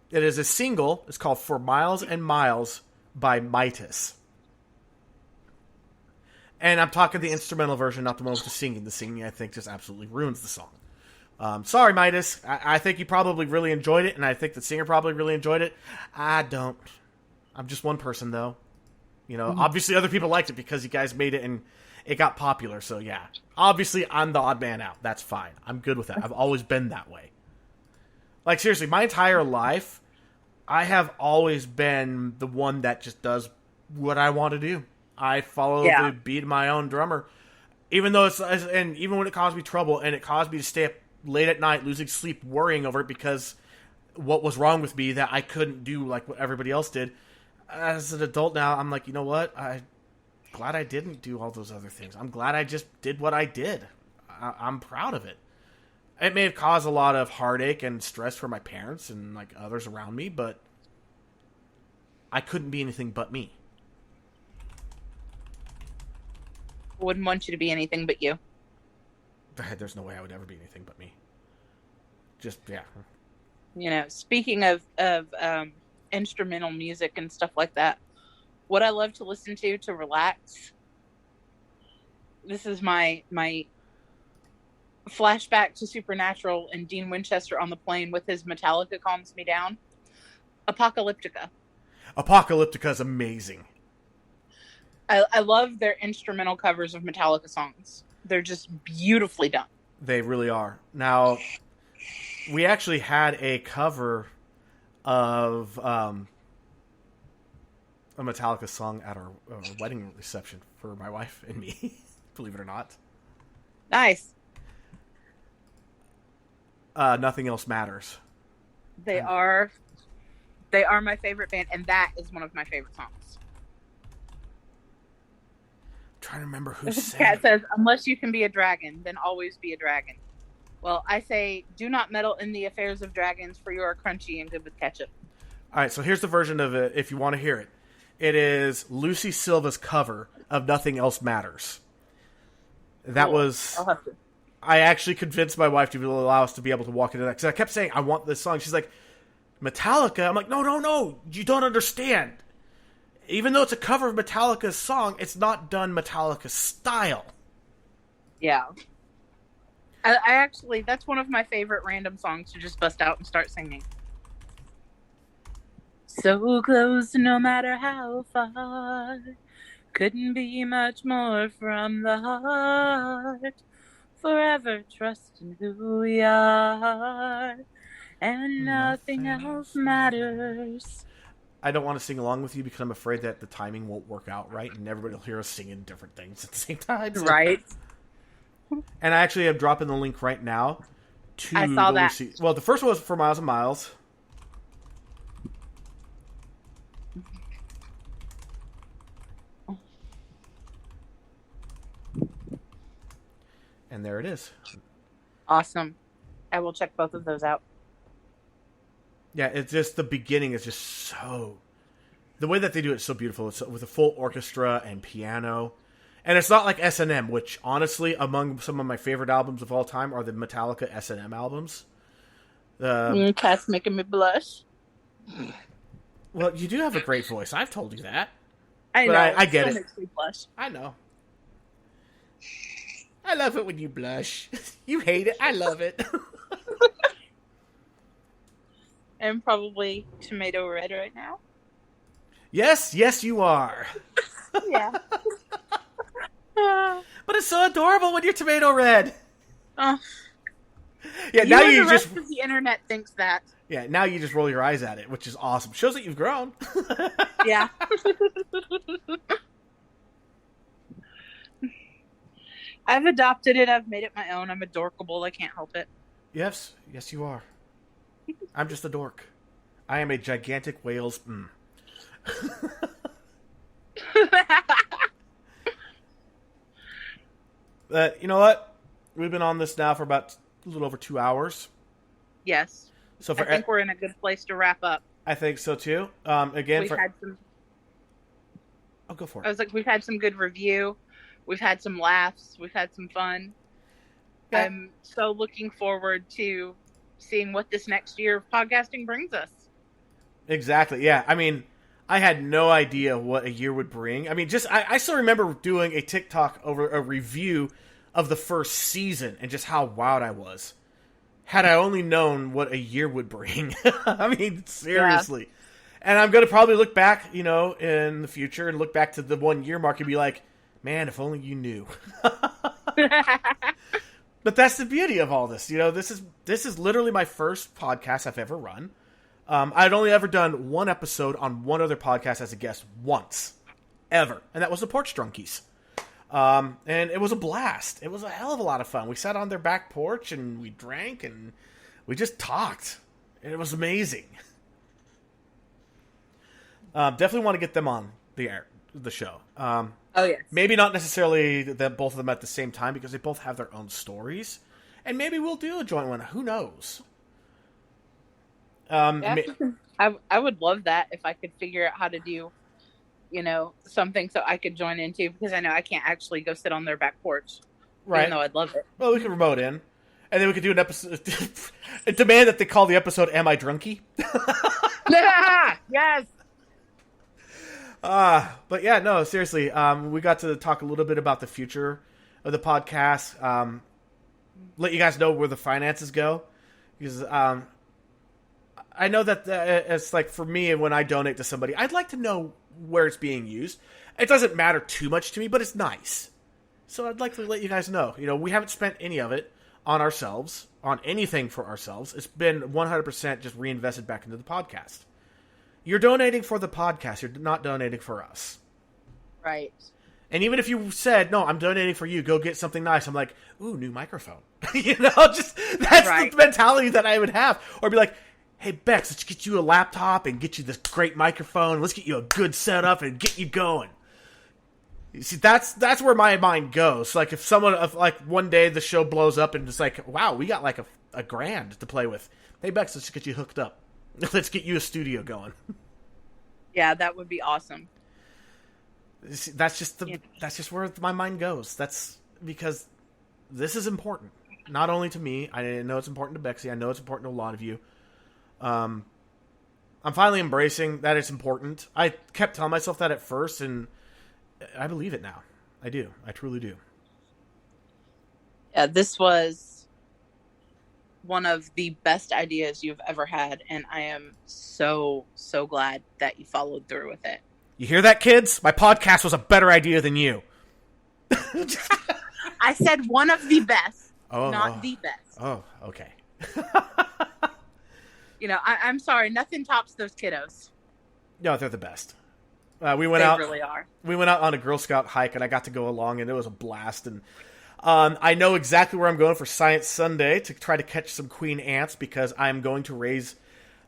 It is a single. It's called For Miles and Miles by Midas. And I'm talking the instrumental version, not the one with the singing. The singing, I think, just absolutely ruins the song. Sorry, Midas. I think you probably really enjoyed it, and I think the singer probably really enjoyed it. I don't. I'm just one person, though. You know, obviously other people liked it because you guys made it and it got popular. So, yeah. Obviously, I'm the odd man out. That's fine. I'm good with that. I've always been that way. Like, seriously, my entire life, I have always been the one that just does what I want to do. I follow the beat of my own drummer. Even though and even when it caused me trouble and it caused me to stay up late at night, losing sleep, worrying over it because what was wrong with me that I couldn't do like what everybody else did. As an adult now, I'm like, you know what? I'm glad I didn't do all those other things. I'm glad I just did what I did. I'm proud of it. It may have caused a lot of heartache and stress for my parents and like others around me, but I couldn't be anything but me. Wouldn't want you to be anything but you. There's no way I would ever be anything but me. Just, yeah. You know, speaking of instrumental music and stuff like that, what I love to listen to relax, this is my flashback to Supernatural and Dean Winchester on the plane with his Metallica Calms Me Down. Apocalyptica. Apocalyptica is amazing. I love their instrumental covers of Metallica songs. They're just beautifully done. They really are. Now, we actually had a cover of a Metallica song at our wedding reception for my wife and me, believe it or not. Nice. Nothing Else Matters. They are my favorite band, and that is one of my favorite songs. Trying to remember who sang. Cat says, unless you can be a dragon, then always be a dragon. Well, I say, do not meddle in the affairs of dragons, for you are crunchy and good with ketchup. All right, so here's the version of it if you want to hear it. It is Lucy Silva's cover of Nothing Else Matters. That cool. Was... I'll have to. I actually convinced my wife to allow us to be able to walk into that. Because I kept saying, I want this song. She's like, Metallica? I'm like, no. You don't understand. Even though it's a cover of Metallica's song, it's not done Metallica style. Yeah. I actually, that's one of my favorite random songs to just bust out and start singing. So close, no matter how far, couldn't be much more from the heart. Forever trusting who we are, and nothing else matters. I don't want to sing along with you because I'm afraid that the timing won't work out right, and everybody will hear us singing different things at the same time. So. Right. And I actually am dropping the link right now to I saw that. Lucy. Well, the first one was For Miles and Miles. And there it is. Awesome. I will check both of those out. Yeah, it's just the beginning is just so... The way that they do it is so beautiful. It's with a full orchestra and piano. And it's not like S&M, which honestly, among some of my favorite albums of all time are the Metallica S&M albums. Cat's making me blush. Well, you do have a great voice. I've told you that. I know. I get it. Makes me blush. I know. I love it when you blush. You hate it. I love it. am probably tomato red right now. Yes, you are. Yeah. But it's so adorable when you're tomato red. Oh. Yeah, now you the just rest of the internet thinks that. Yeah, now you just roll your eyes at it, which is awesome. Shows that you've grown. Yeah. I've adopted it. I've made it my own. I'm adorkable. I can't help it. Yes, you are. I'm just a dork. I am a gigantic whale's. You know what? We've been on this now for about a little over 2 hours. Yes. So I think we're in a good place to wrap up. I think so too. Again, I'll go for it. I was like, we've had some good review. We've had some laughs. We've had some fun. Yeah. I'm so looking forward to seeing what this next year of podcasting brings us. Exactly. Yeah. I mean, I had no idea what a year would bring. I mean, I still remember doing a TikTok over a review of the first season and just how wowed I was. Had I only known what a year would bring. I mean, seriously. Yeah. And I'm going to probably look back, in the future and look back to the 1 year mark and be like, man, if only you knew. But that's the beauty of all this. This is literally my first podcast I've ever run. I'd only ever done one episode on one other podcast as a guest once. Ever. And that was the Porch Drunkies. And it was a blast. It was a hell of a lot of fun. We sat on their back porch and we drank and we just talked. And it was amazing. Definitely want to get them on the show. Oh, yes. Maybe not necessarily both of them at the same time because they both have their own stories. And maybe we'll do a joint one. Who knows? I would love that if I could figure out how to do, something so I could join into, because I know I can't actually go sit on their back porch. Right. Even though I'd love it. Well, we could remote in. And then we could do an episode. Demand that they call the episode Am I Drunky? Yes. But yeah, no, seriously. We got to talk a little bit about the future of the podcast. Let you guys know where the finances go. Because I know that it's like for me, when I donate to somebody, I'd like to know where it's being used. It doesn't matter too much to me, but it's nice. So I'd like to let you guys know. We haven't spent any of it on ourselves, on anything for ourselves. It's been 100% just reinvested back into the podcast. You're donating for the podcast. You're not donating for us. Right. And even if you said, no, I'm donating for you, go get something nice. I'm like, ooh, new microphone. Just that's right. The mentality that I would have. Or be like, hey, Bex, let's get you a laptop and get you this great microphone. Let's get you a good setup and get you going. You see, that's where my mind goes. Like if one day the show blows up and it's like, wow, we got like a $1,000 to play with. Hey, Bex, let's get you hooked up. Let's get you a studio going. Yeah, that would be awesome. That's just where my mind goes. That's because this is important. Not only to me, I know it's important to Bexy. I know it's important to a lot of you. I'm finally embracing that it's important. I kept telling myself that at first, and I believe it now. I do. I truly do. Yeah, this was one of the best ideas you've ever had, and I am so, so glad that you followed through with it. You hear that, kids? My podcast was a better idea than you. I said one of the best, not the best. Oh, okay. I'm sorry. Nothing tops those kiddos. No, they're the best. They really are. We went out on a Girl Scout hike, and I got to go along, and it was a blast. And I know exactly where I'm going for Science Sunday to try to catch some queen ants, because I'm going to raise,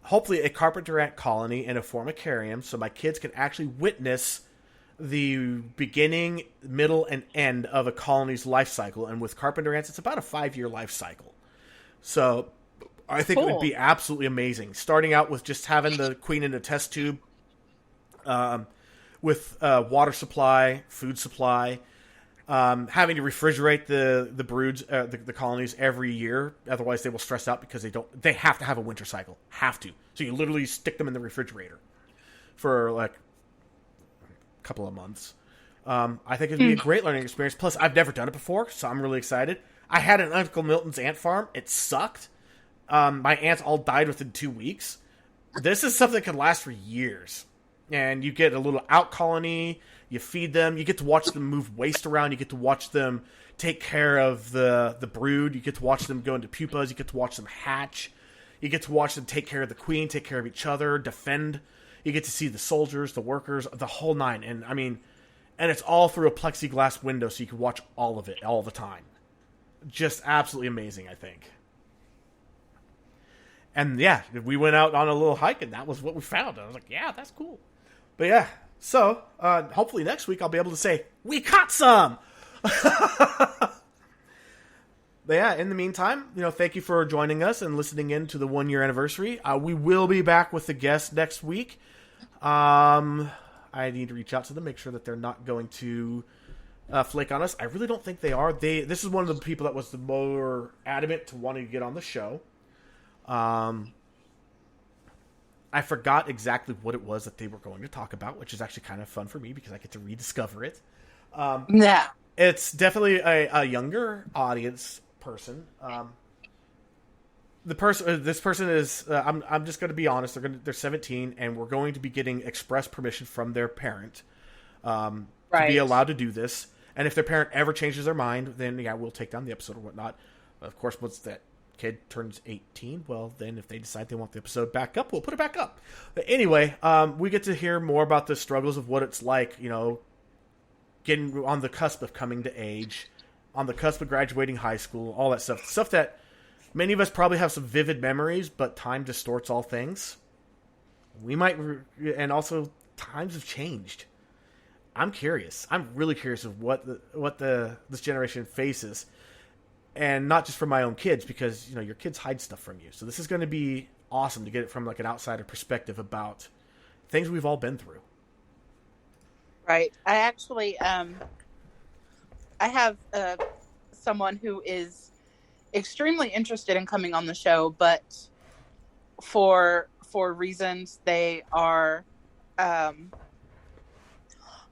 hopefully, a carpenter ant colony in a formicarium, so my kids can actually witness the beginning, middle, and end of a colony's life cycle. And with carpenter ants, it's about a 5-year life cycle. So I think It would be absolutely amazing. Starting out with just having the queen in a test tube, with water supply, food supply, having to refrigerate the broods, the colonies every year. Otherwise, they will stress out because they have to have a winter cycle. Have to. So you literally stick them in the refrigerator for like a couple of months. I think it'd be a great learning experience. Plus, I've never done it before, so I'm really excited. I had an Uncle Milton's ant farm. It sucked. My ants all died within 2 weeks. This is something that can last for years. And you get a little out colony, you feed them, you get to watch them move waste around, you get to watch them take care of the brood, you get to watch them go into pupas, you get to watch them hatch, you get to watch them take care of the queen, take care of each other, defend. You get to see the soldiers, the workers, the whole nine. And I mean, and it's all through a plexiglass window, so you can watch all of it all the time. Just absolutely amazing, I think. And yeah, we went out on a little hike, and that was what we found. I was like, yeah, that's cool. But yeah, so hopefully next week I'll be able to say, we caught some! But yeah, in the meantime, thank you for joining us and listening in to the 1 year anniversary. We will be back with the guests next week. I need to reach out to them, make sure that they're not going to flake on us. I really don't think they are. This is one of the people that was the more adamant to wanting to get on the show. I forgot exactly what it was that they were going to talk about, which is actually kind of fun for me because I get to rediscover it. Yeah. It's definitely a younger audience person. This person is, I'm just going to be honest, they're 17, and we're going to be getting express permission from their parent to be allowed to do this. And if their parent ever changes their mind, then yeah, we'll take down the episode or whatnot. Of course, once that kid turns 18, well, then if they decide they want the episode back up, we'll put it back up. But anyway, we get to hear more about the struggles of what it's like, getting on the cusp of coming to age, on the cusp of graduating high school, all that stuff. Stuff that many of us probably have some vivid memories, but time distorts all things. We might, and also times have changed. I'm curious. I'm really curious of what this generation faces, and not just for my own kids, because your kids hide stuff from you. So this is going to be awesome to get it from like an outsider perspective about things we've all been through. Right. I actually, I have someone who is extremely interested in coming on the show, but for reasons they are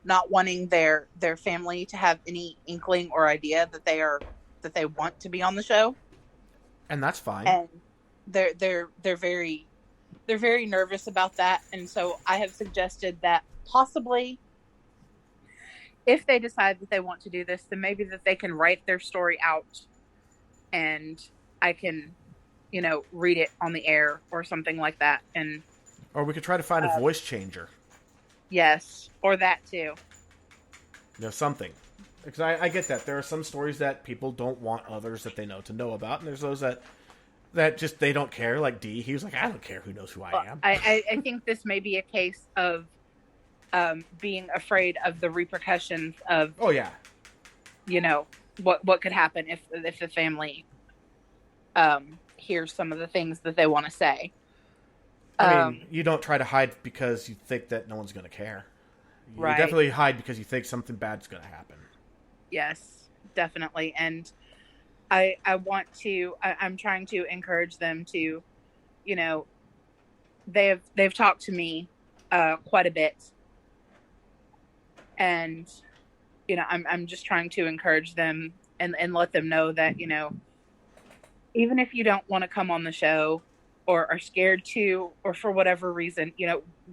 not wanting their family to have any inkling or idea that they want to be on the show, and that's fine. And they're very nervous about that, and so I have suggested that possibly, if they decide that they want to do this, then maybe that they can write their story out and I can, read it on the air or something like that. Or we could try to find a voice changer. Yes. Or that too. Something. Because I get that. There are some stories that people don't want others that they know to know about. And there's those that just, they don't care. Like D, he was like, I don't care who knows who I am. I think this may be a case of being afraid of the repercussions of, what could happen if the family hears some of the things that they want to say. I mean, you don't try to hide because you think that no one's going to care. You definitely hide because you think something bad's going to happen. Yes, definitely. And I'm trying to encourage them to, they've talked to me quite a bit. And, I'm just trying to encourage them and let them know that, even if you don't want to come on the show or are scared to, or for whatever reason,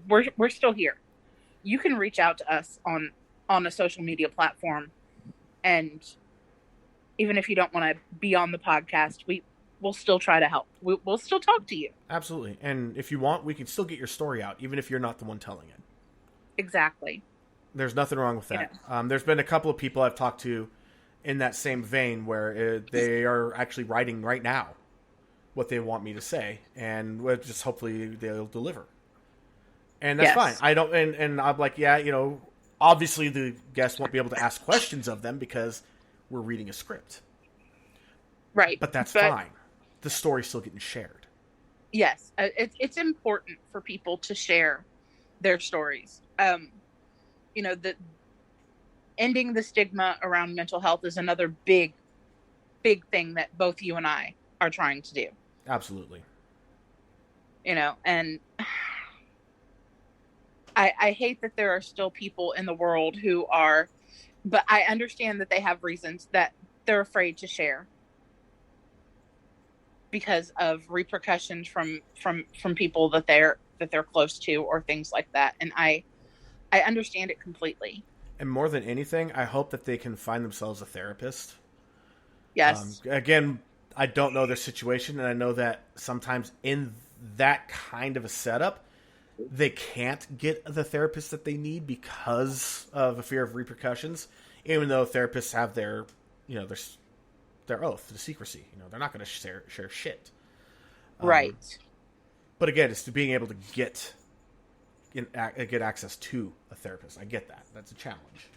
we're still here. You can reach out to us on a social media platform. And even if you don't want to be on the podcast, we'll still try to help. We'll still talk to you. Absolutely. And if you want, we can still get your story out, even if you're not the one telling it. Exactly. There's nothing wrong with that. There's been a couple of people I've talked to in that same vein where they are actually writing right now what they want me to say, and just hopefully they'll deliver. And that's fine. I don't, and I'm like, obviously the guests won't be able to ask questions of them because we're reading a script. Right. But that's fine. The story's still getting shared. Yes. It's important for people to share their stories. The ending the stigma around mental health is another big thing that both you and I are trying to do. Absolutely. And I hate that there are still people in the world who are, but I understand that they have reasons that they're afraid to share because of repercussions from people that that they're close to or things like that. And I understand it completely. And more than anything, I hope that they can find themselves a therapist. Yes. Again, I don't know their situation, and I know that sometimes in that kind of a setup, they can't get the therapist that they need because of a fear of repercussions, even though therapists have their oath to secrecy. They're not going to share shit. Right. But again, it's being able to get access to a therapist. I get that. That's a challenge.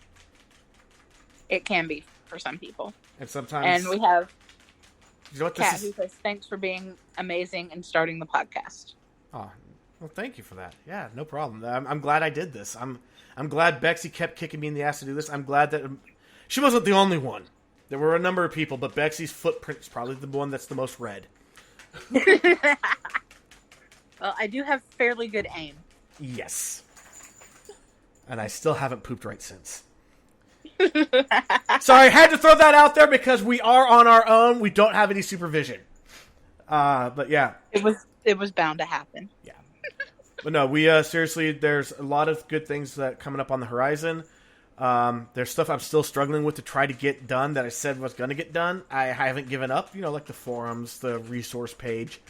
It can be for some people. And sometimes... And we have Kat who says, thanks for being amazing and starting the podcast. Oh, well, thank you for that. Yeah, no problem. I'm glad I did this. I'm glad Bexy kept kicking me in the ass to do this. I'm glad that she wasn't the only one. There were a number of people, but Bexy's footprint is probably the one that's the most red. Well, I do have fairly good aim. Yes. And I still haven't pooped right since. Sorry, I had to throw that out there because we are on our own. We don't have any supervision. But yeah. It was bound to happen. Yeah. But no, we seriously, there's a lot of good things that coming up on the horizon. There's stuff I'm still struggling with to try to get done that I said was going to get done. I haven't given up, like the forums, the resource page.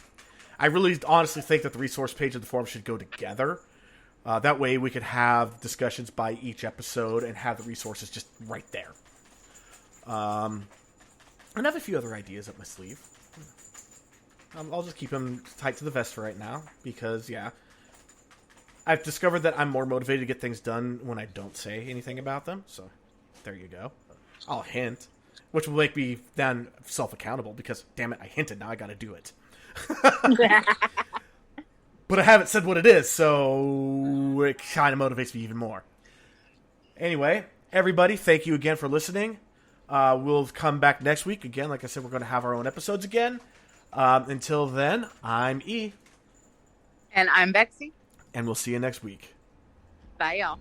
I really honestly think that the resource page and the forum should go together. That way we could have discussions by each episode and have the resources just right there. And I have a few other ideas up my sleeve. I'll just keep them tight to the vest for right now because, yeah, I've discovered that I'm more motivated to get things done when I don't say anything about them. So there you go. I'll hint, which will make me then self-accountable because, damn it, I hinted. Now I got to do it. But I haven't said what it is, so it kind of motivates me even more. Anyway, everybody, thank you again for listening. We'll come back next week. Again, like I said, we're going to have our own episodes again. Until then, I'm E. And I'm Bexy. And we'll see you next week. Bye, y'all.